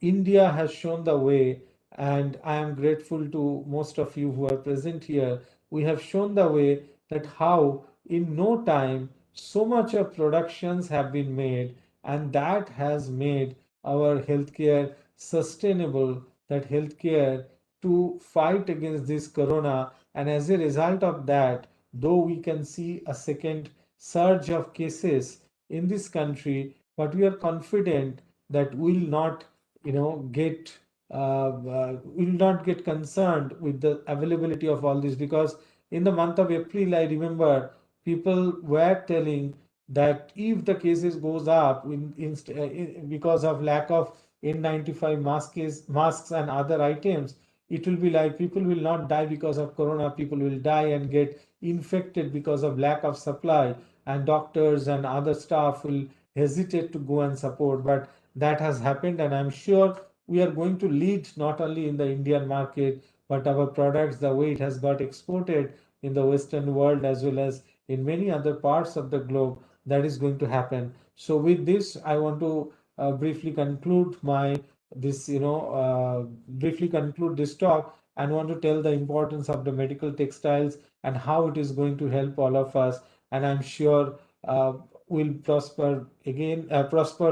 India has shown the way, and I am grateful to most of you who are present here. We have shown the way that how in no time so much of productions have been made, and that has made our healthcare sustainable, that healthcare to fight against this corona. And as a result of that, though we can see a second surge of cases in this country, but we are confident that we'll not get will not get concerned with the availability of all this, because in the month of April, I remember people were telling that if the cases goes up because of lack of N95 masks and other items, it will be like people will not die because of corona, people will die and get infected because of lack of supply, and doctors and other staff will hesitate to go and support. But that has happened, and I'm sure we are going to lead not only in the Indian market, but our products, the way it has got exported in the Western world as well as in many other parts of the globe, that is going to happen. So with this, I want to briefly conclude briefly conclude this talk, and want to tell the importance of the medical textiles and how it is going to help all of us. And I'm sure we'll prosper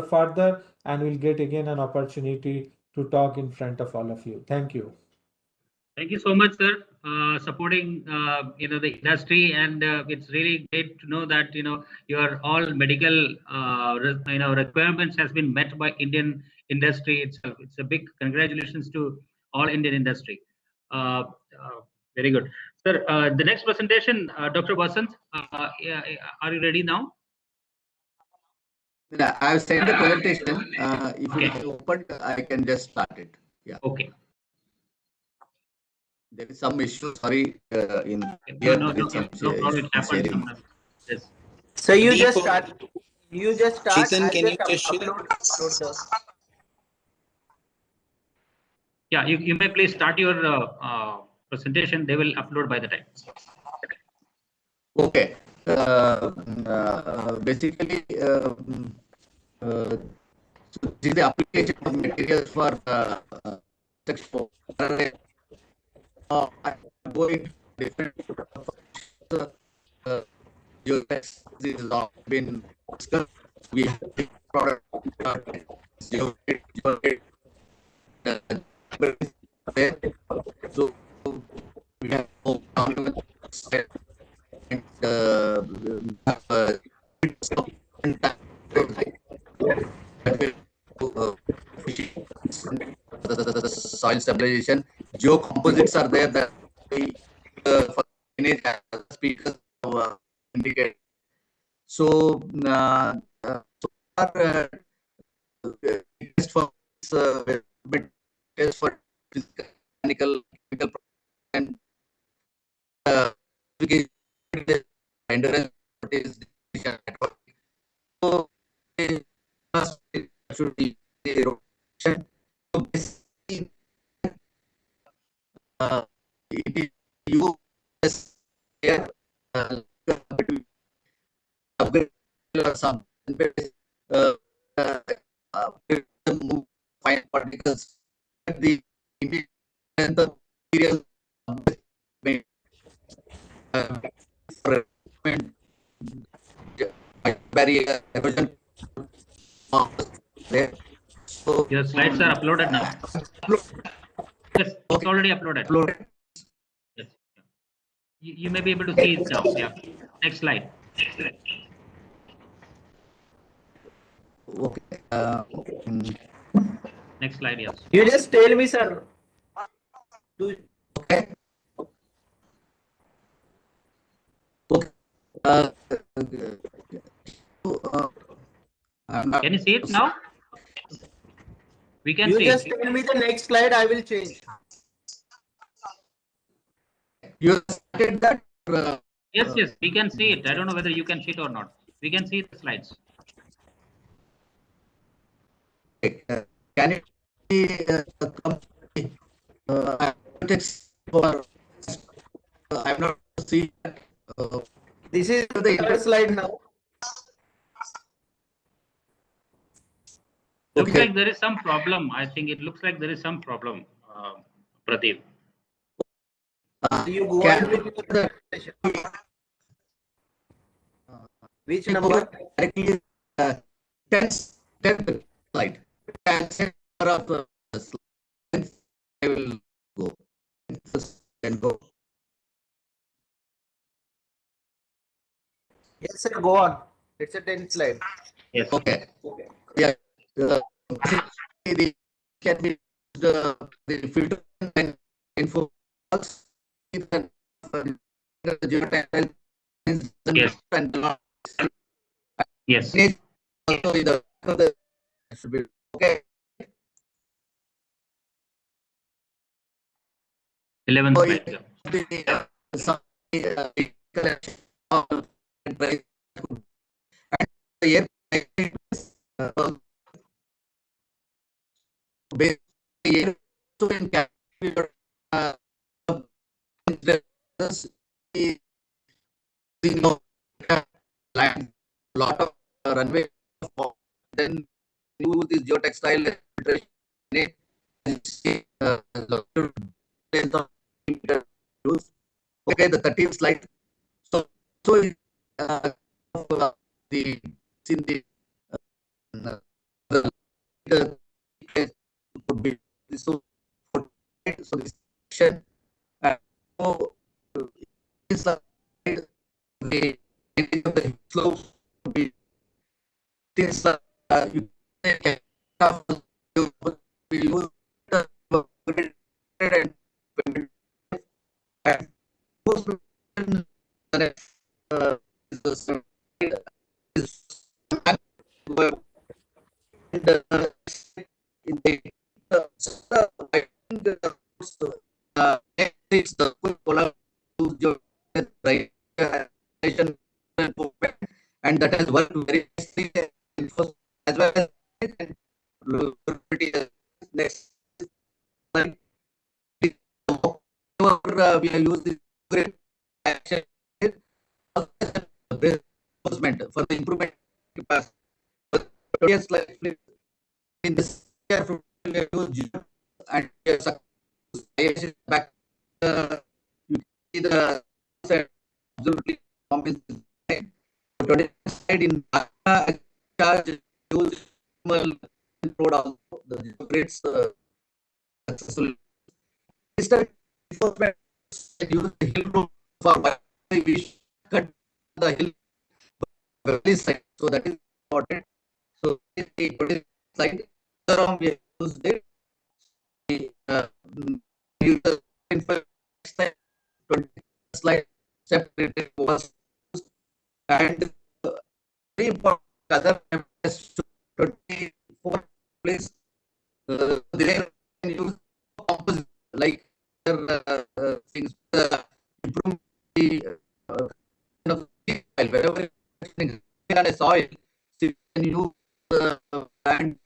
further, and we'll get again an opportunity to talk in front of all of you. Thank you. Thank you so much, sir, supporting the industry, and it's really great to know that your all medical requirements has been met by Indian industry itself. It's a big congratulations to all Indian industry. Very good, sir. The next presentation, Dr. Vasant, are you ready now? I've sent the presentation. If it is open, I can just start it. Yeah. Okay. There is some issue. Sorry, in here no problem. It happens sometimes. Yes. So you just start. Chetan, can you just upload the. Yeah, you may please start your presentation. They will upload by the time. Okay. Basically, so this is the application of materials for expo. I'm going to different this has all been discussed. We have product so we have soil stabilization. Geocomposites are there that we for speakers indicate. So, test for test for physical, mechanical, and so should be erosion. So basically, it is US here some fine particles at the and the material barrier erosion. So your slides are uploaded now. Yes, it's already uploaded. You may be able to see it now. Yeah. Next slide. Okay. Next slide, yes. You just tell me, sir. Okay. Okay. Can you see it now? We can You see just it. tell me the next slide, I will change. You started that? Yes, yes, we can see it. I don't know whether you can see it or not. We can see the slides. Can it be text for? I'm not seeing that. This is the third slide now. Looks like there is some problem. I think it looks like there is some problem, Pradeep. You go ahead with your presentation. Which number? Directly 10th slide. 10th of the slide. I will go. Then go. Yes, sir. Go on. It's a 10th slide. Yes. Okay. Yeah. The can be the filter and info box. Yes. Yes. Also in the should be okay. 11th slide. Lot of runway, then use this geotextile okay, the 13th slide. So the in the could be so this section so this slide the slopes to be this you can you use it's the polar and that has worked very nicely as well as next we have used this great action for the improvement capacity. In this year, we have used and back you see the absolutely in charge use load also the grades successful. Enforcement use the hill road for we cut the hill valley side, so that is important. So the side around we use the use the slide separated was and very important other 24 place they can use composite like things improve the wherever on a soil so you can use and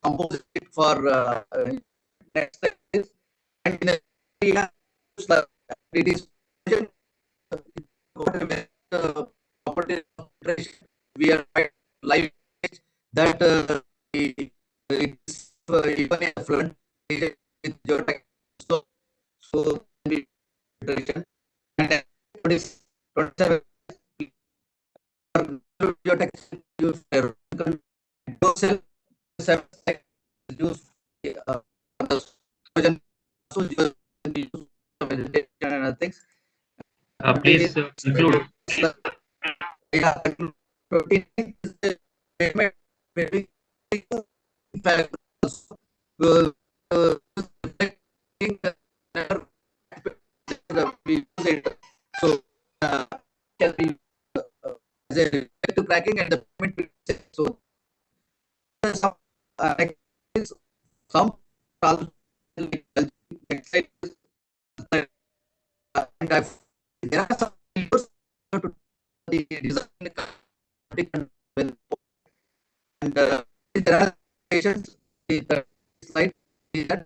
composite for next step is and in a area it is property we are live that it's even a flood with geotech so we and it is 27 geotech use use and other things Please conclude. Yeah, conclude. 29th is the payment. Will so can be as a to tracking and the payment will be set. So some like some like and there are some videos to the design and there are patients the slide is that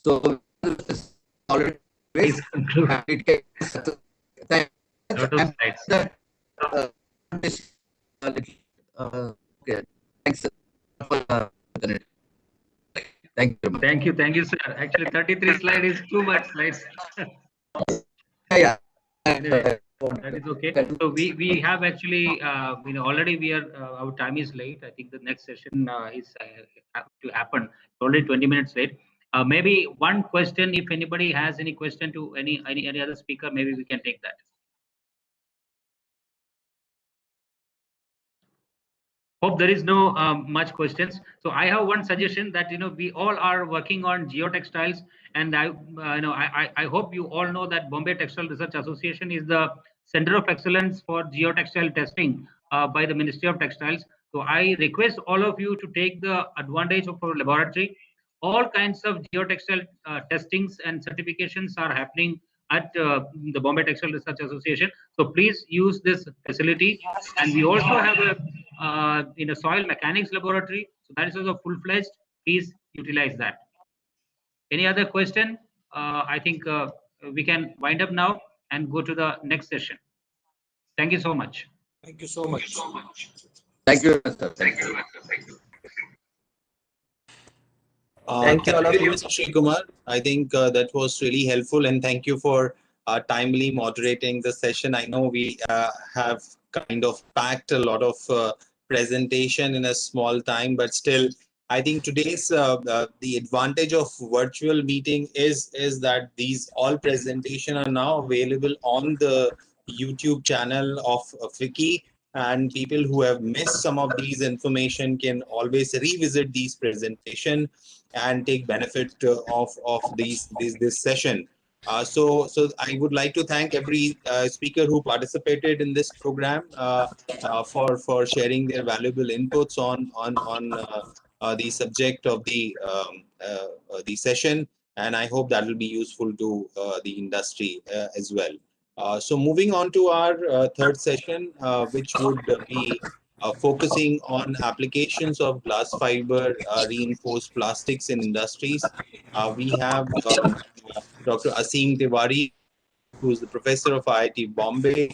so this already Please conclude. it can Lot of slides. Okay, thanks for thank you. Thank you, sir. Actually, 33 slide is too much slides. Yeah. Anyway, that is okay. So we have actually already we are our time is late. I think the next session is to happen. Already 20 minutes late. Maybe one question. If anybody has any question to any other speaker, maybe we can take that. Hope there is no much questions. So I have one suggestion that we all are working on geotextiles, and I hope you all know that Bombay Textile Research Association is the center of excellence for geotextile testing by the Ministry of Textiles. So I request all of you to take the advantage of our laboratory. All kinds of geotextile testings and certifications are happening at the Bombay Textile Research Association. So please use this facility. And we also have a in a soil mechanics laboratory. So that is also full-fledged. Please utilize that. Any other question? I think we can wind up now and go to the next session. Thank you so much. Thank you so much. Thank you, sir. Thank you. Thank you, Mr. Srikumar. I think that was really helpful, and thank you for timely moderating the session. I know we have kind of packed a lot of presentation in a small time, but still, I think today's the advantage of virtual meeting is that these all presentation are now available on the YouTube channel of FICCI, and people who have missed some of these information can always revisit these presentation and take benefit of this session. So I would like to thank every speaker who participated in this program for sharing their valuable inputs on the subject of the session, and I hope that will be useful to the industry as well. So moving on to our third session, which would be focusing on applications of glass fiber reinforced plastics in industries. We have Dr. Asim Tiwari, who is the professor of IIT Bombay.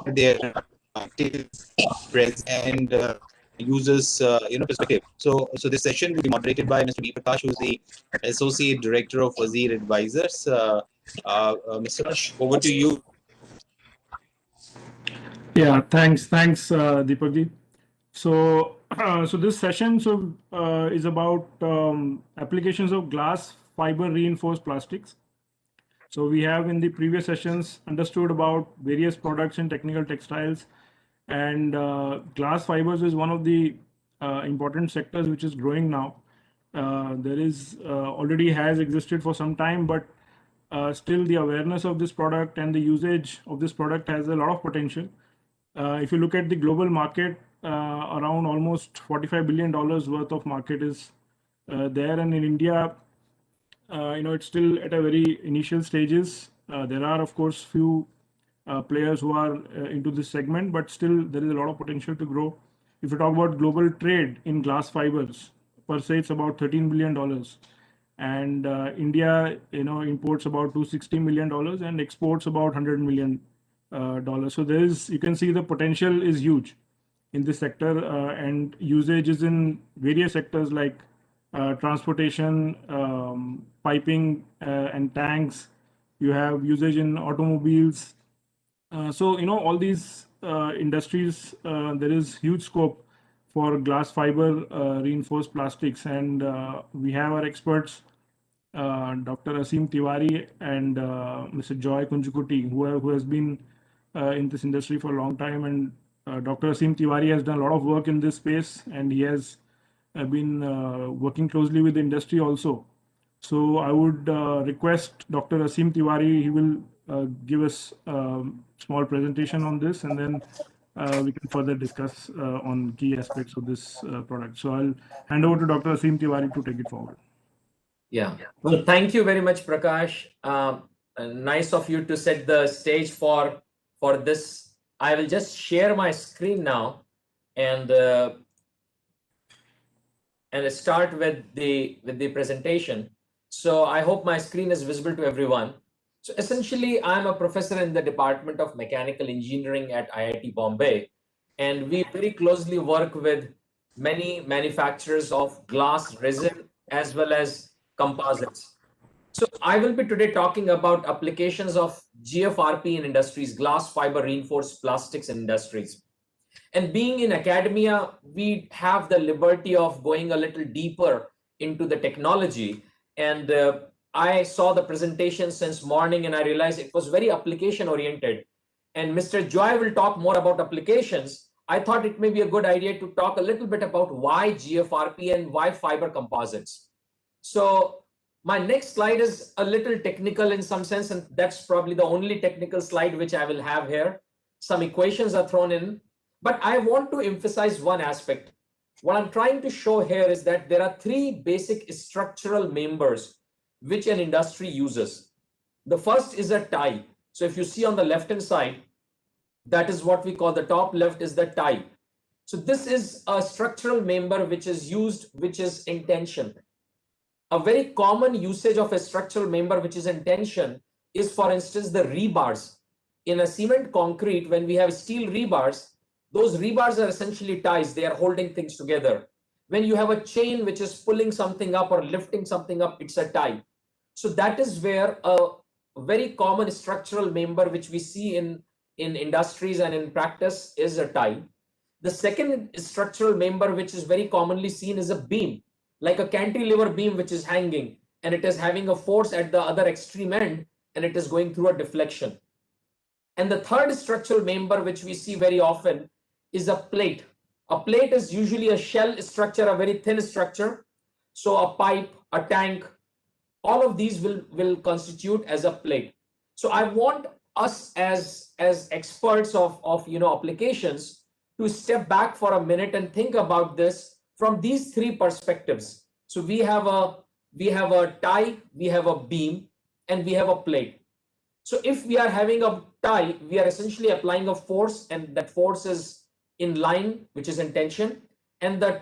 Their active presence and users perspective. So this session will be moderated by Mr. B. Prakash, who is the Associate Director of Wazir Advisors. Mr. Prakash, over to you. Yeah, thanks, Deepakji. So this session is about applications of glass fiber reinforced plastics. So we have in the previous sessions understood about various products in technical textiles, and glass fibers is one of the important sectors which is growing now. There is already has existed for some time, but still the awareness of this product and the usage of this product has a lot of potential. If you look at the global market, around almost $45 billion worth of market is there, and in India, it's still at a very initial stages. There are, of course, few players who are into this segment, but still there is a lot of potential to grow. If you talk about global trade in glass fibers, per se, it's about $13 billion. And India, imports about $260 million and exports about $100 million. So you can see the potential is huge in this sector, and usage is in various sectors like transportation, piping and tanks. You have usage in automobiles. So, all these industries, there is huge scope for glass fiber reinforced plastics. And we have our experts, Dr. Asim Tiwari and Mr. Joy Kunjukuti, who has been in this industry for a long time. And Dr. Asim Tiwari has done a lot of work in this space, and he has been working closely with the industry also. So I would request Dr. Asim Tiwari. He will give us a small presentation on this, and then we can further discuss on key aspects of this product. So I'll hand over to Dr. Asim Tiwari to take it forward. Yeah. Well, thank you very much, Prakash. Nice of you to set the stage for this. I will just share my screen now and start with the presentation. So I hope my screen is visible to everyone. So essentially, I'm a professor in the Department of Mechanical Engineering at IIT Bombay, and we very closely work with many manufacturers of glass resin as well as composites. So I will be today talking about applications of GFRP in industries, glass fiber reinforced plastics in industries. And being in academia, we have the liberty of going a little deeper into the technology. And I saw the presentation since morning and I realized it was very application oriented. And Mr. Joy will talk more about applications. I thought it may be a good idea to talk a little bit about why GFRP and why fiber composites. So my next slide is a little technical in some sense, and that's probably the only technical slide which I will have here. Some equations are thrown in, but I want to emphasize one aspect. What I'm trying to show here is that there are three basic structural members which an industry uses. The first is a tie. So if you see on the left-hand side, that is what we call the top left is the tie. So this is a structural member which is used, which is in tension. A very common usage of a structural member which is in tension is, for instance, the rebars. In a cement concrete, when we have steel rebars, those rebars are essentially ties. They are holding things together. When you have a chain which is pulling something up or lifting something up, it's a tie. So that is where a very common structural member which we see in industries and in practice is a tie. The second structural member which is very commonly seen is a beam, like a cantilever beam which is hanging, and it is having a force at the other extreme end, and it is going through a deflection. And the third structural member which we see very often is a plate. A plate is usually a shell structure, a very thin structure. So a pipe, a tank, all of these will constitute as a plate. So I want us as experts of applications to step back for a minute and think about this from these three perspectives. So we have a tie, we have a beam, and we have a plate. So if we are having a tie, we are essentially applying a force, and that force is in line, which is in tension, and that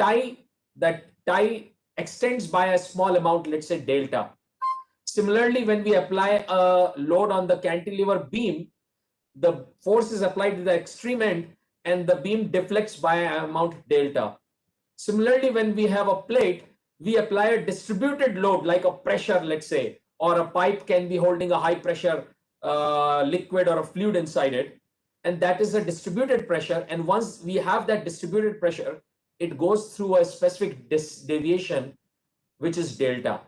tie extends by a small amount, let's say delta. Similarly, when we apply a load on the cantilever beam, the force is applied to the extreme end and the beam deflects by an amount delta. Similarly, when we have a plate, we apply a distributed load like a pressure, let's say, or a pipe can be holding a high pressure liquid or a fluid inside it. And that is a distributed pressure. And once we have that distributed pressure, it goes through a specific deviation, which is delta.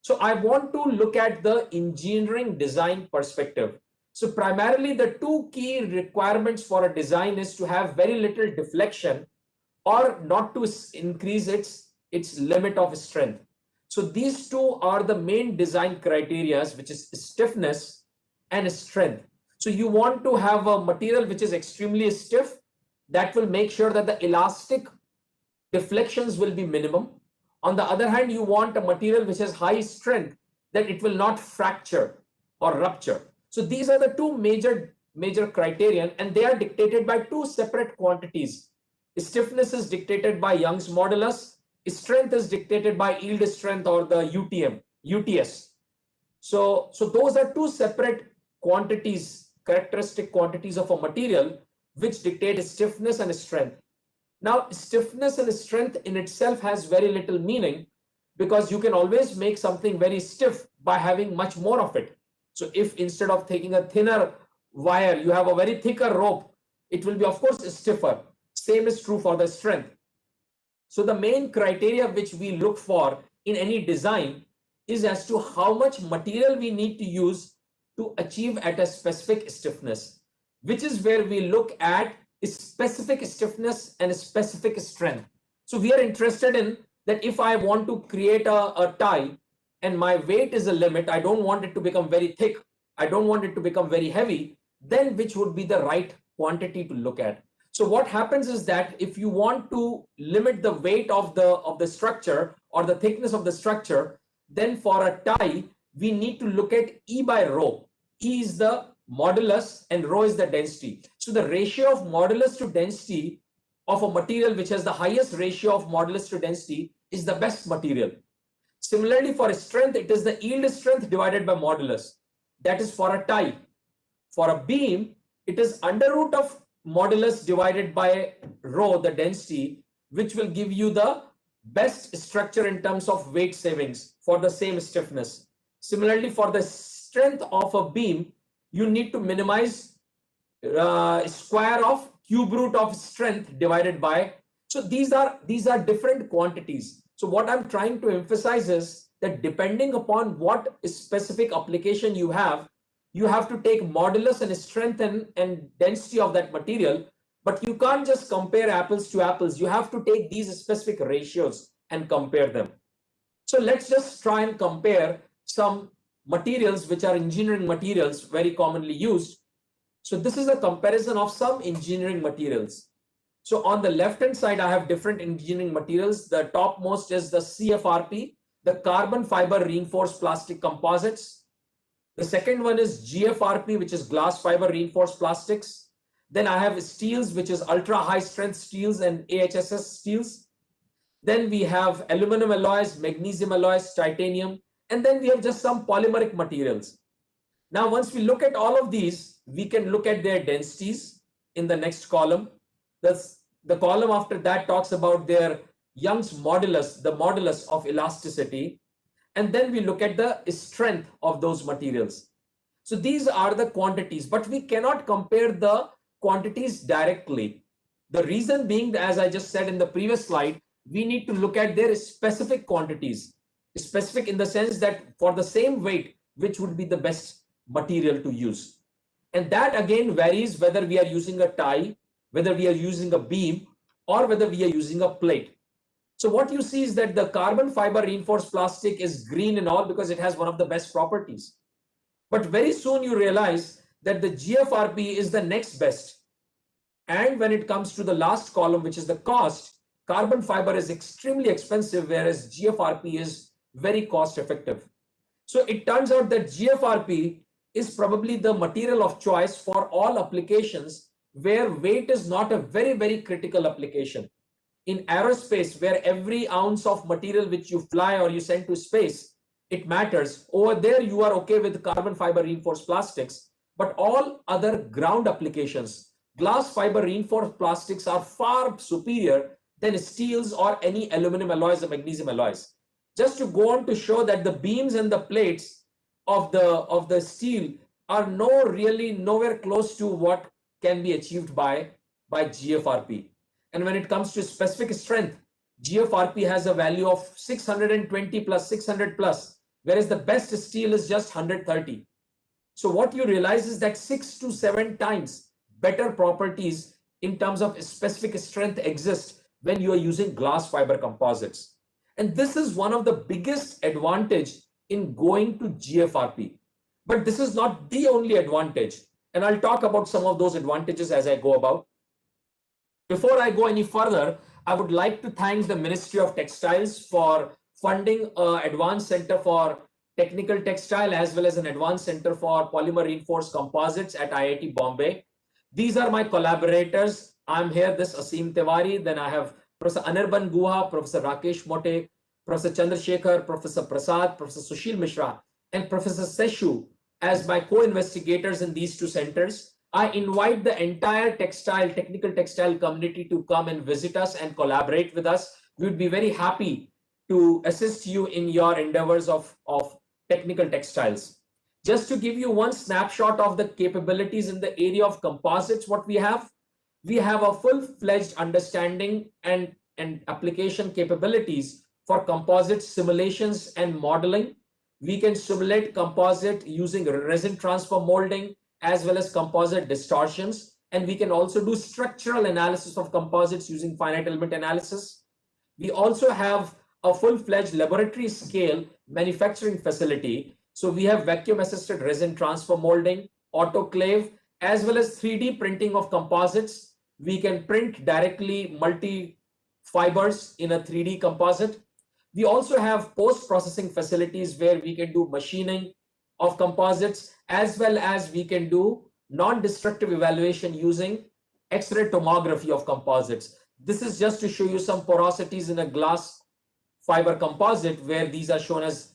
So I want to look at the engineering design perspective. So primarily the two key requirements for a design is to have very little deflection or not to increase its limit of strength. So these two are the main design criteria, which is stiffness and strength. So you want to have a material which is extremely stiff that will make sure that the elastic deflections will be minimum. On the other hand, you want a material which has high strength that it will not fracture or rupture. So these are the two major criterion, and they are dictated by two separate quantities. Stiffness is dictated by Young's modulus. Strength is dictated by yield strength or the UTS. So those are two separate quantities, characteristic quantities of a material which dictate stiffness and strength. Now, stiffness and strength in itself has very little meaning, because you can always make something very stiff by having much more of it. So if instead of taking a thinner wire, you have a very thicker rope, it will be of course stiffer. Same is true for the strength. So the main criteria which we look for in any design is as to how much material we need to use to achieve at a specific stiffness, which is where we look at specific stiffness and specific strength. So we are interested in that if I want to create a tie and my weight is a limit, I don't want it to become very thick, I don't want it to become very heavy, then which would be the right quantity to look at? So what happens is that if you want to limit the weight of the structure or the thickness of the structure, then for a tie, we need to look at E by rho. E is the modulus and rho is the density. So the ratio of modulus to density of a material which has the highest ratio of modulus to density is the best material. Similarly, for strength, it is the yield strength divided by modulus. That is for a tie. For a beam, it is under root of modulus divided by rho, the density, which will give you the best structure in terms of weight savings for the same stiffness. Similarly, for the strength of a beam, you need to minimize square of cube root of strength divided by. So these are different quantities. So what I'm trying to emphasize is that depending upon what specific application you have to take modulus and strength and density of that material, but you can't just compare apples to apples. You have to take these specific ratios and compare them. So let's just try and compare some materials which are engineering materials very commonly used. So this is a comparison of some engineering materials. So on the left hand side, I have different engineering materials. The topmost is the CFRP, the carbon fiber reinforced plastic composites. The second one is GFRP, which is glass fiber reinforced plastics. Then I have steels, which is ultra high strength steels and AHSS steels. Then we have aluminum alloys, magnesium alloys, titanium, and then we have just some polymeric materials. Now, once we look at all of these, we can look at their densities in the next column. The column after that talks about their Young's modulus, the modulus of elasticity. And then we look at the strength of those materials. So these are the quantities, but we cannot compare the quantities directly. The reason being, as I just said in the previous slide, we need to look at their specific quantities. Specific in the sense that for the same weight, which would be the best material to use. And that again varies whether we are using a tie, whether we are using a beam, or whether we are using a plate. So what you see is that the carbon fiber reinforced plastic is green and all because it has one of the best properties. But very soon you realize that the GFRP is the next best. And when it comes to the last column, which is the cost, carbon fiber is extremely expensive, whereas GFRP is very cost effective. So it turns out that GFRP is probably the material of choice for all applications where weight is not a very, very critical application. In aerospace, where every ounce of material which you fly or you send to space, it matters. Over there, you are okay with carbon fiber reinforced plastics, but all other ground applications, glass fiber reinforced plastics are far superior than steels or any aluminum alloys or magnesium alloys. Just to go on to show that the beams and the plates of the steel are nowhere close to what can be achieved by GFRP. And when it comes to specific strength, GFRP has a value of 620 plus 600 plus, whereas the best steel is just 130. So what you realize is that 6 to 7 times better properties in terms of specific strength exist when you are using glass fiber composites. And this is one of the biggest advantage in going to GFRP. But this is not the only advantage. And I'll talk about some of those advantages as I go about. Before I go any further, I would like to thank the Ministry of Textiles for funding an advanced center for technical textile as well as an advanced center for polymer reinforced composites at IIT Bombay. These are my collaborators. I'm here, this Asim Tiwari. Then I have Professor Anirban Guha, Professor Rakesh Mote, Professor Chandrasekhar, Professor Prasad, Professor Sushil Mishra, and Professor Seshu as my co-investigators in these two centers. I invite the entire technical textile community to come and visit us and collaborate with us. We would be very happy to assist you in your endeavors of technical textiles. Just to give you one snapshot of the capabilities in the area of composites, what we have a full-fledged understanding and application capabilities for composite simulations and modeling. We can simulate composite using resin transfer molding as well as composite distortions. And we can also do structural analysis of composites using finite element analysis. We also have a full-fledged laboratory scale manufacturing facility. So we have vacuum assisted resin transfer molding, autoclave, as well as 3D printing of composites. We can print directly multi fibers in a 3D composite. We also have post-processing facilities where we can do machining of composites, as well as we can do non-destructive evaluation using X-ray tomography of composites. This is just to show you some porosities in a glass fiber composite where these are shown as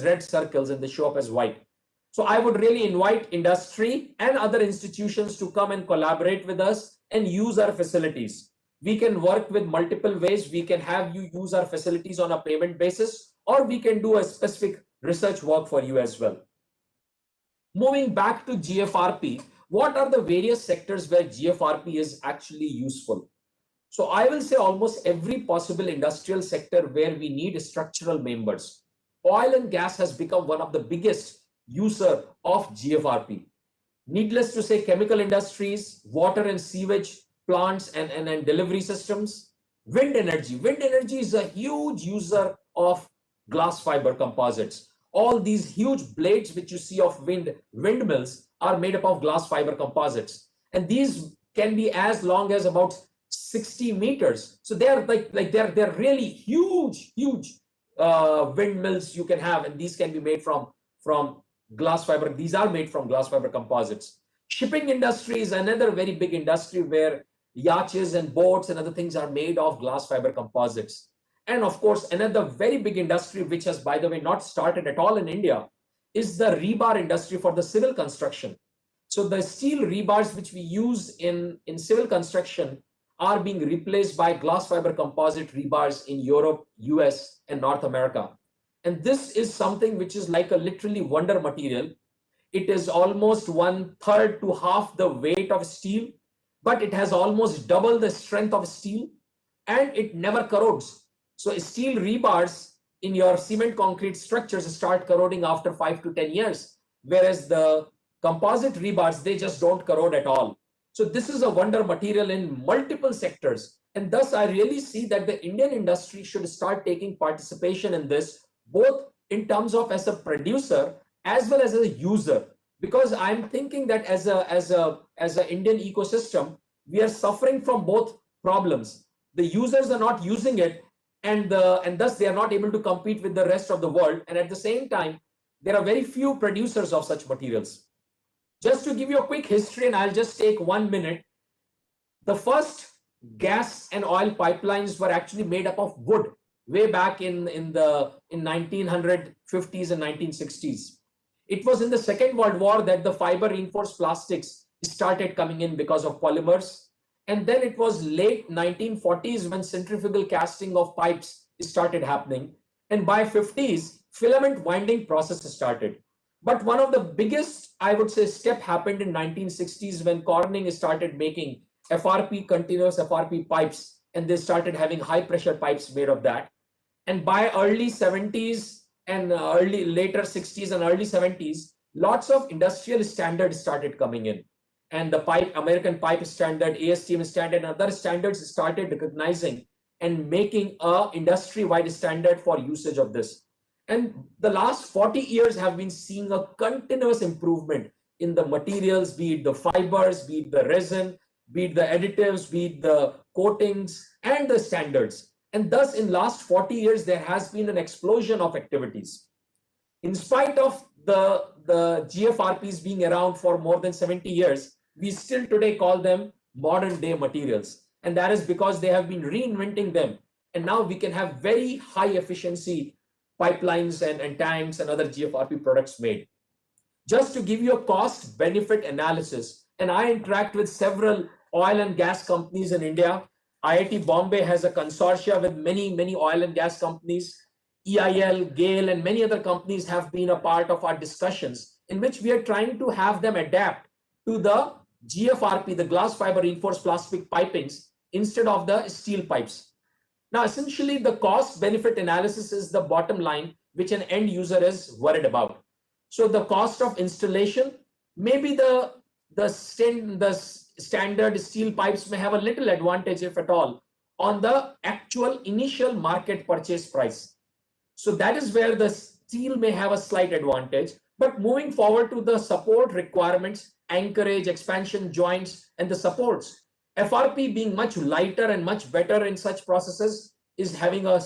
red circles and they show up as white. So I would really invite industry and other institutions to come and collaborate with us and use our facilities. We can work with multiple ways. We can have you use our facilities on a payment basis, or we can do a specific research work for you as well. Moving back to GFRP, what are the various sectors where GFRP is actually useful? So I will say almost every possible industrial sector where we need structural members. Oil and gas has become one of the biggest user of GFRP. Needless to say, chemical industries, water and sewage plants and delivery systems, wind energy. Wind energy is a huge user of glass fiber composites. All these huge blades which you see of windmills are made up of glass fiber composites. And these can be as long as about 60 meters. So they're they're really huge windmills you can have, and these can be made from glass fiber. These are made from glass fiber composites. Shipping industry is another very big industry where yachts and boats and other things are made of glass fiber composites. And of course, another very big industry, which has, by the way, not started at all in India, is the rebar industry for the civil construction. So the steel rebars which we use in civil construction are being replaced by glass fiber composite rebars in Europe, US, and North America. And this is something which is like a literally wonder material. It is almost 1/3 to half the weight of steel, but it has almost double the strength of steel, and it never corrodes. So steel rebars in your cement concrete structures start corroding after 5 to 10 years, whereas the composite rebars, they just don't corrode at all. So this is a wonder material in multiple sectors. And thus I really see that the Indian industry should start taking participation in this, both in terms of as a producer as well as a user. Because I'm thinking that as a Indian ecosystem, we are suffering from both problems. The users are not using it, and thus they are not able to compete with the rest of the world. And at the same time, there are very few producers of such materials. Just to give you a quick history, and I'll just take 1 minute. The first gas and oil pipelines were actually made up of wood way back in 1950s and 1960s. It was in the Second World War that the fiber reinforced plastics started coming in because of polymers. And then it was late 1940s when centrifugal casting of pipes started happening. And by 50s, filament winding process started. But one of the biggest, I would say, step happened in 1960s when Corning started making FRP, continuous FRP pipes, and they started having high pressure pipes made of that. And by early 70s and later 60s and early 70s, lots of industrial standards started coming in. And the American pipe standard, ASTM standard, and other standards started recognizing and making a industry-wide standard for usage of this. And the last 40 years have been seeing a continuous improvement in the materials, be it the fibers, be it the resin, be it the additives, be it the coatings, and the standards. And thus, in last 40 years, there has been an explosion of activities. In spite of the GFRPs being around for more than 70 years, we still today call them modern day materials. And that is because they have been reinventing them. And now we can have very high efficiency pipelines and tanks and other GFRP products made. Just to give you a cost benefit analysis, and I interact with several oil and gas companies in India. IIT Bombay has a consortia with many oil and gas companies. EIL, GAIL, and many other companies have been a part of our discussions in which we are trying to have them adapt to the GFRP, the glass fiber reinforced plastic pipings, instead of the steel pipes. Now, essentially, the cost benefit analysis is the bottom line which an end user is worried about. So the cost of installation, maybe the standard steel pipes may have a little advantage, if at all, on the actual initial market purchase price. So that is where the steel may have a slight advantage. But moving forward to the support requirements, anchorage, expansion joints, and the supports, FRP being much lighter and much better in such processes is having a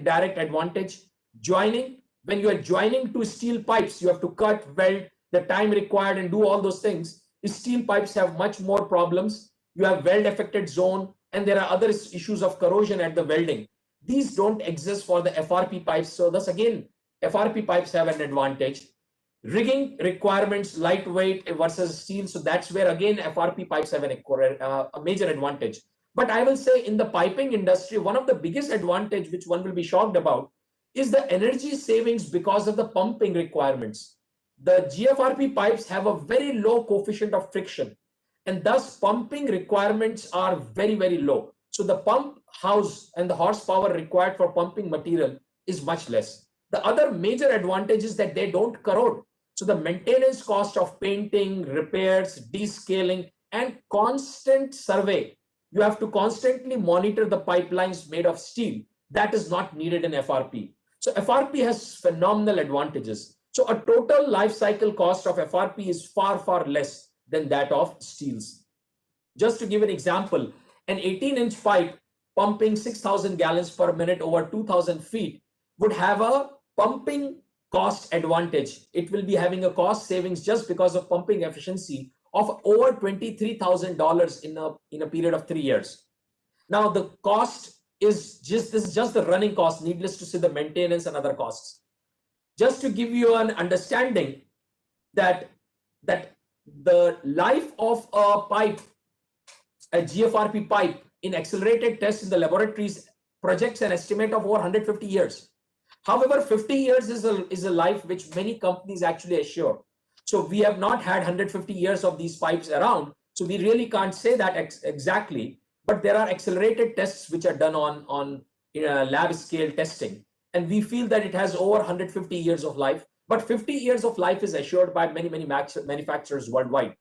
direct advantage. Joining, when you are joining two steel pipes, you have to cut, weld, the time required and do all those things. Steel pipes have much more problems. You have weld affected zone, and there are other issues of corrosion at the welding. These don't exist for the FRP pipes. So thus again, FRP pipes have an advantage. Rigging requirements, lightweight versus steel. So that's where again, FRP pipes have a major advantage. But I will say in the piping industry, one of the biggest advantage, which one will be shocked about, is the energy savings because of the pumping requirements. The GFRP pipes have a very low coefficient of friction, and thus pumping requirements are very, very low. So the pump house and the horsepower required for pumping material is much less. The other major advantage is that they don't corrode. So the maintenance cost of painting, repairs, descaling, and constant survey, you have to constantly monitor the pipelines made of steel. That is not needed in FRP. So FRP has phenomenal advantages. So a total life cycle cost of FRP is far, far less than that of steels. Just to give an example, an 18-inch pipe pumping 6,000 gallons per minute over 2,000 feet would have a pumping cost advantage. It will be having a cost savings just because of pumping efficiency of over $23,000 in a period of 3 years. Now the cost is this is just the running cost, needless to say the maintenance and other costs. Just to give you an understanding that the life of a pipe, a GFRP pipe in accelerated tests in the laboratories projects an estimate of over 150 years. However, 50 years is a life which many companies actually assure. So we have not had 150 years of these pipes around. So we really can't say that exactly, but there are accelerated tests which are done on lab scale testing. And we feel that it has over 150 years of life, but 50 years of life is assured by many, many manufacturers worldwide.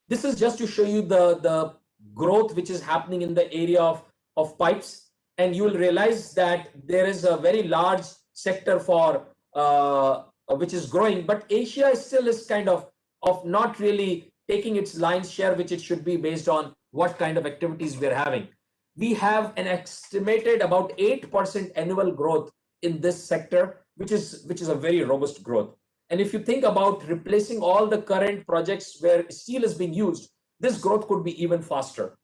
This is just to show you the growth which is happening in the area of pipes. And you will realize that there is a very large sector for which is growing, but Asia still is kind of not really taking its lion's share, which it should be based on what kind of activities we're having. We have an estimated about 8% annual growth in this sector, which is a very robust growth. And if you think about replacing all the current projects where steel is being used, this growth could be even faster.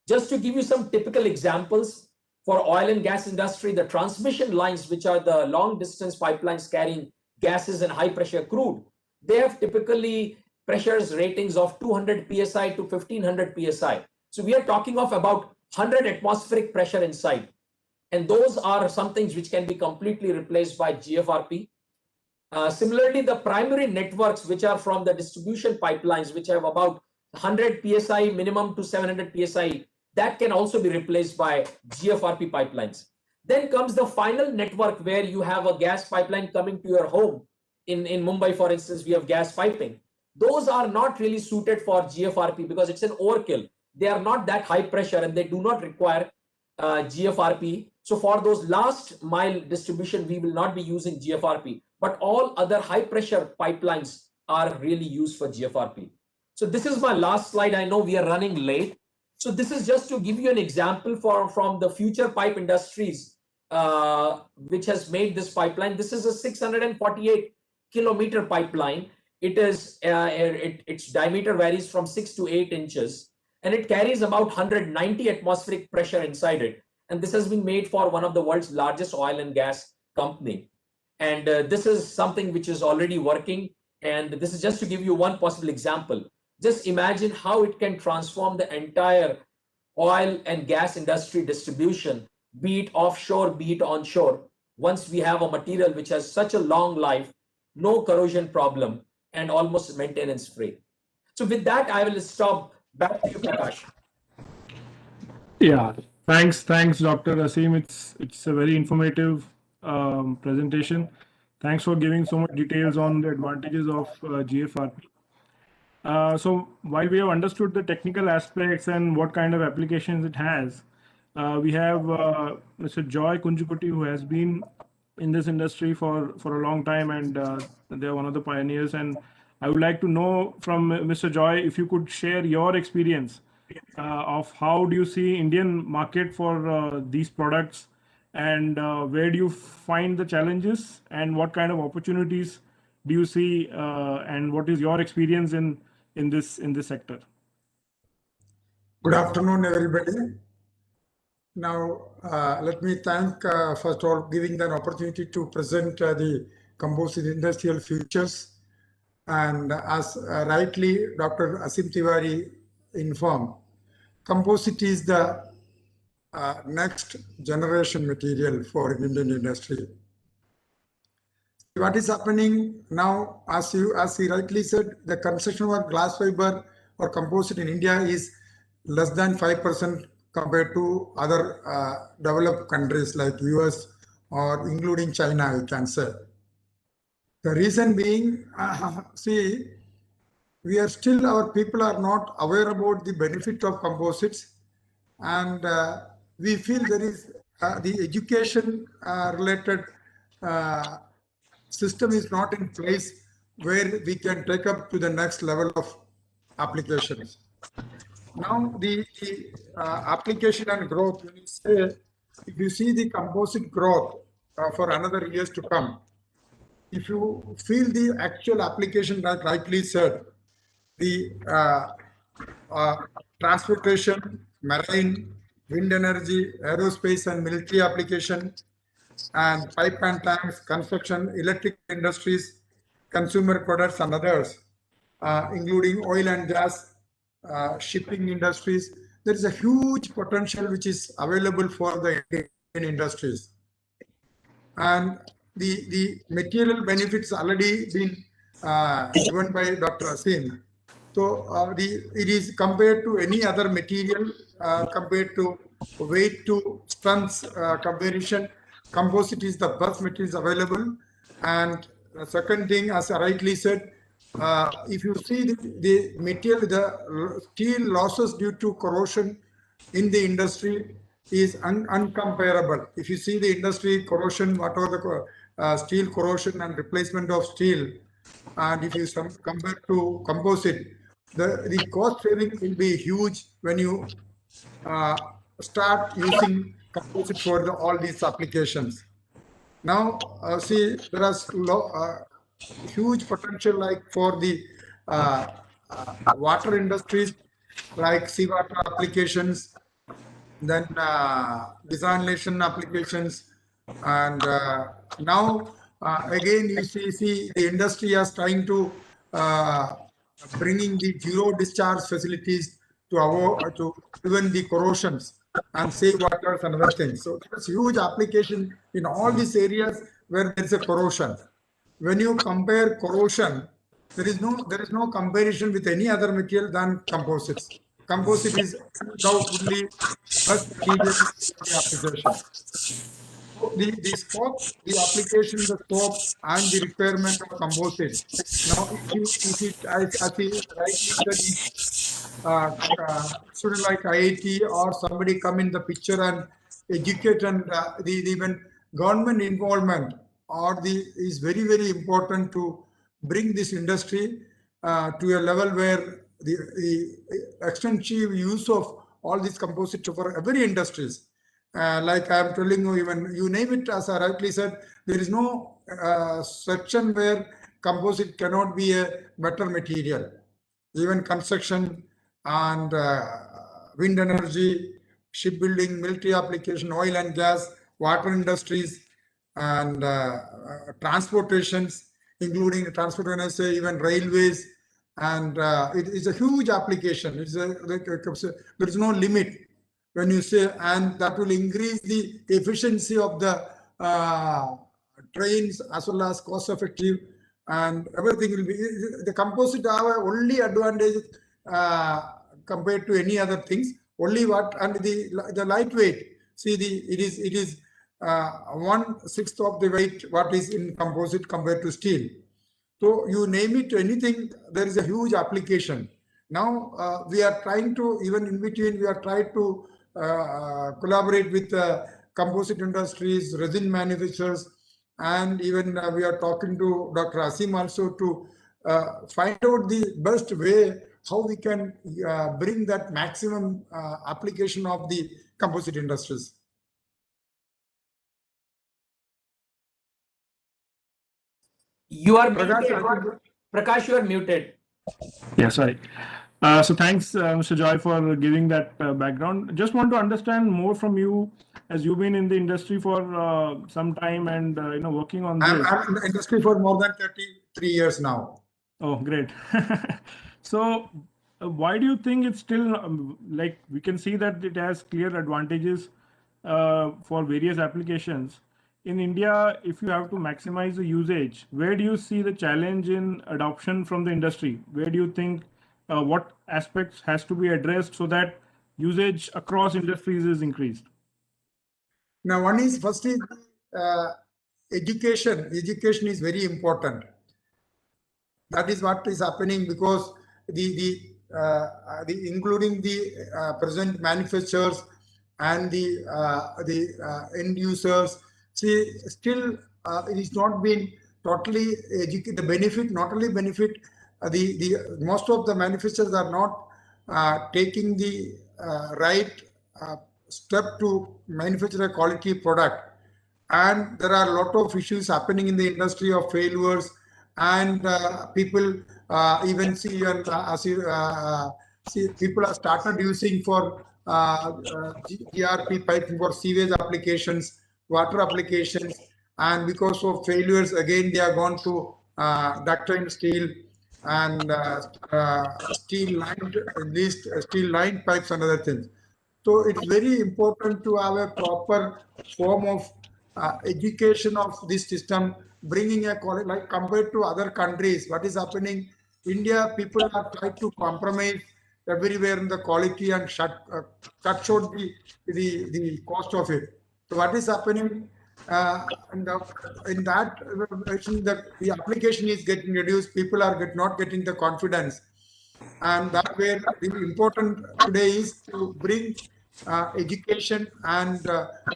Just to give you some typical examples, for oil and gas industry, the transmission lines, which are the long distance pipelines carrying gases and high pressure crude, they have typically pressures ratings of 200 psi to 1500 psi. So we are talking of about 100 atmospheric pressure inside. And those are some things which can be completely replaced by GFRP. Similarly, the primary networks, which are from the distribution pipelines, which have about 100 psi minimum to 700 psi, that can also be replaced by GFRP pipelines. Then comes the final network where you have a gas pipeline coming to your home. In Mumbai, for instance, we have gas piping. Those are not really suited for GFRP because it's an overkill. They are not that high pressure and they do not require GFRP. So for those last mile distribution, we will not be using GFRP, but all other high pressure pipelines are really used for GFRP. So this is my last slide. I know we are running late. So this is just to give you an example from the future pipe industries, which has made this pipeline. This is a 648 kilometer pipeline. It is its diameter varies from 6 to 8 inches, and it carries about 190 atmospheric pressure inside it. And this has been made for one of the world's largest oil and gas company. And this is something which is already working. And this is just to give you one possible example. Just imagine how it can transform the entire oil and gas industry distribution, be it offshore, be it onshore. once we have a material which has such a long life, no corrosion problem, and almost maintenance free. So with that, I will stop. Back to you, Prakash. Yeah, thanks, Dr. Asim. It's a very informative presentation. Thanks for giving so much details on the advantages of GFRP. So while we have understood the technical aspects and what kind of applications it has, we have Mr. Joy Kunjukuti, who has been in this industry for a long time, and they are one of the pioneers. And I would like to know from Mr. Joy if you could share your experience of how do you see Indian market for these products, and where do you find the challenges, and what kind of opportunities do you see, and what is your experience in this sector? Good afternoon, everybody. Now, let me thank, first of all, giving an opportunity to present the composite industrial futures. And as rightly Dr. Asim Tiwari informed, composite is the next generation material for Indian industry. What is happening now, as he rightly said, the consumption of glass fiber or composite in India is less than 5% compared to other developed countries like US or including China, you can say. The reason being, see, we are still, our people are not aware about the benefit of composites, and we feel there is the education related system is not in place where we can take up to the next level of applications. Now the application and growth, when you say, if you see the composite growth for another years to come, if you feel the actual application that rightly said, the transportation, marine, wind energy, aerospace and military application, and pipe and tanks, construction, electric industries, consumer products and others, including oil and gas, shipping industries. There is a huge potential which is available for the Indian industries. And the material benefits already been given by Dr. Asim. So it is compared to any other material, compared to weight to strength comparison, composite is the best materials available. And the second thing, as I rightly said, if you see the material, the steel losses due to corrosion in the industry is uncomparable. If you see the industry corrosion, whatever the steel corrosion and replacement of steel, and if you compare to composite, the cost saving will be huge when you start using composite for all these applications. Now, see, there is huge potential like for the water industries, like seawater applications, then desalination applications, and now again you see the industry is trying to bringing the zero discharge facilities to prevent the corrosions and save waters and other things. So there's huge application in all these areas where there is a corrosion. When you compare corrosion, there is no comparison with any other material than composites. Composite is undoubtedly best material for the application. So the scope, the application, the scope, and the requirement of composite. Now, if it as he rightly said, student like IIT or somebody come in the picture and educate, and the even government involvement is very important to bring this industry to a level where the extensive use of all these composites for every industries. Like I am telling you, even you name it, as I rightly said, there is no section where composite cannot be a better material. Even construction and wind energy, shipbuilding, military application, oil and gas, water industries, and transportations, including transport, when I say even railways, and it is a huge application. There is no limit when you say, and that will increase the efficiency of the trains as well as cost effective, and everything will be, the composite have only advantage compared to any other things, only what, and the lightweight, see it is 1/6 of the weight what is in composite compared to steel. So you name it, anything, there is a huge application. Now we are trying to, even in between, we are trying to collaborate with composite industries, resin manufacturers, and even we are talking to Dr. Asim also to find out the best way how we can bring that maximum application of the composite industries. You are muted. Prakash, you are muted. Yeah, sorry. So thanks, Mr. Joy, for giving that background. Just want to understand more from you, as you've been in the industry for some time and working on this. I'm in the industry for more than 33 years now. Oh, great. So why do you think it's still like we can see that it has clear advantages for various applications? In India, if you have to maximize the usage, where do you see the challenge in adoption from the industry? Where do you think what aspects has to be addressed so that usage across industries is increased? Now, first is education. Education is very important. That is what is happening, because the including the present manufacturers and the end users, see, still it is not been totally educated. The benefit, not only benefit, the most of the manufacturers are not taking the right step to manufacture a quality product, and there are a lot of issues happening in the industry of failures, and people even see, and see, people have started using for GRP piping for sewage applications, water applications, and because of failures, again they are gone to ductile steel and steel lined, at least steel lined pipes and other things. So it's very important to have a proper form of education of this system, bringing a quality, like compared to other countries, what is happening, India, people are trying to compromise everywhere in the quality and cut short the cost of it. So what is happening in that the application is getting reduced, people are not getting the confidence. And that where the important today is to bring education and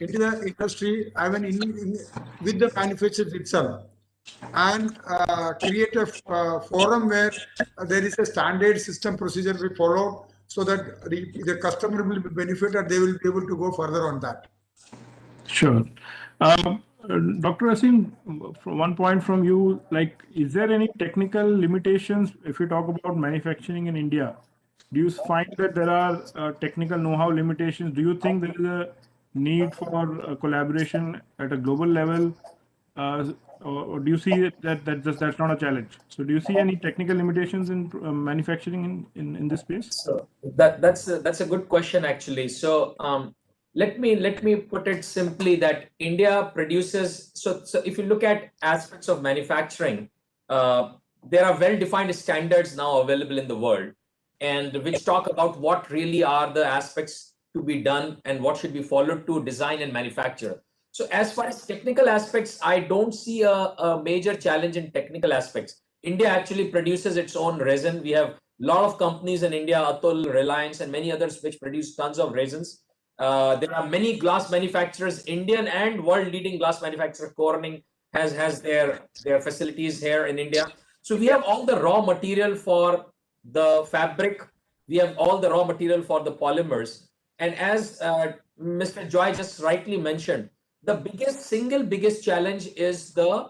into the industry, I mean with the manufacturers itself, and create a forum where there is a standard system procedure we follow, so that the customer will be benefited, they will be able to go further on that. Sure. Dr. Asim, from one point from you, like, is there any technical limitations if you talk about manufacturing in India? Do you find that there are technical know-how limitations? Do you think there is a need for collaboration at a global level? Or do you see that's not a challenge? So do you see any technical limitations in manufacturing in this space? So that's a good question, actually. So let me put it simply that India produces, so if you look at aspects of manufacturing, there are well-defined standards now available in the world, and which talk about what really are the aspects to be done and what should be followed to design and manufacture. So as far as technical aspects, I don't see a major challenge in technical aspects. India actually produces its own resin. We have a lot of companies in India, Atul, Reliance, and many others, which produce tons of resins. There are many glass manufacturers, Indian and world-leading glass manufacturer. Corning has their facilities here in India. So we have all the raw material for the fabric. We have all the raw material for the polymers. And as Mr. Joy just rightly mentioned, the single biggest challenge is the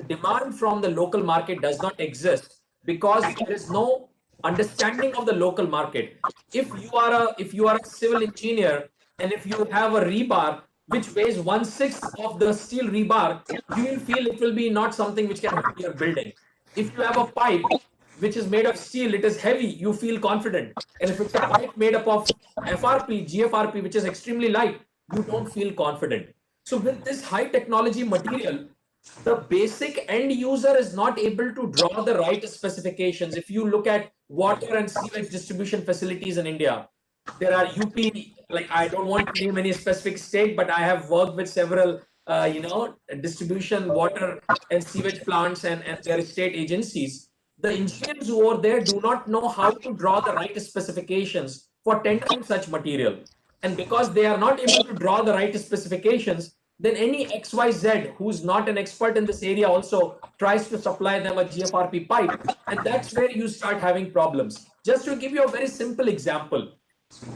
demand from the local market does not exist, because there is no understanding of the local market. If you are a civil engineer, and if you have a rebar which weighs 1/6 of the steel rebar, you will feel it will be not something which can hold your building. If you have a pipe which is made of steel, it is heavy, you feel confident. And if it's a pipe made up of FRP, GFRP, which is extremely light, you don't feel confident. So with this high technology material, the basic end user is not able to draw the right specifications. If you look at water and sewage distribution facilities in India, there are UP, like I don't want to name any specific state, but I have worked with several, distribution water and sewage plants and their state agencies. The engineers over there do not know how to draw the right specifications for tendering such material. And because they are not able to draw the right specifications, then any XYZ who's not an expert in this area also tries to supply them a GFRP pipe. And that's where you start having problems. Just to give you a very simple example,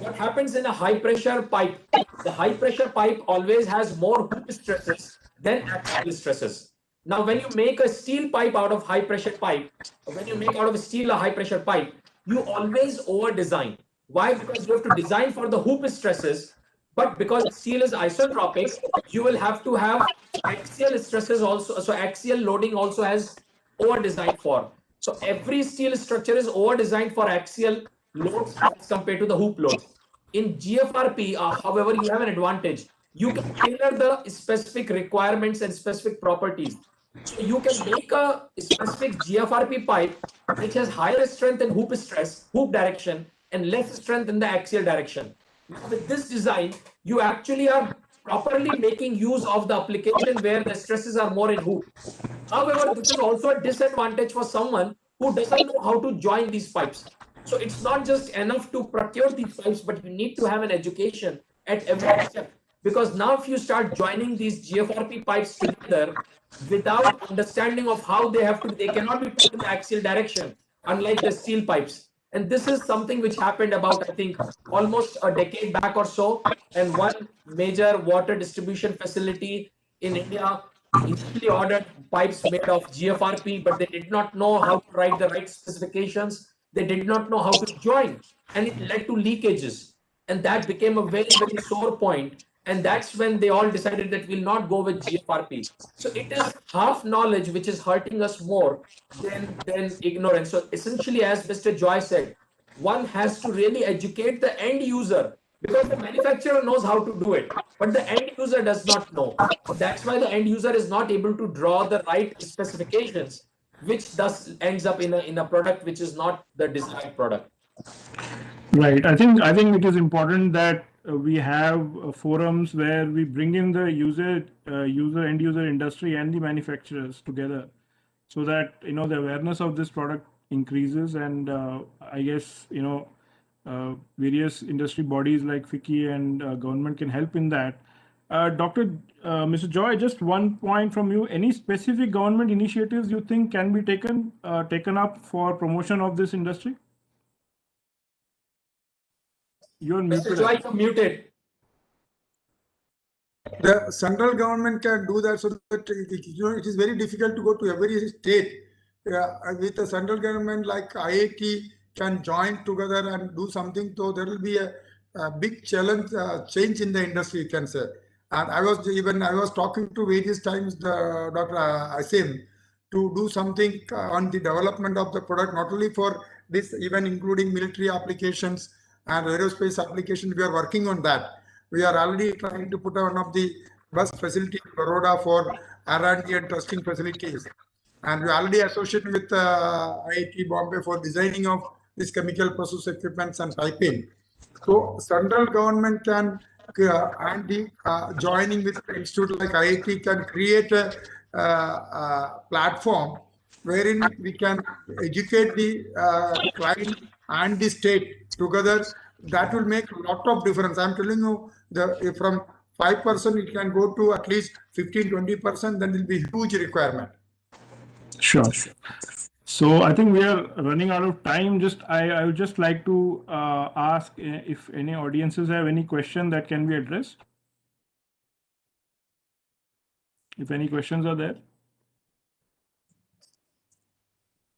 what happens in a high pressure pipe? The high pressure pipe always has more hoop stresses than axial stresses. Now, when you make a steel pipe out of high pressure pipe, when you make out of steel a high pressure pipe, you always over design. Why? Because you have to design for the hoop stresses, but because steel is isotropic, you will have to have axial stresses also. So axial loading also has over designed for. So every steel structure is over designed for axial loads as compared to the hoop loads. In GFRP, however, you have an advantage. You can tailor the specific requirements and specific properties. So you can make a specific GFRP pipe which has higher strength in hoop stress, hoop direction, and less strength in the axial direction. Now, with this design, you actually are properly making use of the application where the stresses are more in hoop. However, this is also a disadvantage for someone who doesn't know how to join these pipes. So it's not just enough to procure these pipes, but you need to have an education at every step. Because now if you start joining these GFRP pipes together without understanding of how they cannot be put in the axial direction, unlike the steel pipes. And this is something which happened about, I think, almost a decade back or so. And one major water distribution facility in India initially ordered pipes made of GFRP, but they did not know how to write the right specifications. They did not know how to join, and it led to leakages. And that became a very, very sore point. And that's when they all decided that we'll not go with GFRP. So it is half knowledge which is hurting us more than ignorance. So essentially, as Mr. Joy said, one has to really educate the end user, because the manufacturer knows how to do it, but the end user does not know. That's why the end user is not able to draw the right specifications, which thus ends up in a product which is not the desired product. Right. I think it is important that we have forums where we bring in the end user industry and the manufacturers together, so that the awareness of this product increases, and I guess various industry bodies like FICCI and government can help in that. Mr. Joy, just one point from you. Any specific government initiatives you think can be taken up for promotion of this industry? You're muted. Mr. Joy, you're muted. The central government can do that, so that it is very difficult to go to every state. With the central government, like IIT can join together and do something, so there will be a big challenge, change in the industry, you can say. And I was talking to various times Dr. Asim to do something on the development of the product, not only for this, even including military applications and aerospace applications. We are working on that. We are already trying to put one of the best facility in Baroda for R&D and testing facilities. And we already associated with IIT Bombay for designing of these chemical process equipments and piping. So central government can joining with the institute like IIT can create a platform wherein we can educate the client and the state together. That will make a lot of difference. I'm telling you, from 5% it can go to at least 15-20%. Then will be huge requirement. Sure. So I think we are running out of time. I would just like to ask if any audiences have any question that can be addressed. If any questions are there.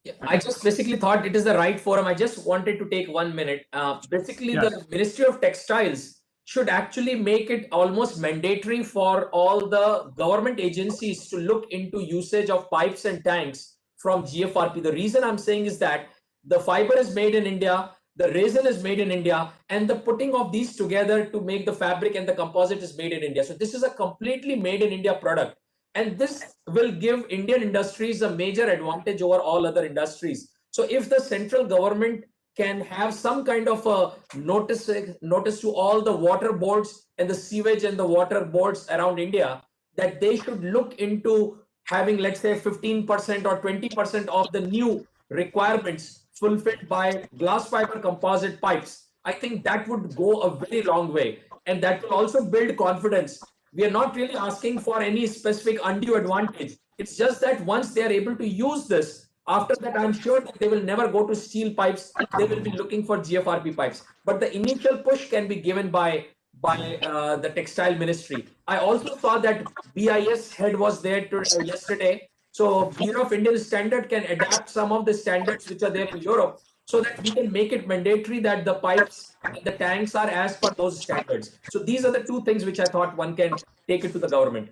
Yeah, I just basically thought it is the right forum. I just wanted to take 1 minute. Basically, Yes. the Ministry of Textiles should actually make it almost mandatory for all the government agencies to look into usage of pipes and tanks from GFRP. The reason I'm saying is that the fiber is made in India. the resin is made in India, and the putting of these together to make the fabric and the composite is made in India. So this is a completely made in India product. And this will give Indian industries a major advantage over all other industries. So if the central government can have some kind of a notice to all the water boards and the sewage and the water boards around India, that they should look into having, let's say, 15% or 20% of the new requirements fulfilled by glass fiber composite pipes, I think that would go a very long way. And that will also build confidence. We are not really asking for any specific undue advantage. It's just that once they are able to use this, after that, I'm sure that they will never go to steel pipes. They will be looking for GFRP pipes. But the initial push can be given by the textile ministry. I also saw that BIS head was there yesterday. So Bureau of Indian Standard can adapt some of the standards which are there in Europe, so that we can make it mandatory that the pipes and the tanks are as per those standards. So these are the two things which I thought one can take it to the government.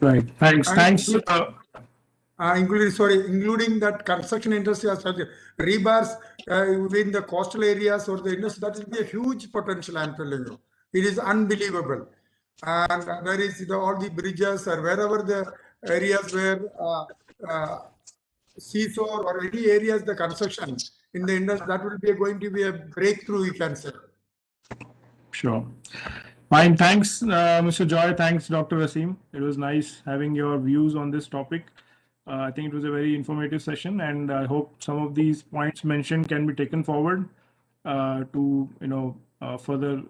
Right. Thanks. Thanks. Including that construction industry as such, rebars within the coastal areas or the industry, that will be a huge potential, I'm telling you. It is unbelievable. And there is all the bridges or wherever the areas where seashore or any areas, the construction in the industry, that will be going to be a breakthrough, you can say. Sure. Fine. Thanks, Mr. Joy. Thanks, Dr. Asim. It was nice having your views on this topic. I think it was a very informative session, and I hope some of these points mentioned can be taken forward to further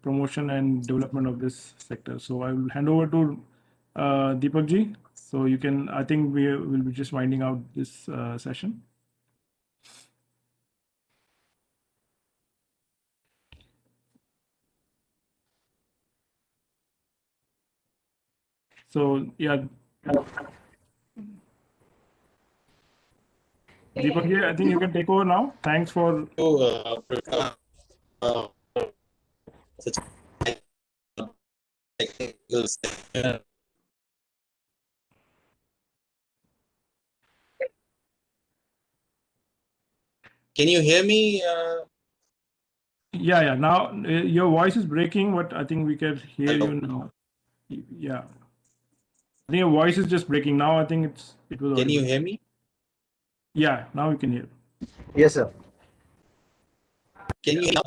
promotion and development of this sector. So I will hand over to Deepak ji. So you can. I think we will be just winding out this session. So yeah. Deepak ji, I think you can take over now. Thanks for. Can you hear me? Yeah. Now your voice is breaking, but I think we can hear you now. Yeah. I think your voice is just breaking now. I think it was. Can you hear me? Yeah. Now we can hear. Yes, sir. Can you hear me?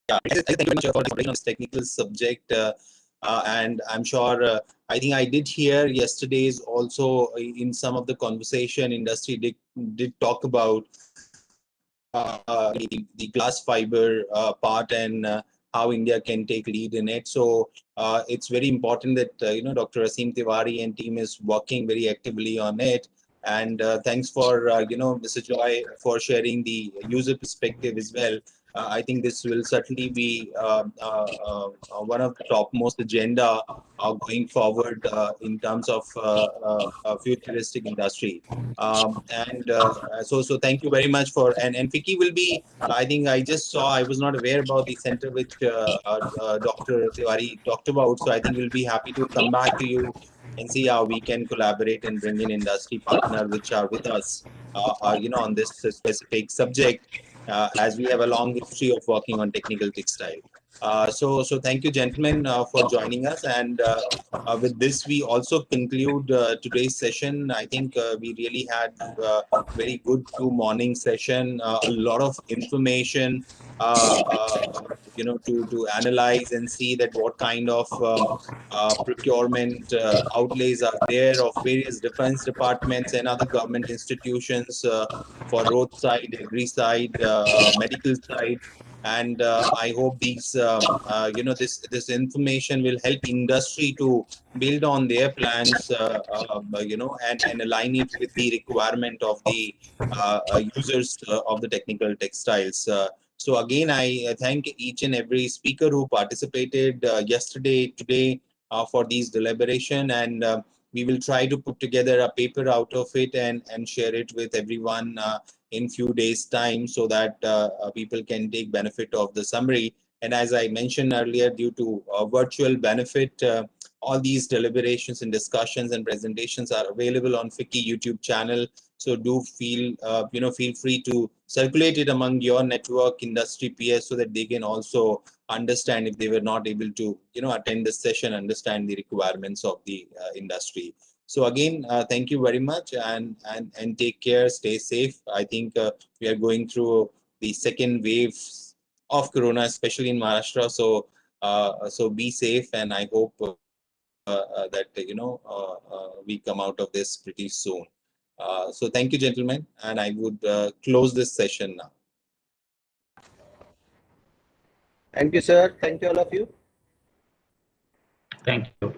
Thank you very much for this technical subject. And I'm sure, I think I did hear yesterday's also in some of the conversation industry did talk about the glass fiber part and how India can take lead in it. So it's very important that, Dr. Asim Tiwari and team is working very actively on it. And thanks for, Mr. Joy for sharing the user perspective as well. I think this will certainly be one of the topmost agenda going forward in terms of futuristic industry. So thank you very much for, and FICCI will be, I think I just saw, I was not aware about the center which Dr. Tiwari talked about. So I think we'll be happy to come back to you and see how we can collaborate and bring in industry partners which are with us, on this specific subject, as we have a long history of working on technical textile. So thank you, gentlemen, for joining us. And with this, we also conclude today's session. I think we really had a very good morning session, a lot of information, to analyze and see that what kind of procurement outlays are there of various defense departments and other government institutions for roadside, agri side, medical side. And I hope these, this information will help industry to build on their plans, and align it with the requirement of the users of the technical textiles. So again, I thank each and every speaker who participated yesterday, today for these deliberation, and we will try to put together a paper out of it and share it with everyone in few days time, so that people can take benefit of the summary. And as I mentioned earlier, due to virtual benefit, all these deliberations and discussions and presentations are available on FICCI YouTube channel. So do feel feel free to circulate it among your network industry peers so that they can also understand, if they were not able to attend this session, understand the requirements of the industry. So again, thank you very much, and take care, stay safe. I think we are going through the second wave of corona, especially in Maharashtra. So so be safe, and I hope that we come out of this pretty soon. So thank you, gentlemen, and I would close this session now. Thank you, sir. Thank you, all of you. Thank you.